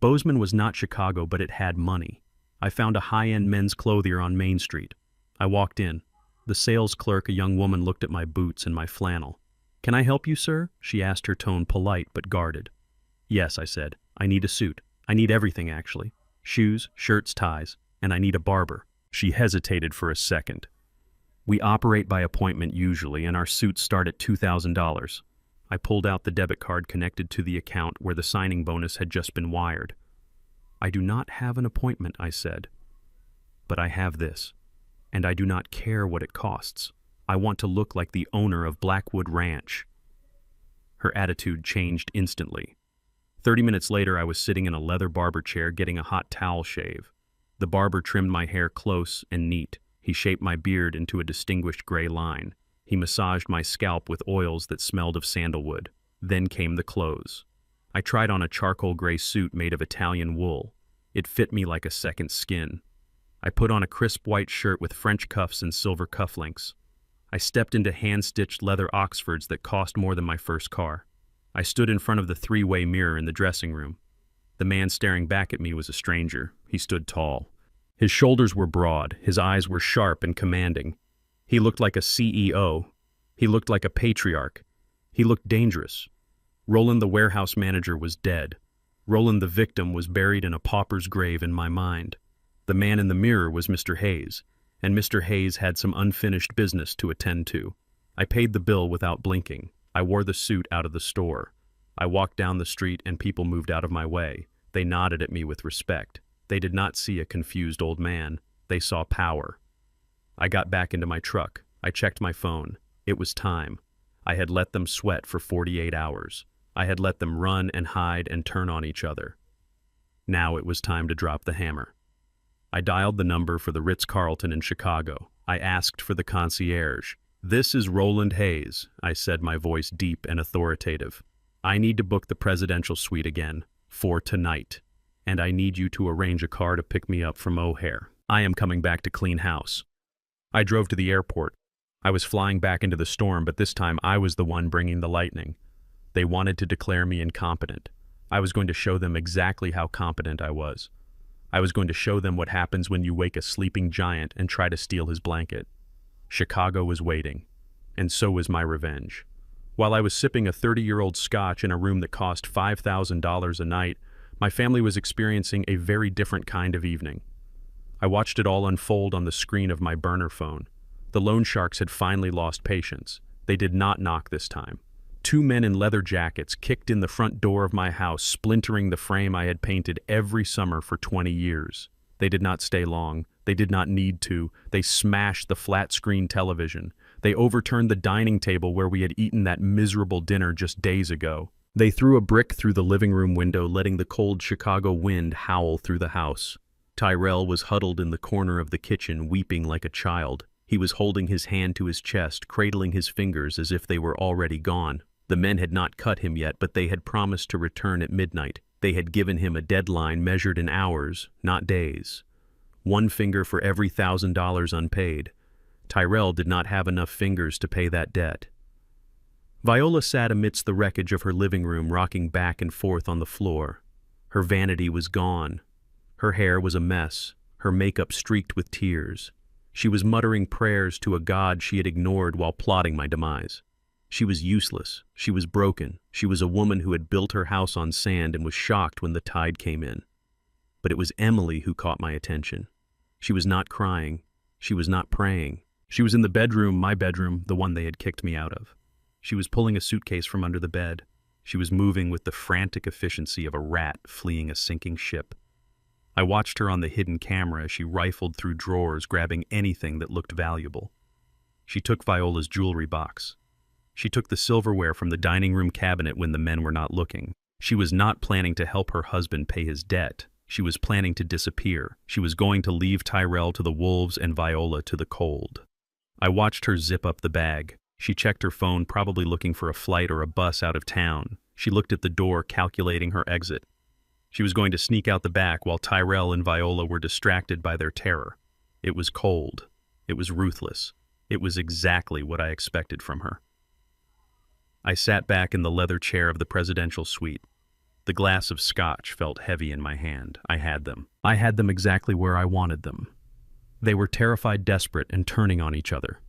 Bozeman was not Chicago, but it had money. I found a high-end men's clothier on Main Street. I walked in. The sales clerk, a young woman, looked at my boots and my flannel. "Can I help you, sir?" she asked, her tone polite but guarded. "Yes," I said. "I need a suit. I need everything, actually. Shoes, shirts, ties, and I need a barber." She hesitated for a second. "We operate by appointment usually, and our suits start at $2,000. I pulled out the debit card connected to the account where the signing bonus had just been wired. "I do not have an appointment," I said. "But I have this, and I do not care what it costs. I want to look like the owner of Blackwood Ranch." Her attitude changed instantly. 30 minutes later, I was sitting in a leather barber chair getting a hot towel shave. The barber trimmed my hair close and neat. He shaped my beard into a distinguished gray line. He massaged my scalp with oils that smelled of sandalwood. Then came the clothes. I tried on a charcoal gray suit made of Italian wool. It fit me like a second skin. I put on a crisp white shirt with French cuffs and silver cufflinks. I stepped into hand-stitched leather Oxfords that cost more than my first car. I stood in front of the three-way mirror in the dressing room. The man staring back at me was a stranger. He stood tall. His shoulders were broad. His eyes were sharp and commanding. He looked like a CEO. He looked like a patriarch. He looked dangerous. Roland, the warehouse manager, was dead. Roland, the victim, was buried in a pauper's grave in my mind. The man in the mirror was Mr. Hayes, and Mr. Hayes had some unfinished business to attend to. I paid the bill without blinking. I wore the suit out of the store. I walked down the street and people moved out of my way. They nodded at me with respect. They did not see a confused old man. They saw power. I got back into my truck. I checked my phone. It was time. I had let them sweat for 48 hours. I had let them run and hide and turn on each other. Now it was time to drop the hammer. I dialed the number for the Ritz-Carlton in Chicago. I asked for the concierge. "This is Roland Hayes," I said, my voice deep and authoritative. "I need to book the presidential suite again, for tonight. And I need you to arrange a car to pick me up from O'Hare. I am coming back to clean house." I drove to the airport. I was flying back into the storm, but this time I was the one bringing the lightning. They wanted to declare me incompetent. I was going to show them exactly how competent I was. I was going to show them what happens when you wake a sleeping giant and try to steal his blanket. Chicago was waiting, and so was my revenge. While I was sipping a 30-year-old scotch in a room that cost $5,000 a night, my family was experiencing a very different kind of evening. I watched it all unfold on the screen of my burner phone. The loan sharks had finally lost patience. They did not knock this time. 2 men in leather jackets kicked in the front door of my house, splintering the frame I had painted every summer for 20 years. They did not stay long. They did not need to. They smashed the flat-screen television. They overturned the dining table where we had eaten that miserable dinner just days ago. They threw a brick through the living room window, letting the cold Chicago wind howl through the house. Tyrell was huddled in the corner of the kitchen, weeping like a child. He was holding his hand to his chest, cradling his fingers as if they were already gone. The men had not cut him yet, but they had promised to return at midnight. They had given him a deadline measured in hours, not days. 1 finger for every $1,000 unpaid. Tyrell did not have enough fingers to pay that debt. Viola sat amidst the wreckage of her living room, rocking back and forth on the floor. Her vanity was gone. Her hair was a mess, her makeup streaked with tears. She was muttering prayers to a god she had ignored while plotting my demise. She was useless. She was broken. She was a woman who had built her house on sand and was shocked when the tide came in. But it was Emily who caught my attention. She was not crying. She was not praying. She was in the bedroom, my bedroom, the one they had kicked me out of. She was pulling a suitcase from under the bed. She was moving with the frantic efficiency of a rat fleeing a sinking ship. I watched her on the hidden camera as she rifled through drawers, grabbing anything that looked valuable. She took Viola's jewelry box. She took the silverware from the dining room cabinet when the men were not looking. She was not planning to help her husband pay his debt. She was planning to disappear. She was going to leave Tyrell to the wolves and Viola to the cold. I watched her zip up the bag. She checked her phone, probably looking for a flight or a bus out of town. She looked at the door, calculating her exit. She was going to sneak out the back while Tyrell and Viola were distracted by their terror. It was cold. It was ruthless. It was exactly what I expected from her. I sat back in the leather chair of the presidential suite. The glass of scotch felt heavy in my hand. I had them. I had them exactly where I wanted them. They were terrified, desperate, and turning on each other.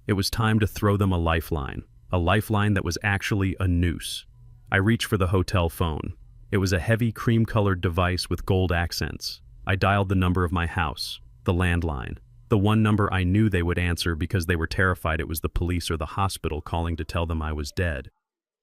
It was time to throw them a lifeline that was actually a noose. I reached for the hotel phone. It was a heavy, cream-colored device with gold accents. I dialed the number of my house, the landline, the one number I knew they would answer because they were terrified it was the police or the hospital calling to tell them I was dead.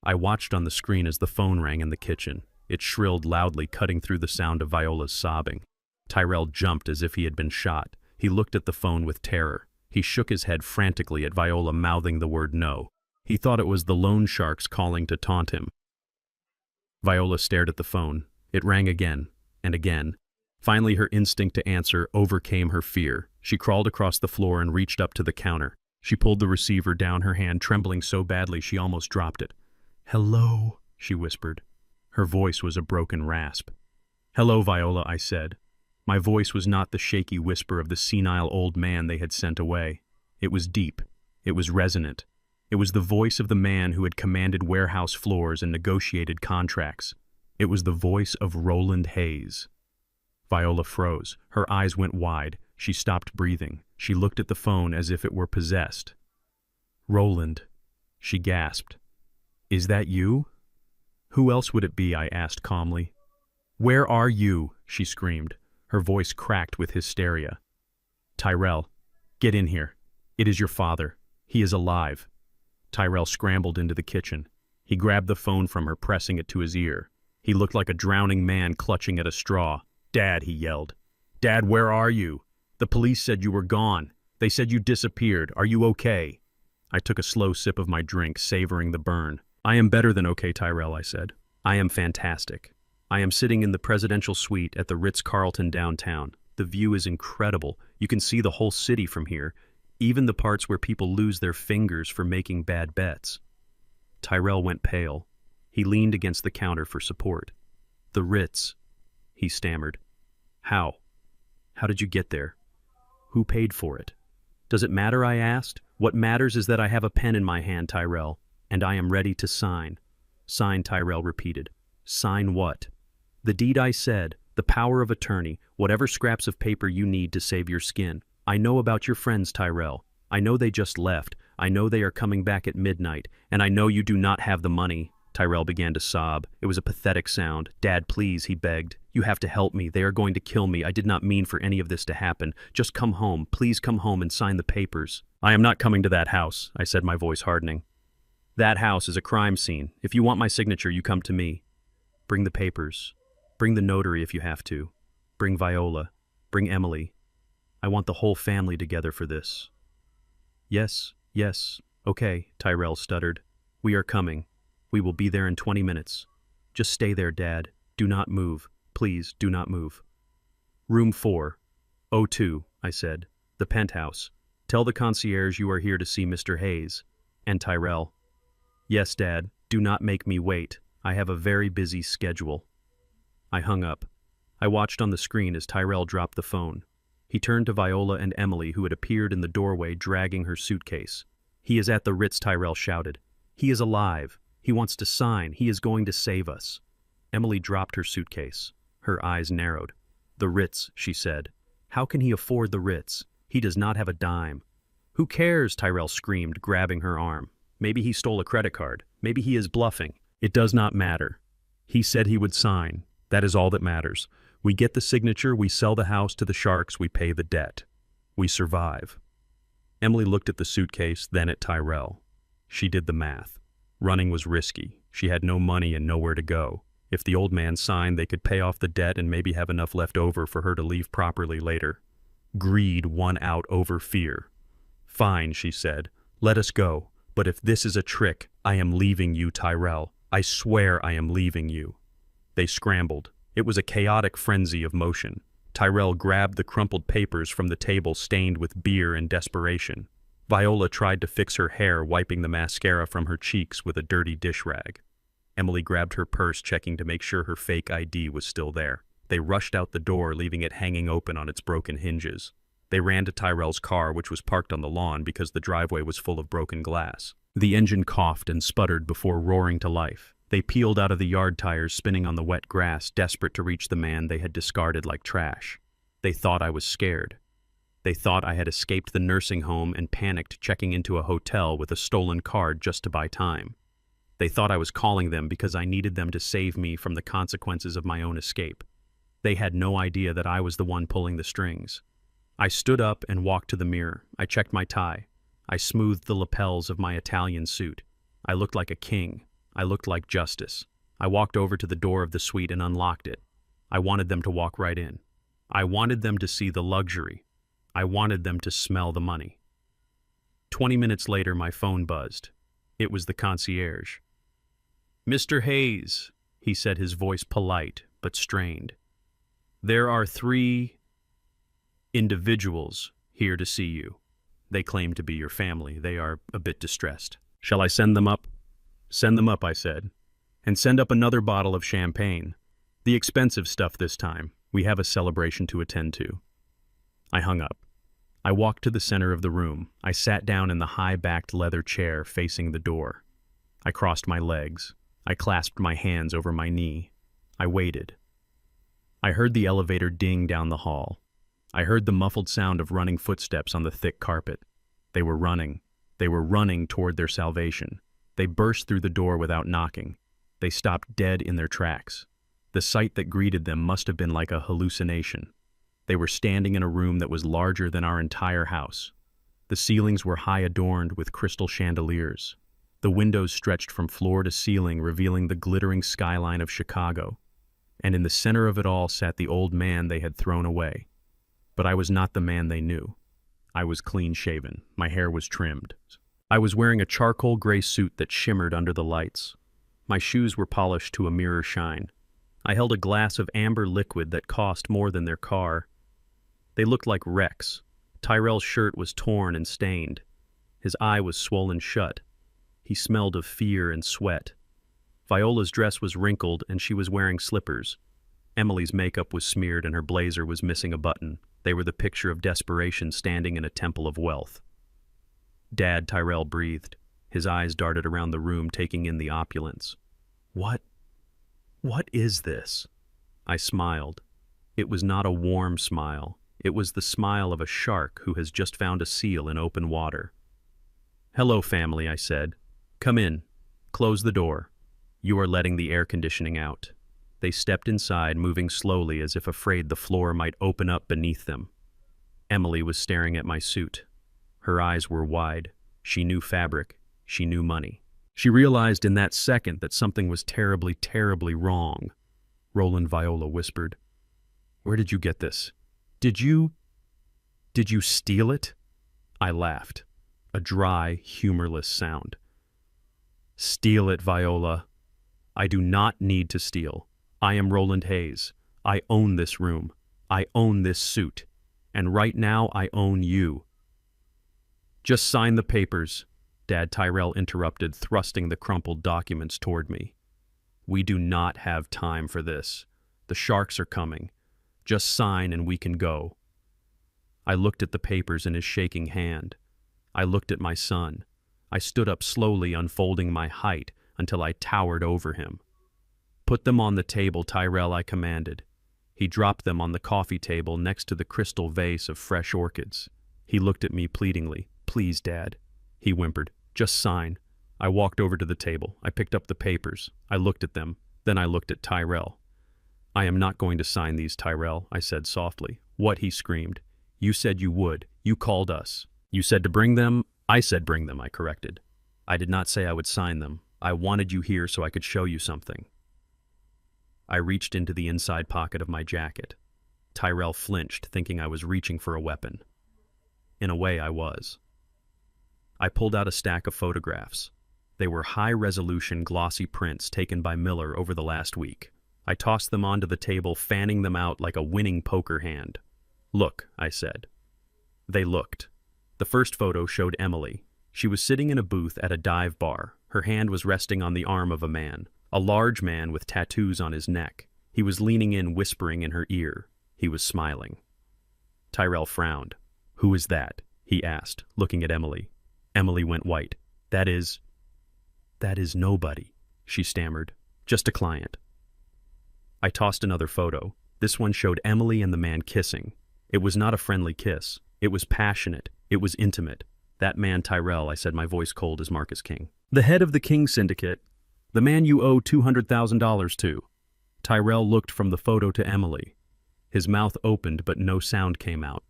I watched on the screen as the phone rang in the kitchen. It shrilled loudly, cutting through the sound of Viola's sobbing. Tyrell jumped as if he had been shot. He looked at the phone with terror. He shook his head frantically at Viola, mouthing the word no. He thought it was the loan sharks calling to taunt him. Viola stared at the phone. It rang again and again. Finally, her instinct to answer overcame her fear. She crawled across the floor and reached up to the counter. She pulled the receiver down, her hand trembling so badly she almost dropped it. "Hello," she whispered. Her voice was a broken rasp. "Hello, Viola," I said. My voice was not the shaky whisper of the senile old man they had sent away. It was deep. It was resonant. It was the voice of the man who had commanded warehouse floors and negotiated contracts. It was the voice of Roland Hayes. Viola froze. Her eyes went wide. She stopped breathing. She looked at the phone as if it were possessed. "Roland," she gasped. "Is that you?" "Who else would it be?" I asked calmly. "Where are you?" she screamed. Her voice cracked with hysteria. "Tyrell, get in here. It is your father. He is alive." Tyrell scrambled into the kitchen. He grabbed the phone from her, pressing it to his ear. He looked like a drowning man clutching at a straw. "Dad," he yelled. "Dad, where are you? The police said you were gone. They said you disappeared. Are you okay?" I took a slow sip of my drink, savoring the burn. "I am better than okay, Tyrell," I said. "I am fantastic. I am sitting in the presidential suite at the Ritz-Carlton downtown. The view is incredible. You can see the whole city from here, even the parts where people lose their fingers for making bad bets." Tyrell went pale. He leaned against the counter for support. "The Ritz," he stammered. "How? How did you get there? Who paid for it?" "Does it matter?" I asked. "What matters is that I have a pen in my hand, Tyrell, and I am ready to sign." "Sign," Tyrell repeated. "Sign what?" "The deed I said, the power of attorney, whatever scraps of paper you need to save your skin. I know about your friends, Tyrell. I know they just left. I know they are coming back at midnight, and I know you do not have the money." Tyrell began to sob. It was a pathetic sound. "Dad, please," he begged. "You have to help me. They are going to kill me. I did not mean for any of this to happen. Just come home. Please come home and sign the papers." "I am not coming to that house," I said, my voice hardening. "That house is a crime scene. If you want my signature, you come to me. Bring the papers. Bring the notary if you have to. Bring Viola. Bring Emily. I want the whole family together for this." Yes, okay," Tyrell stuttered. "We are coming. We will be there in 20 minutes. Just stay there, Dad. Do not move. Please, do not move." "Room 402, I said. "The penthouse. Tell the concierge you are here to see Mr. Hayes." "And Tyrell." "Yes, Dad. Do not make me wait. I have a very busy schedule." I hung up. I watched on the screen as Tyrell dropped the phone. He turned to Viola and Emily, who had appeared in the doorway dragging her suitcase. "He is at the Ritz," Tyrell shouted. He is alive. He wants to sign. He is going to save us. Emily dropped her suitcase. Her eyes narrowed. The Ritz, she said. How can he afford the Ritz? He does not have a dime. Who cares? Tyrell screamed, grabbing her arm. Maybe he stole a credit card. Maybe he is bluffing. It does not matter. He said he would sign. That is all that matters. We get the signature, we sell the house to the sharks, we pay the debt. We survive. Emily looked at the suitcase, then at Tyrell. She did the math. Running was risky. She had no money and nowhere to go. If the old man signed, they could pay off the debt and maybe have enough left over for her to leave properly later. Greed won out over fear. Fine, she said. Let us go. But if this is a trick, I am leaving you, Tyrell. I swear I am leaving you. They scrambled. It was a chaotic frenzy of motion. Tyrell grabbed the crumpled papers from the table stained with beer and desperation. Viola tried to fix her hair, wiping the mascara from her cheeks with a dirty dish rag. Emily grabbed her purse, checking to make sure her fake ID was still there. They rushed out the door, leaving it hanging open on its broken hinges. They ran to Tyrell's car, which was parked on the lawn because the driveway was full of broken glass. The engine coughed and sputtered before roaring to life. They peeled out of the yard tires, spinning on the wet grass, desperate to reach the man they had discarded like trash. They thought I was scared. They thought I had escaped the nursing home and panicked, checking into a hotel with a stolen card just to buy time. They thought I was calling them because I needed them to save me from the consequences of my own escape. They had no idea that I was the one pulling the strings. I stood up and walked to the mirror. I checked my tie. I smoothed the lapels of my Italian suit. I looked like a king. I looked like justice. I walked over to the door of the suite and unlocked it. I wanted them to walk right in. I wanted them to see the luxury. I wanted them to smell the money. 20 minutes later, my phone buzzed. It was the concierge. "Mr. Hayes," he said, his voice polite but strained. "There are 3 individuals here to see you. They claim to be your family. They are a bit distressed." "Shall I send them up?" "Send them up," I said. "And send up another bottle of champagne. The expensive stuff this time. We have a celebration to attend to." I hung up. I walked to the center of the room. I sat down in the high-backed leather chair facing the door. I crossed my legs. I clasped my hands over my knee. I waited. I heard the elevator ding down the hall. I heard the muffled sound of running footsteps on the thick carpet. They were running. They were running toward their salvation. They burst through the door without knocking. They stopped dead in their tracks. The sight that greeted them must have been like a hallucination. They were standing in a room that was larger than our entire house. The ceilings were high adorned with crystal chandeliers. The windows stretched from floor to ceiling, revealing the glittering skyline of Chicago. And in the center of it all sat the old man they had thrown away. But I was not the man they knew. I was clean-shaven. My hair was trimmed. I was wearing a charcoal gray suit that shimmered under the lights. My shoes were polished to a mirror shine. I held a glass of amber liquid that cost more than their car. They looked like wrecks. Tyrell's shirt was torn and stained. His eye was swollen shut. He smelled of fear and sweat. Viola's dress was wrinkled and she was wearing slippers. Emily's makeup was smeared and her blazer was missing a button. They were the picture of desperation standing in a temple of wealth. "Dad," Tyrell breathed. His eyes darted around the room, taking in the opulence. What is this?" I smiled. It was not a warm smile. It was the smile of a shark who has just found a seal in open water. "Hello, family," I said. "Come in. Close the door. You are letting the air conditioning out." They stepped inside, moving slowly as if afraid the floor might open up beneath them. Emily was staring at my suit. Her eyes were wide. She knew fabric. She knew money. She realized in that second that something was terribly, terribly wrong. "Roland," Viola whispered. "Where did you get this? Did you steal it?" I laughed. A dry, humorless sound. "Steal it, Viola. I do not need to steal. I am Roland Hayes. I own this room. I own this suit. And right now I own you." "Just sign the papers," Dad Tyrell interrupted, thrusting the crumpled documents toward me. "We do not have time for this. The sharks are coming. Just sign and we can go." I looked at the papers in his shaking hand. I looked at my son. I stood up slowly, unfolding my height until I towered over him. "Put them on the table, Tyrell," I commanded. He dropped them on the coffee table next to the crystal vase of fresh orchids. He looked at me pleadingly. "Please, Dad," he whimpered. "Just sign." I walked over to the table. I picked up the papers. I looked at them. Then I looked at Tyrell. "I am not going to sign these, Tyrell," I said softly. "What?" he screamed. "You said you would. You called us. You said to bring them." "I said bring them," I corrected. "I did not say I would sign them. I wanted you here so I could show you something." I reached into the inside pocket of my jacket. Tyrell flinched, thinking I was reaching for a weapon. In a way, I was. I pulled out a stack of photographs. They were high-resolution, glossy prints taken by Miller over the last week. I tossed them onto the table, fanning them out like a winning poker hand. "Look," I said. They looked. The first photo showed Emily. She was sitting in a booth at a dive bar. Her hand was resting on the arm of a man. A large man with tattoos on his neck. He was leaning in, whispering in her ear. He was smiling. Tyrell frowned. "Who is that?" he asked, looking at Emily. Emily went white. That is nobody," she stammered. "Just a client." I tossed another photo. This one showed Emily and the man kissing. It was not a friendly kiss. It was passionate. It was intimate. "That man, Tyrell," I said, my voice cold as Marcus King. "The head of the King Syndicate. The man you owe $200,000 to." Tyrell looked from the photo to Emily. His mouth opened, but no sound came out.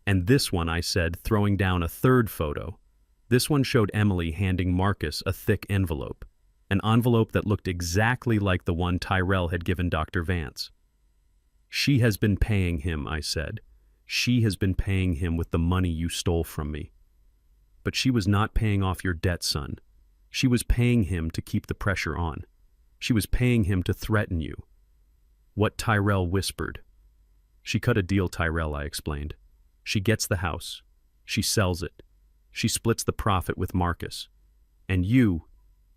"And this one," I said, throwing down a third photo. This one showed Emily handing Marcus a thick envelope. An envelope that looked exactly like the one Tyrell had given Dr. Vance. "She has been paying him," I said. "She has been paying him with the money you stole from me." "But she was not paying off your debt, son. She was paying him to keep the pressure on. She was paying him to threaten you." What Tyrell whispered. "She cut a deal, Tyrell," I explained. "She gets the house. She sells it. She splits the profit with Marcus. And you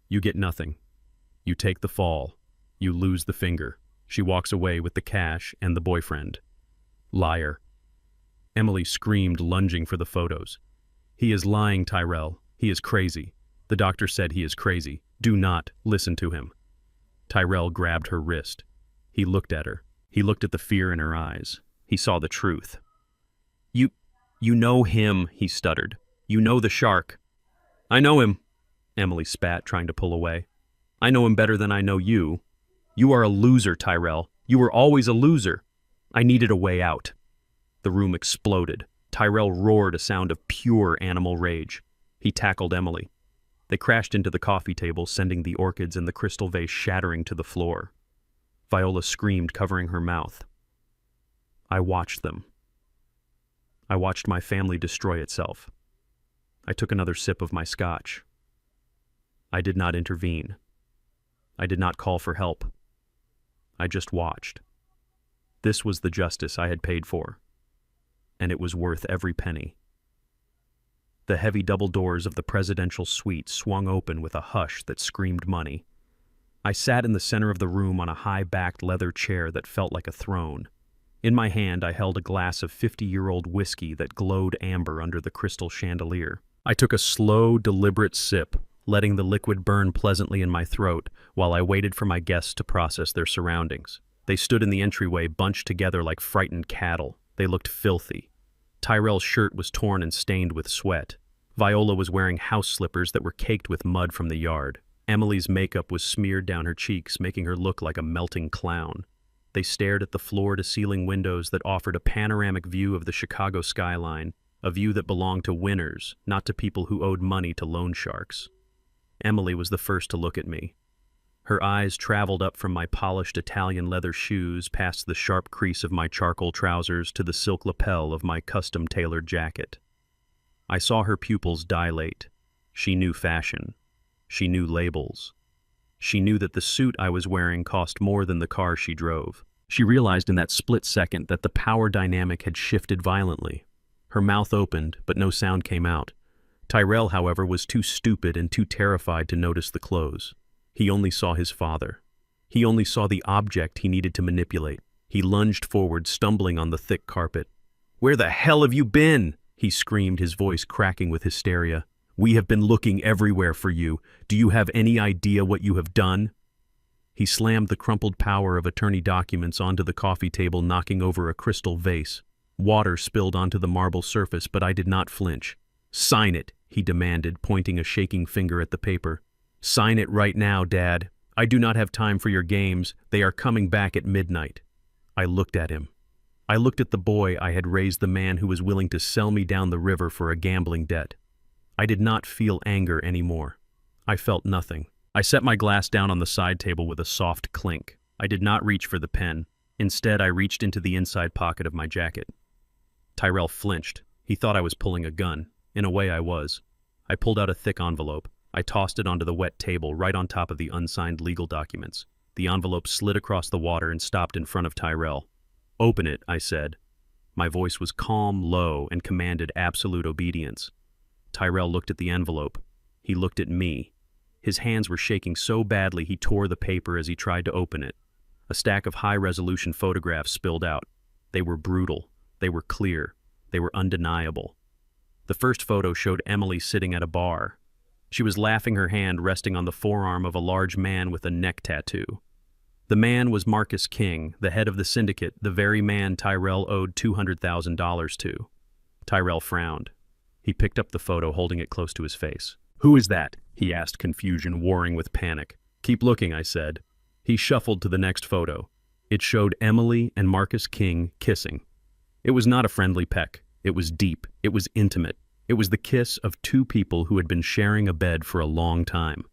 get nothing. You take the fall. You lose the finger. She walks away with the cash and the boyfriend." "Liar." Emily screamed, lunging for the photos. "He is lying, Tyrell. He is crazy. The doctor said he is crazy. Do not listen to him." Tyrell grabbed her wrist. He looked at her. He looked at the fear in her eyes. He saw the truth. You know him," he stuttered. "You know the shark." "I know him," Emily spat, trying to pull away. "I know him better than I know you. You are a loser, Tyrell. You were always a loser." I needed a way out. The room exploded. Tyrell roared, a sound of pure animal rage. He tackled Emily. They crashed into the coffee table, sending the orchids in the crystal vase shattering to the floor. Viola screamed, covering her mouth. I watched them. I watched my family destroy itself. I took another sip of my scotch. I did not intervene. I did not call for help. I just watched. This was the justice I had paid for, and it was worth every penny. The heavy double doors of the presidential suite swung open with a hush that screamed money. I sat in the center of the room on a high-backed leather chair that felt like a throne. In my hand, I held a glass of 50-year-old whiskey that glowed amber under the crystal chandelier. I took a slow, deliberate sip, letting the liquid burn pleasantly in my throat while I waited for my guests to process their surroundings. They stood in the entryway, bunched together like frightened cattle. They looked filthy. Tyrell's shirt was torn and stained with sweat. Viola was wearing house slippers that were caked with mud from the yard. Emily's makeup was smeared down her cheeks, making her look like a melting clown. They stared at the floor-to-ceiling windows that offered a panoramic view of the Chicago skyline, a view that belonged to winners, not to people who owed money to loan sharks. Emily was the first to look at me. Her eyes traveled up from my polished Italian leather shoes past the sharp crease of my charcoal trousers to the silk lapel of my custom-tailored jacket. I saw her pupils dilate. She knew fashion. She knew labels. She knew that the suit I was wearing cost more than the car she drove. She realized in that split second that the power dynamic had shifted violently. Her mouth opened, but no sound came out. Tyrell, however, was too stupid and too terrified to notice the clothes. He only saw his father. He only saw the object he needed to manipulate. He lunged forward, stumbling on the thick carpet. "Where the hell have you been?" he screamed, his voice cracking with hysteria. We have been looking everywhere for you. Do you have any idea what you have done?" He slammed the crumpled power of attorney documents onto the coffee table, knocking over a crystal vase. Water spilled onto the marble surface, but I did not flinch. "Sign it," he demanded, pointing a shaking finger at the paper. "Sign it right now, Dad. I do not have time for your games. They are coming back at midnight." I looked at him. I looked at the boy I had raised, the man who was willing to sell me down the river for a gambling debt. I did not feel anger anymore. I felt nothing. I set my glass down on the side table with a soft clink. I did not reach for the pen. Instead, I reached into the inside pocket of my jacket. Tyrell flinched. He thought I was pulling a gun. In a way, I was. I pulled out a thick envelope. I tossed it onto the wet table, right on top of the unsigned legal documents. The envelope slid across the water and stopped in front of Tyrell. "Open it," I said. My voice was calm, low, and commanded absolute obedience. Tyrell looked at the envelope. He looked at me. His hands were shaking so badly he tore the paper as he tried to open it. A stack of high-resolution photographs spilled out. They were brutal. They were clear. They were undeniable. The first photo showed Emily sitting at a bar. She was laughing, her hand resting on the forearm of a large man with a neck tattoo. The man was Marcus King, the head of the syndicate, the very man Tyrell owed $200,000 to. Tyrell frowned. He picked up the photo, holding it close to his face. "Who is that?" he asked, confusion warring with panic. "Keep looking," I said. He shuffled to the next photo. It showed Emily and Marcus King kissing. It was not a friendly peck. It was deep. It was intimate. It was the kiss of two people who had been sharing a bed for a long time.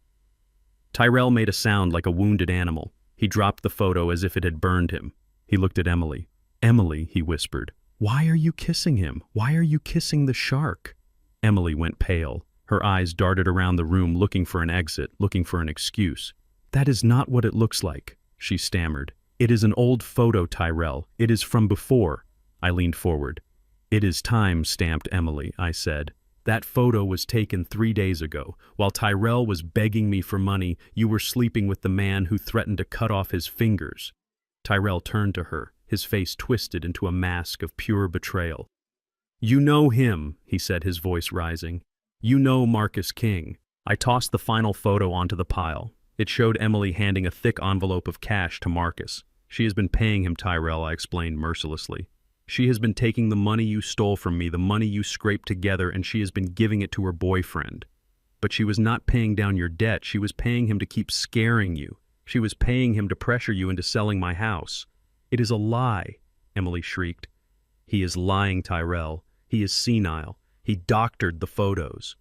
Tyrell made a sound like a wounded animal. He dropped the photo as if it had burned him. He looked at Emily. "Emily," he whispered, "why are you kissing him? Why are you kissing the shark?" Emily went pale. Her eyes darted around the room, looking for an exit, looking for an excuse. "That is not what it looks like," she stammered. "It is an old photo, Tyrell. It is from before." I leaned forward. "It is time stamped, Emily," I said. "That photo was taken 3 days ago. While Tyrell was begging me for money, you were sleeping with the man who threatened to cut off his fingers." Tyrell turned to her, his face twisted into a mask of pure betrayal. "You know him," he said, his voice rising. "You know Marcus King." I tossed the final photo onto the pile. It showed Emily handing a thick envelope of cash to Marcus. "She has been paying him, Tyrell," I explained mercilessly. "She has been taking the money you stole from me, the money you scraped together, and she has been giving it to her boyfriend. But she was not paying down your debt. She was paying him to keep scaring you. She was paying him to pressure you into selling my house." "It is a lie," Emily shrieked. "He is lying, Tyrell. He is senile. He doctored the photos."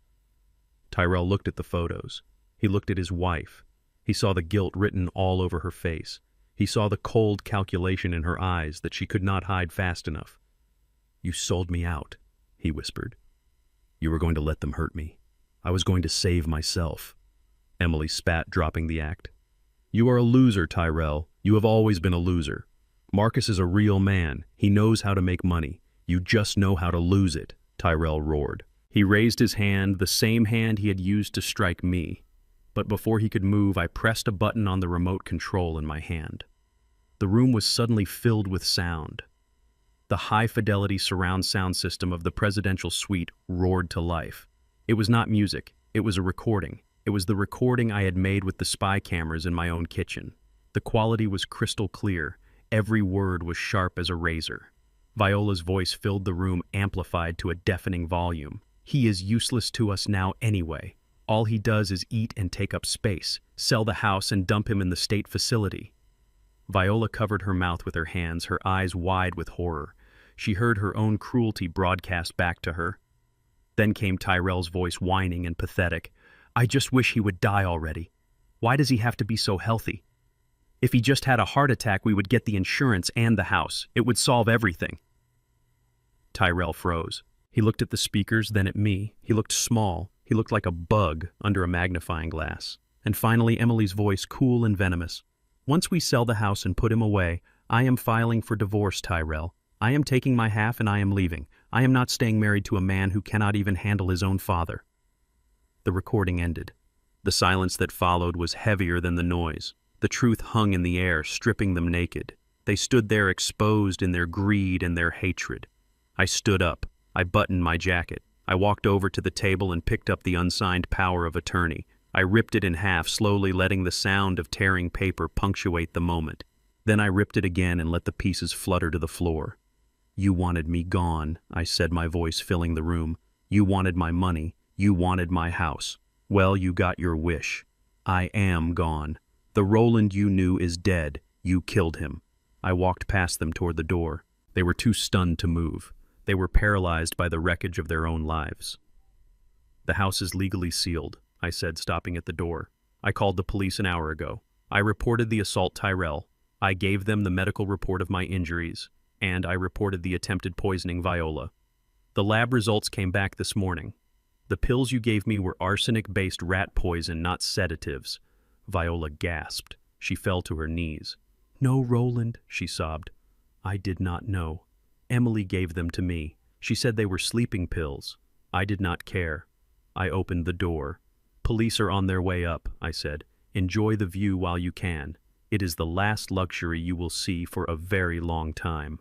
Tyrell looked at the photos. He looked at his wife. He saw the guilt written all over her face. He saw the cold calculation in her eyes that she could not hide fast enough. "You sold me out," he whispered. "You were going to let them hurt me. I was going to save myself." Emily spat, dropping the act. "You are a loser, Tyrell. You have always been a loser. Marcus is a real man. He knows how to make money. You just know how to lose it," Tyrell roared. He raised his hand, the same hand he had used to strike me. But before he could move, I pressed a button on the remote control in my hand. The room was suddenly filled with sound. The high-fidelity surround sound system of the presidential suite roared to life. It was not music. It was a recording. It was the recording I had made with the spy cameras in my own kitchen. The quality was crystal clear. Every word was sharp as a razor. Viola's voice filled the room, amplified to a deafening volume. "He is useless to us now anyway. All he does is eat and take up space. Sell the house and dump him in the state facility." Viola covered her mouth with her hands, her eyes wide with horror. She heard her own cruelty broadcast back to her. Then came Tyrell's voice, whining and pathetic. "I just wish he would die already. Why does he have to be so healthy? If he just had a heart attack, we would get the insurance and the house. It would solve everything." Tyrell froze. He looked at the speakers, then at me. He looked small. He looked like a bug under a magnifying glass. And finally, Emily's voice, cool and venomous. "Once we sell the house and put him away, I am filing for divorce, Tyrell. I am taking my half and I am leaving. I am not staying married to a man who cannot even handle his own father." The recording ended. The silence that followed was heavier than the noise. The truth hung in the air, stripping them naked. They stood there exposed in their greed and their hatred. I stood up. I buttoned my jacket. I walked over to the table and picked up the unsigned power of attorney. I ripped it in half, slowly letting the sound of tearing paper punctuate the moment. Then I ripped it again and let the pieces flutter to the floor. "You wanted me gone," I said, my voice filling the room. "You wanted my money. You wanted my house. Well, you got your wish. I am gone. The Roland you knew is dead. You killed him." I walked past them toward the door. They were too stunned to move. They were paralyzed by the wreckage of their own lives. "The house is legally sealed," I said, stopping at the door. "I called the police an hour ago. I reported the assault Tyrell. I gave them the medical report of my injuries, and I reported the attempted poisoning Viola. The lab results came back this morning. The pills you gave me were arsenic-based rat poison, not sedatives." Viola gasped. She fell to her knees. "No, Roland," she sobbed. "I did not know. Emily gave them to me. She said they were sleeping pills. I did not care." I opened the door. "Police are on their way up," I said. "Enjoy the view while you can. It is the last luxury you will see for a very long time."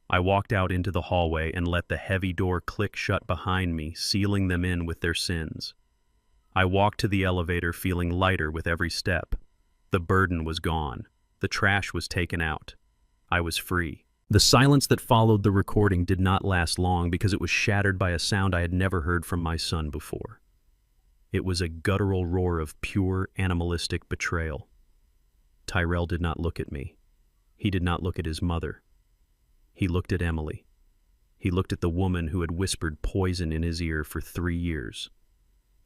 I walked out into the hallway and let the heavy door click shut behind me, sealing them in with their sins. I walked to the elevator, feeling lighter with every step. The burden was gone. The trash was taken out. I was free. The silence that followed the recording did not last long because it was shattered by a sound I had never heard from my son before. It was a guttural roar of pure, animalistic betrayal. Tyrell did not look at me. He did not look at his mother. He looked at Emily. He looked at the woman who had whispered poison in his ear for 3 years.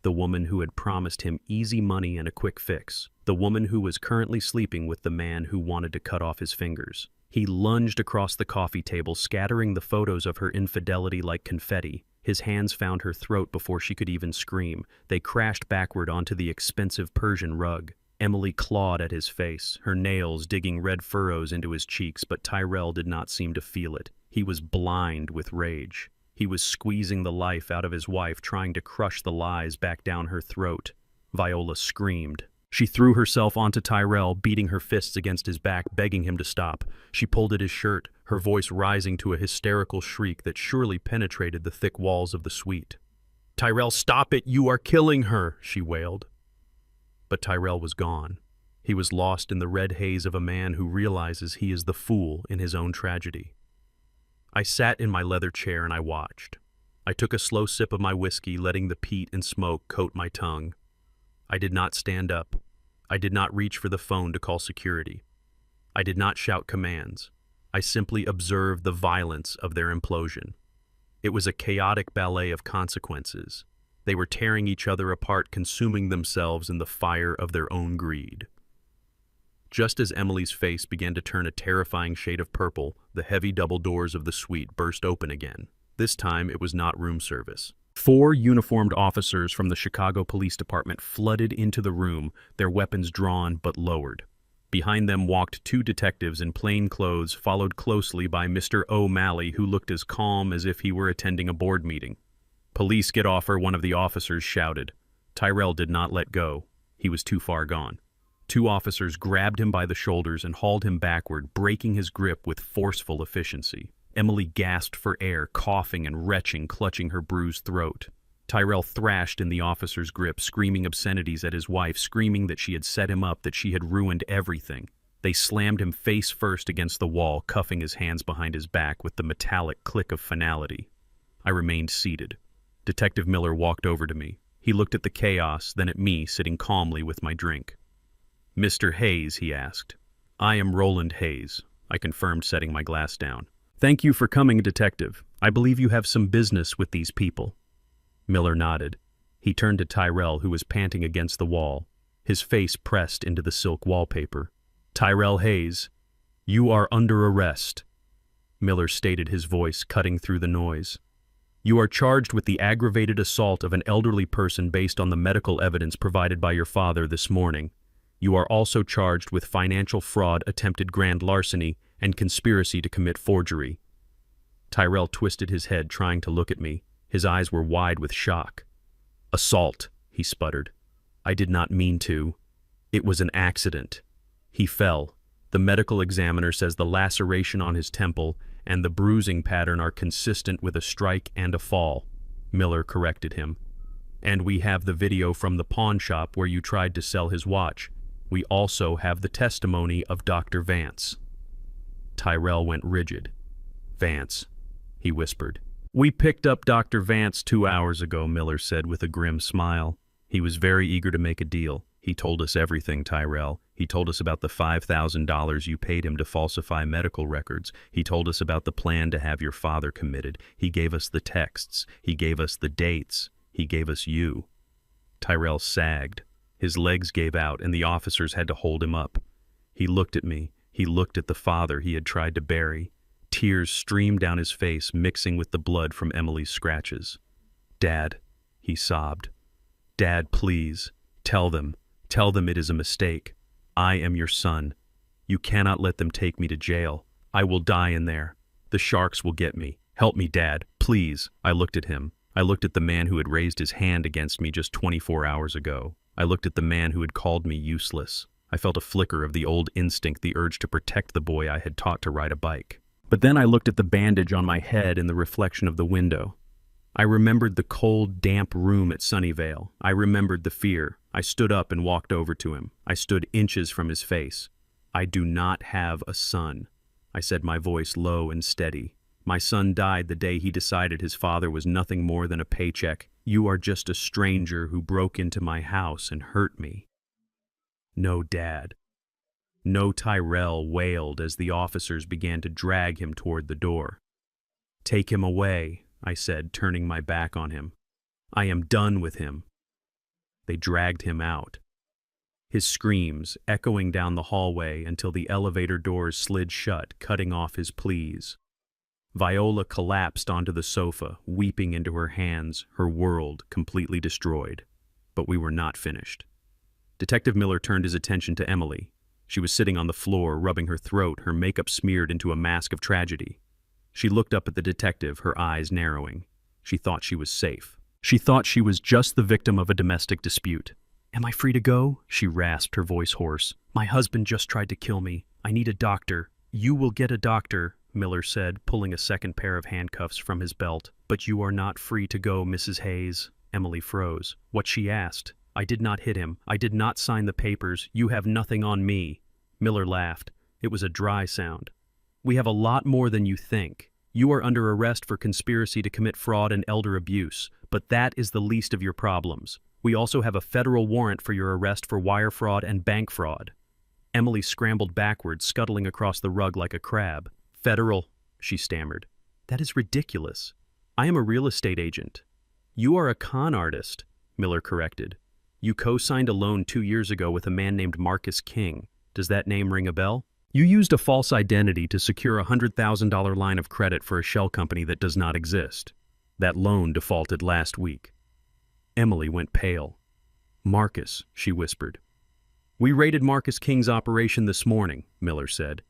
The woman who had promised him easy money and a quick fix. The woman who was currently sleeping with the man who wanted to cut off his fingers. He lunged across the coffee table, scattering the photos of her infidelity like confetti. His hands found her throat before she could even scream. They crashed backward onto the expensive Persian rug. Emily clawed at his face, her nails digging red furrows into his cheeks, but Tyrell did not seem to feel it. He was blind with rage. He was squeezing the life out of his wife, trying to crush the lies back down her throat. Viola screamed. She threw herself onto Tyrell, beating her fists against his back, begging him to stop. She pulled at his shirt, her voice rising to a hysterical shriek that surely penetrated the thick walls of the suite. "Tyrell, stop it! You are killing her!" she wailed. But Tyrell was gone. He was lost in the red haze of a man who realizes he is the fool in his own tragedy. I sat in my leather chair and I watched. I took a slow sip of my whiskey, letting the peat and smoke coat my tongue. I did not stand up. I did not reach for the phone to call security. I did not shout commands. I simply observed the violence of their implosion. It was a chaotic ballet of consequences. They were tearing each other apart, consuming themselves in the fire of their own greed. Just as Emily's face began to turn a terrifying shade of purple, the heavy double doors of the suite burst open again. This time it was not room service. 4 uniformed officers from the Chicago Police Department flooded into the room, their weapons drawn but lowered. Behind them walked 2 detectives in plain clothes, followed closely by Mr. O'Malley, who looked as calm as if he were attending a board meeting. "Police, get off her," one of the officers shouted. Tyrell did not let go. He was too far gone. 2 officers grabbed him by the shoulders and hauled him backward, breaking his grip with forceful efficiency. Emily gasped for air, coughing and retching, clutching her bruised throat. Tyrell thrashed in the officer's grip, screaming obscenities at his wife, screaming that she had set him up, that she had ruined everything. They slammed him face first against the wall, cuffing his hands behind his back with the metallic click of finality. I remained seated. Detective Miller walked over to me. He looked at the chaos, then at me, sitting calmly with my drink. "Mr. Hayes," he asked. "I am Roland Hayes," I confirmed, setting my glass down. "Thank you for coming, Detective. I believe you have some business with these people." Miller nodded. He turned to Tyrell, who was panting against the wall, his face pressed into the silk wallpaper. "Tyrell Hayes, you are under arrest," Miller stated, his voice cutting through the noise. "You are charged with the aggravated assault of an elderly person based on the medical evidence provided by your father this morning. You are also charged with financial fraud, attempted grand larceny, and conspiracy to commit forgery." Tyrell twisted his head, trying to look at me. His eyes were wide with shock. "Assault," he sputtered. "I did not mean to. It was an accident. He fell. The medical examiner says the laceration on his temple and the bruising pattern are consistent with a strike and a fall." Miller corrected him. And we have the video from the pawn shop where you tried to sell his watch. We also have the testimony of Dr. Vance. Tyrell went rigid. Vance, he whispered. We picked up Dr. Vance 2 hours ago, Miller said with a grim smile. He was very eager to make a deal. He told us everything, Tyrell. He told us about the $5,000 you paid him to falsify medical records. He told us about the plan to have your father committed. He gave us the texts. He gave us the dates. He gave us you. Tyrell sagged. His legs gave out, and the officers had to hold him up. He looked at me. He looked at the father he had tried to bury. Tears streamed down his face, mixing with the blood from Emily's scratches. Dad, he sobbed. Dad, please, tell them it is a mistake. I am your son. You cannot let them take me to jail. I will die in there. The sharks will get me. Help me, Dad, please. I looked at him. I looked at the man who had raised his hand against me just 24 hours ago. I looked at the man who had called me useless. I felt a flicker of the old instinct, the urge to protect the boy I had taught to ride a bike. But then I looked at the bandage on my head in the reflection of the window. I remembered the cold, damp room at Sunnyvale. I remembered the fear. I stood up and walked over to him. I stood inches from his face. I do not have a son, I said, my voice low and steady. My son died the day he decided his father was nothing more than a paycheck. You are just a stranger who broke into my house and hurt me. No, Dad. No, Tyrell wailed as the officers began to drag him toward the door. Take him away, I said, turning my back on him. I am done with him. They dragged him out. His screams echoing down the hallway until the elevator doors slid shut, cutting off his pleas. Viola collapsed onto the sofa, weeping into her hands, her world completely destroyed. But we were not finished. Detective Miller turned his attention to Emily. She was sitting on the floor, rubbing her throat, her makeup smeared into a mask of tragedy. She looked up at the detective, her eyes narrowing. She thought she was safe. She thought she was just the victim of a domestic dispute. Am I free to go? She rasped, her voice hoarse. My husband just tried to kill me. I need a doctor. You will get a doctor, Miller said, pulling a second pair of handcuffs from his belt. But you are not free to go, Mrs. Hayes. Emily froze. What she asked. I did not hit him. I did not sign the papers. You have nothing on me. Miller laughed. It was a dry sound. We have a lot more than you think. You are under arrest for conspiracy to commit fraud and elder abuse, but that is the least of your problems. We also have a federal warrant for your arrest for wire fraud and bank fraud. Emily scrambled backwards, scuttling across the rug like a crab. Federal, she stammered. That is ridiculous. I am a real estate agent. You are a con artist, Miller corrected. You co-signed a loan 2 years ago with a man named Marcus King. Does that name ring a bell? You used a false identity to secure a $100,000 line of credit for a shell company that does not exist. That loan defaulted last week. Emily went pale. Marcus, she whispered. We raided Marcus King's operation this morning, Miller said.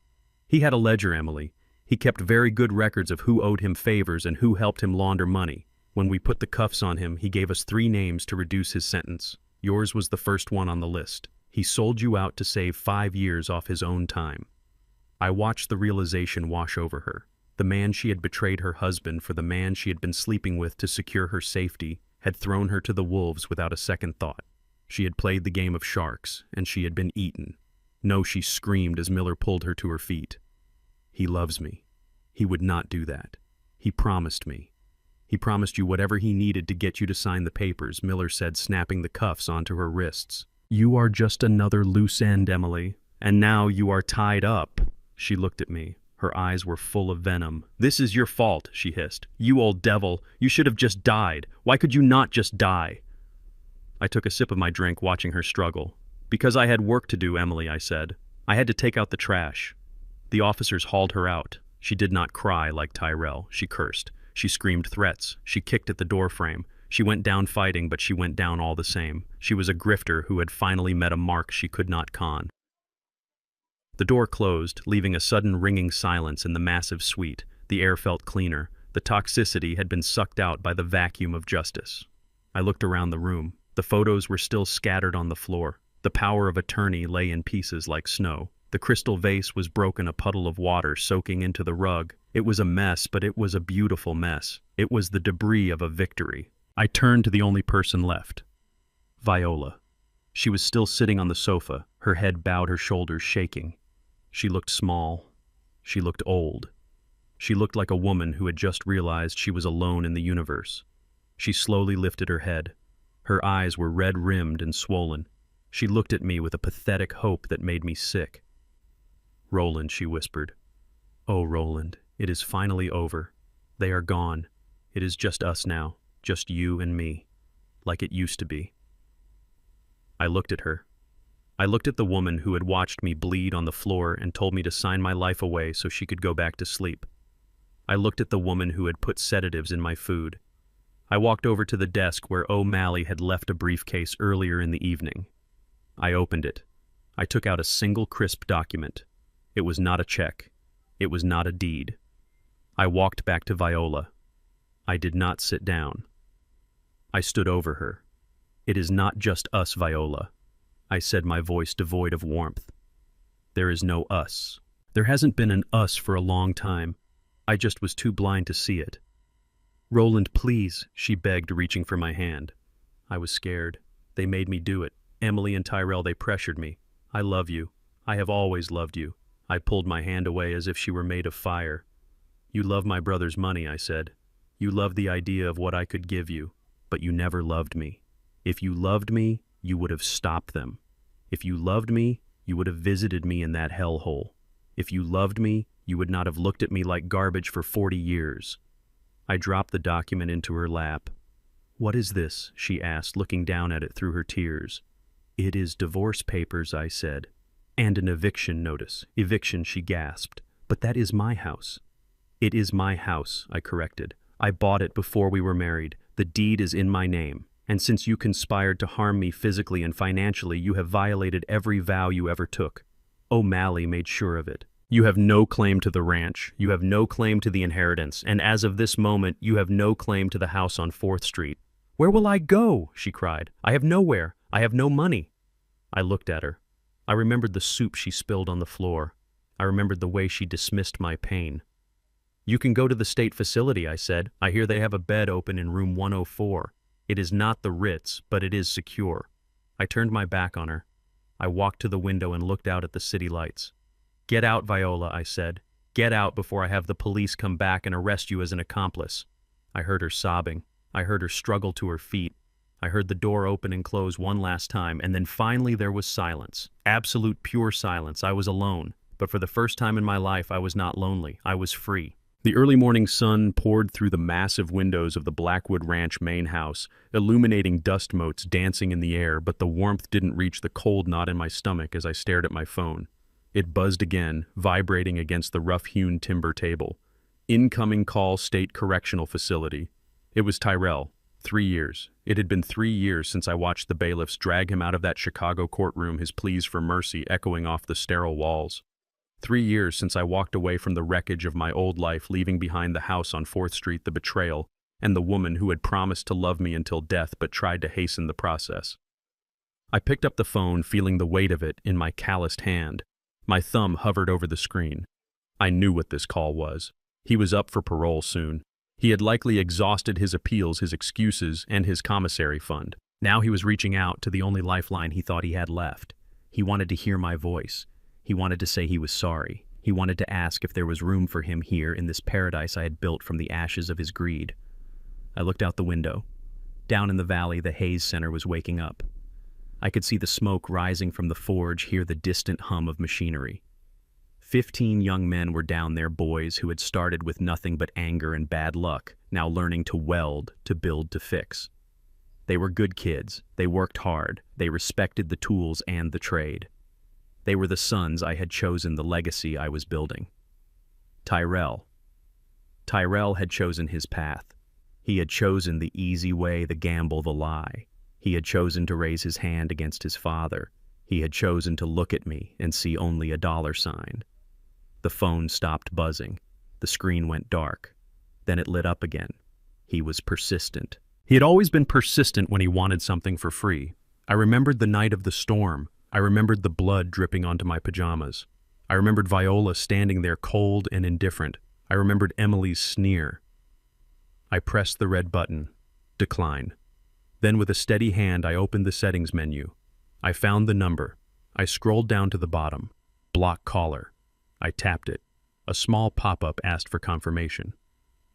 He had a ledger, Emily. He kept very good records of who owed him favors and who helped him launder money. When we put the cuffs on him, he gave us 3 names to reduce his sentence. Yours was the first one on the list. He sold you out to save 5 years off his own time. I watched the realization wash over her. The man she had betrayed her husband for the man she had been sleeping with to secure her safety had thrown her to the wolves without a second thought. She had played the game of sharks, and she had been eaten. No, she screamed as Miller pulled her to her feet. He loves me. He would not do that. He promised me. He promised you whatever he needed to get you to sign the papers, Miller said, snapping the cuffs onto her wrists. You are just another loose end, Emily. And now you are tied up. She looked at me. Her eyes were full of venom. This is your fault, she hissed. You old devil. You should have just died. Why could you not just die? I took a sip of my drink, watching her struggle. Because I had work to do, Emily, I said. I had to take out the trash. The officers hauled her out. She did not cry like Tyrell. She cursed. She screamed threats. She kicked at the doorframe. She went down fighting, but she went down all the same. She was a grifter who had finally met a mark she could not con. The door closed, leaving a sudden ringing silence in the massive suite. The air felt cleaner. The toxicity had been sucked out by the vacuum of justice. I looked around the room. The photos were still scattered on the floor. The power of attorney lay in pieces like snow. The crystal vase was broken, a puddle of water soaking into the rug. It was a mess, but it was a beautiful mess. It was the debris of a victory. I turned to the only person left. Viola. She was still sitting on the sofa, her head bowed, her shoulders shaking. She looked small. She looked old. She looked like a woman who had just realized she was alone in the universe. She slowly lifted her head. Her eyes were red-rimmed and swollen. She looked at me with a pathetic hope that made me sick. "Roland," she whispered. "Oh, Roland, it is finally over. They are gone. It is just us now, just you and me, like it used to be." I looked at her. I looked at the woman who had watched me bleed on the floor and told me to sign my life away so she could go back to sleep. I looked at the woman who had put sedatives in my food. I walked over to the desk where O'Malley had left a briefcase earlier in the evening. I opened it. I took out a single crisp document. It was not a check. It was not a deed. I walked back to Viola. I did not sit down. I stood over her. "It is not just us, Viola," I said, my voice devoid of warmth. "There is no us. There hasn't been an us for a long time. I just was too blind to see it." "Roland, please," she begged, reaching for my hand. I was scared. They made me do it. Emily and Tyrell, they pressured me. "I love you. I have always loved you." I pulled my hand away as if she were made of fire. "You love my brother's money," I said. "You love the idea of what I could give you, but you never loved me. If you loved me, you would have stopped them. If you loved me, you would have visited me in that hellhole. If you loved me, you would not have looked at me like garbage for 40 years. I dropped the document into her lap. "What is this?" she asked, looking down at it through her tears. "It is divorce papers," I said. "And an eviction notice." "Eviction," she gasped. "But that is my house." "It is my house," I corrected. "I bought it before we were married. The deed is in my name. And since you conspired to harm me physically and financially, you have violated every vow you ever took." O'Malley made sure of it. "You have no claim to the ranch. You have no claim to the inheritance. And as of this moment, you have no claim to the house on 4th Street. "Where will I go?" she cried. "I have nowhere. I have no money." I looked at her. I remembered the soup she spilled on the floor. I remembered the way she dismissed my pain. "You can go to the state facility," I said. "I hear they have a bed open in room 104. It is not the Ritz, but it is secure." I turned my back on her. I walked to the window and looked out at the city lights. "Get out, Viola," I said. "Get out before I have the police come back and arrest you as an accomplice." I heard her sobbing. I heard her struggle to her feet. I heard the door open and close one last time, and then finally there was silence. Absolute pure silence. I was alone. But for the first time in my life, I was not lonely. I was free. The early morning sun poured through the massive windows of the Blackwood Ranch main house, illuminating dust motes dancing in the air, but the warmth didn't reach the cold knot in my stomach as I stared at my phone. It buzzed again, vibrating against the rough-hewn timber table. "Incoming call, State Correctional Facility." It was Tyrell. 3 years. It had been 3 years since I watched the bailiffs drag him out of that Chicago courtroom, his pleas for mercy echoing off the sterile walls. 3 years since I walked away from the wreckage of my old life, leaving behind the house on 4th Street, the betrayal, and the woman who had promised to love me until death but tried to hasten the process. I picked up the phone, feeling the weight of it in my calloused hand. My thumb hovered over the screen. I knew what this call was. He was up for parole soon. He had likely exhausted his appeals, his excuses, and his commissary fund. Now he was reaching out to the only lifeline he thought he had left. He wanted to hear my voice. He wanted to say he was sorry. He wanted to ask if there was room for him here in this paradise I had built from the ashes of his greed. I looked out the window. Down in the valley, the Hayes Center was waking up. I could see the smoke rising from the forge, hear the distant hum of machinery. 15 young men were down there, boys who had started with nothing but anger and bad luck, now learning to weld, to build, to fix. They were good kids. They worked hard. They respected the tools and the trade. They were the sons I had chosen, the legacy I was building. Tyrell. Tyrell had chosen his path. He had chosen the easy way, the gamble, the lie. He had chosen to raise his hand against his father. He had chosen to look at me and see only a dollar sign. The phone stopped buzzing. The screen went dark. Then it lit up again. He was persistent. He had always been persistent when he wanted something for free. I remembered the night of the storm. I remembered the blood dripping onto my pajamas. I remembered Viola standing there cold and indifferent. I remembered Emily's sneer. I pressed the red button. Decline. Then with a steady hand I opened the settings menu. I found the number. I scrolled down to the bottom. Block caller. I tapped it. A small pop-up asked for confirmation.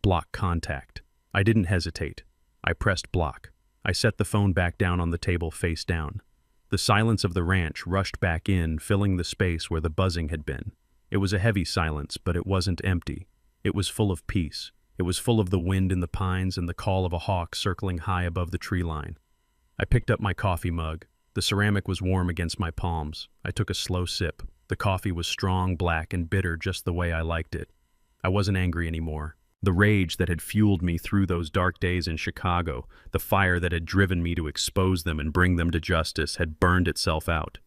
Block contact. I didn't hesitate. I pressed block. I set the phone back down on the table face down. The silence of the ranch rushed back in, filling the space where the buzzing had been. It was a heavy silence, but it wasn't empty. It was full of peace. It was full of the wind in the pines and the call of a hawk circling high above the tree line. I picked up my coffee mug. The ceramic was warm against my palms. I took a slow sip. The coffee was strong, black, and bitter, just the way I liked it. I wasn't angry anymore. The rage that had fueled me through those dark days in Chicago, the fire that had driven me to expose them and bring them to justice, had burned itself out.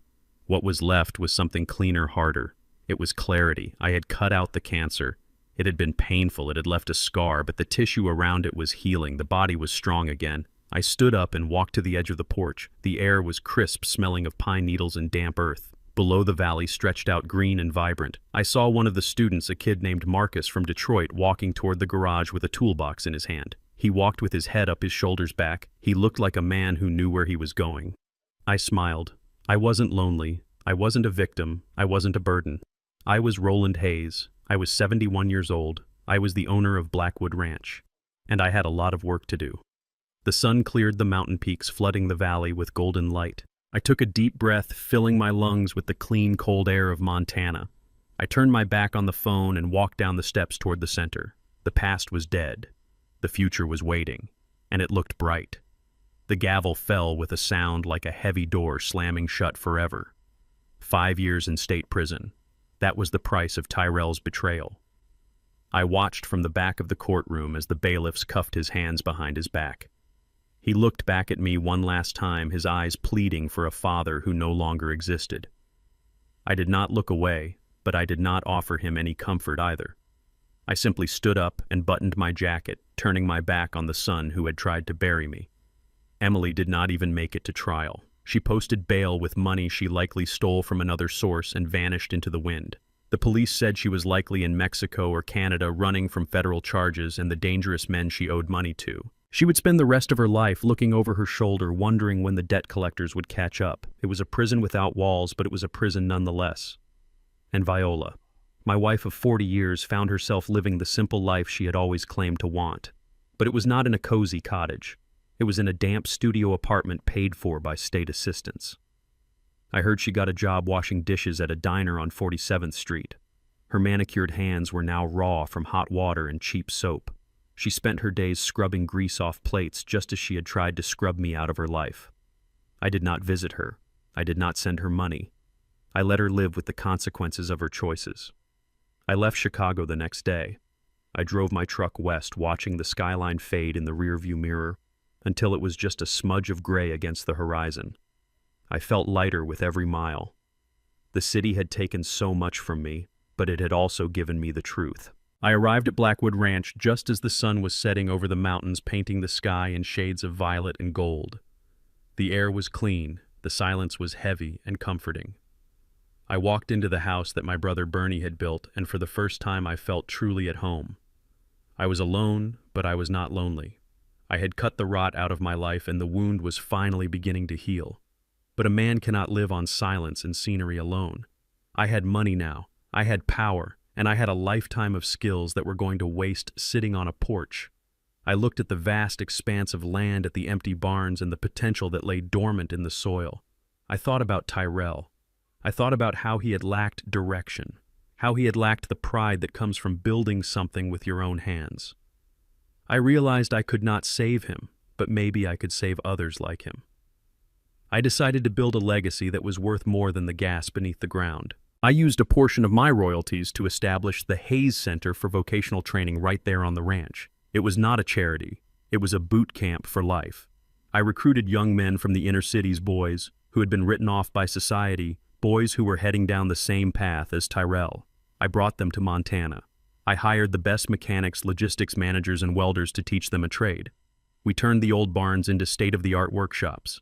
What was left was something cleaner, harder. It was clarity. I had cut out the cancer. It had been painful. It had left a scar, but the tissue around it was healing. The body was strong again. I stood up and walked to the edge of the porch. The air was crisp, smelling of pine needles and damp earth. Below the valley stretched out green and vibrant. I saw one of the students, a kid named Marcus from Detroit, walking toward the garage with a toolbox in his hand. He walked with his head up his shoulders back. He looked like a man who knew where he was going. I smiled. I wasn't lonely. I wasn't a victim. I wasn't a burden. I was Roland Hayes. I was 71 years old. I was the owner of Blackwood Ranch. And I had a lot of work to do. The sun cleared the mountain peaks, flooding the valley with golden light. I took a deep breath, filling my lungs with the clean, cold air of Montana. I turned my back on the phone and walked down the steps toward the center. The past was dead. The future was waiting, and it looked bright. The gavel fell with a sound like a heavy door slamming shut forever. 5 years in state prison. That was the price of Tyrell's betrayal. I watched from the back of the courtroom as the bailiffs cuffed his hands behind his back. He looked back at me one last time, his eyes pleading for a father who no longer existed. I did not look away, but I did not offer him any comfort either. I simply stood up and buttoned my jacket, turning my back on the son who had tried to bury me. Emily did not even make it to trial. She posted bail with money she likely stole from another source and vanished into the wind. The police said she was likely in Mexico or Canada running from federal charges and the dangerous men she owed money to. She would spend the rest of her life looking over her shoulder, wondering when the debt collectors would catch up. It was a prison without walls, but it was a prison nonetheless. And Viola, my wife of 40 years, found herself living the simple life she had always claimed to want. But it was not in a cozy cottage. It was in a damp studio apartment paid for by state assistants. I heard she got a job washing dishes at a diner on 47th Street. Her manicured hands were now raw from hot water and cheap soap. She spent her days scrubbing grease off plates just as she had tried to scrub me out of her life. I did not visit her. I did not send her money. I let her live with the consequences of her choices. I left Chicago the next day. I drove my truck west, watching the skyline fade in the rearview mirror until it was just a smudge of gray against the horizon. I felt lighter with every mile. The city had taken so much from me, but it had also given me the truth. I arrived at Blackwood Ranch just as the sun was setting over the mountains, painting the sky in shades of violet and gold. The air was clean, the silence was heavy and comforting. I walked into the house that my brother Bernie had built, and for the first time I felt truly at home. I was alone, but I was not lonely. I had cut the rot out of my life, and the wound was finally beginning to heal. But a man cannot live on silence and scenery alone. I had money now. I had power. And I had a lifetime of skills that were going to waste sitting on a porch. I looked at the vast expanse of land, at the empty barns, and the potential that lay dormant in the soil. I thought about Tyrell. I thought about how he had lacked direction, how he had lacked the pride that comes from building something with your own hands. I realized I could not save him, but maybe I could save others like him. I decided to build a legacy that was worth more than the gas beneath the ground. I used a portion of my royalties to establish the Hayes Center for Vocational Training right there on the ranch. It was not a charity. It was a boot camp for life. I recruited young men from the inner cities, boys who had been written off by society, boys who were heading down the same path as Tyrell. I brought them to Montana. I hired the best mechanics, logistics managers, and welders to teach them a trade. We turned the old barns into state-of-the-art workshops.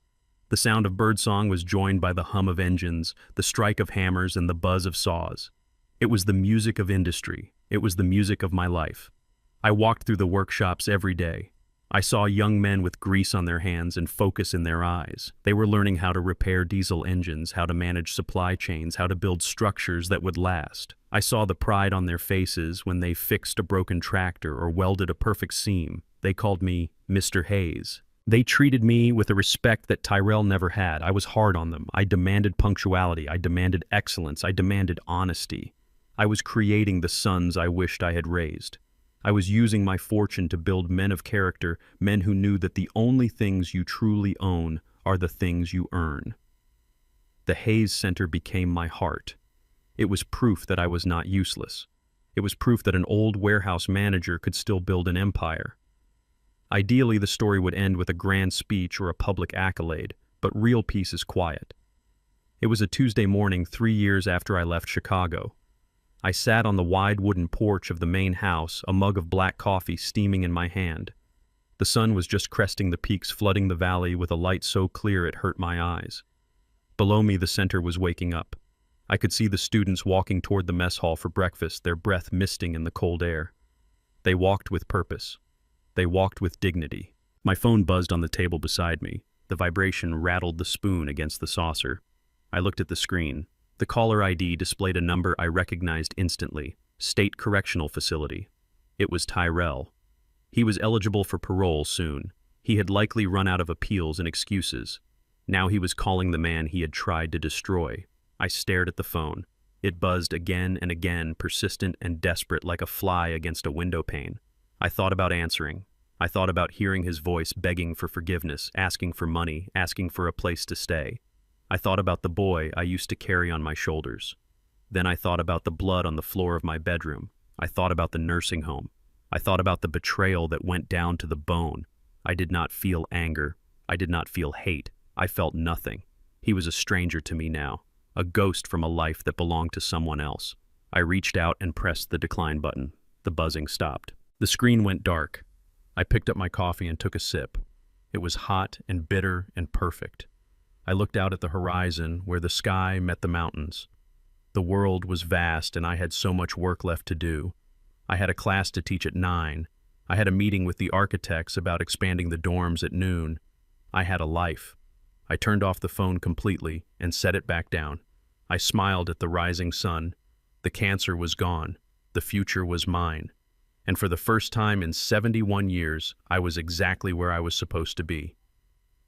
The sound of birdsong was joined by the hum of engines, the strike of hammers, and the buzz of saws. It was the music of industry. It was the music of my life. I walked through the workshops every day. I saw young men with grease on their hands and focus in their eyes. They were learning how to repair diesel engines, how to manage supply chains, how to build structures that would last. I saw the pride on their faces when they fixed a broken tractor or welded a perfect seam. They called me Mr. Hayes. They treated me with a respect that Tyrell never had. I was hard on them. I demanded punctuality. I demanded excellence. I demanded honesty. I was creating the sons I wished I had raised. I was using my fortune to build men of character, men who knew that the only things you truly own are the things you earn. The Hayes Center became my heart. It was proof that I was not useless. It was proof that an old warehouse manager could still build an empire. Ideally, the story would end with a grand speech or a public accolade, but real peace is quiet. It was a Tuesday morning 3 years after I left Chicago. I sat on the wide wooden porch of the main house, a mug of black coffee steaming in my hand. The sun was just cresting the peaks, flooding the valley with a light so clear it hurt my eyes. Below me, the center was waking up. I could see the students walking toward the mess hall for breakfast, their breath misting in the cold air. They walked with purpose. They walked with dignity. My phone buzzed on the table beside me. The vibration rattled the spoon against the saucer. I looked at the screen. The caller ID displayed a number I recognized instantly. State Correctional Facility. It was Tyrell. He was eligible for parole soon. He had likely run out of appeals and excuses. Now he was calling the man he had tried to destroy. I stared at the phone. It buzzed again and again, persistent and desperate like a fly against a window pane. I thought about answering. I thought about hearing his voice begging for forgiveness, asking for money, asking for a place to stay. I thought about the boy I used to carry on my shoulders. Then I thought about the blood on the floor of my bedroom. I thought about the nursing home. I thought about the betrayal that went down to the bone. I did not feel anger. I did not feel hate. I felt nothing. He was a stranger to me now, a ghost from a life that belonged to someone else. I reached out and pressed the decline button. The buzzing stopped. The screen went dark. I picked up my coffee and took a sip. It was hot and bitter and perfect. I looked out at the horizon where the sky met the mountains. The world was vast and I had so much work left to do. I had a class to teach at 9. I had a meeting with the architects about expanding the dorms at noon. I had a life. I turned off the phone completely and set it back down. I smiled at the rising sun. The cancer was gone. The future was mine. And for the first time in 71 years, I was exactly where I was supposed to be.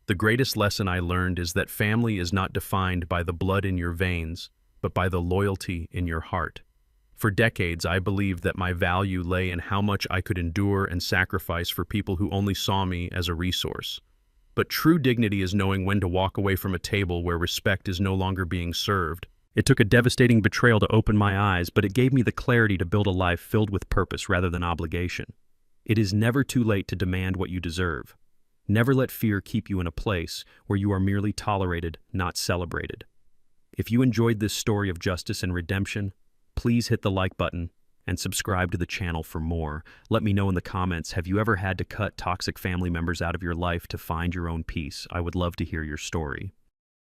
The greatest lesson I learned is that family is not defined by the blood in your veins, but by the loyalty in your heart. For decades, I believed that my value lay in how much I could endure and sacrifice for people who only saw me as a resource. But true dignity is knowing when to walk away from a table where respect is no longer being served. It took a devastating betrayal to open my eyes, but it gave me the clarity to build a life filled with purpose rather than obligation. It is never too late to demand what you deserve. Never let fear keep you in a place where you are merely tolerated, not celebrated. If you enjoyed this story of justice and redemption, please hit the like button and subscribe to the channel for more. Let me know in the comments, have you ever had to cut toxic family members out of your life to find your own peace? I would love to hear your story.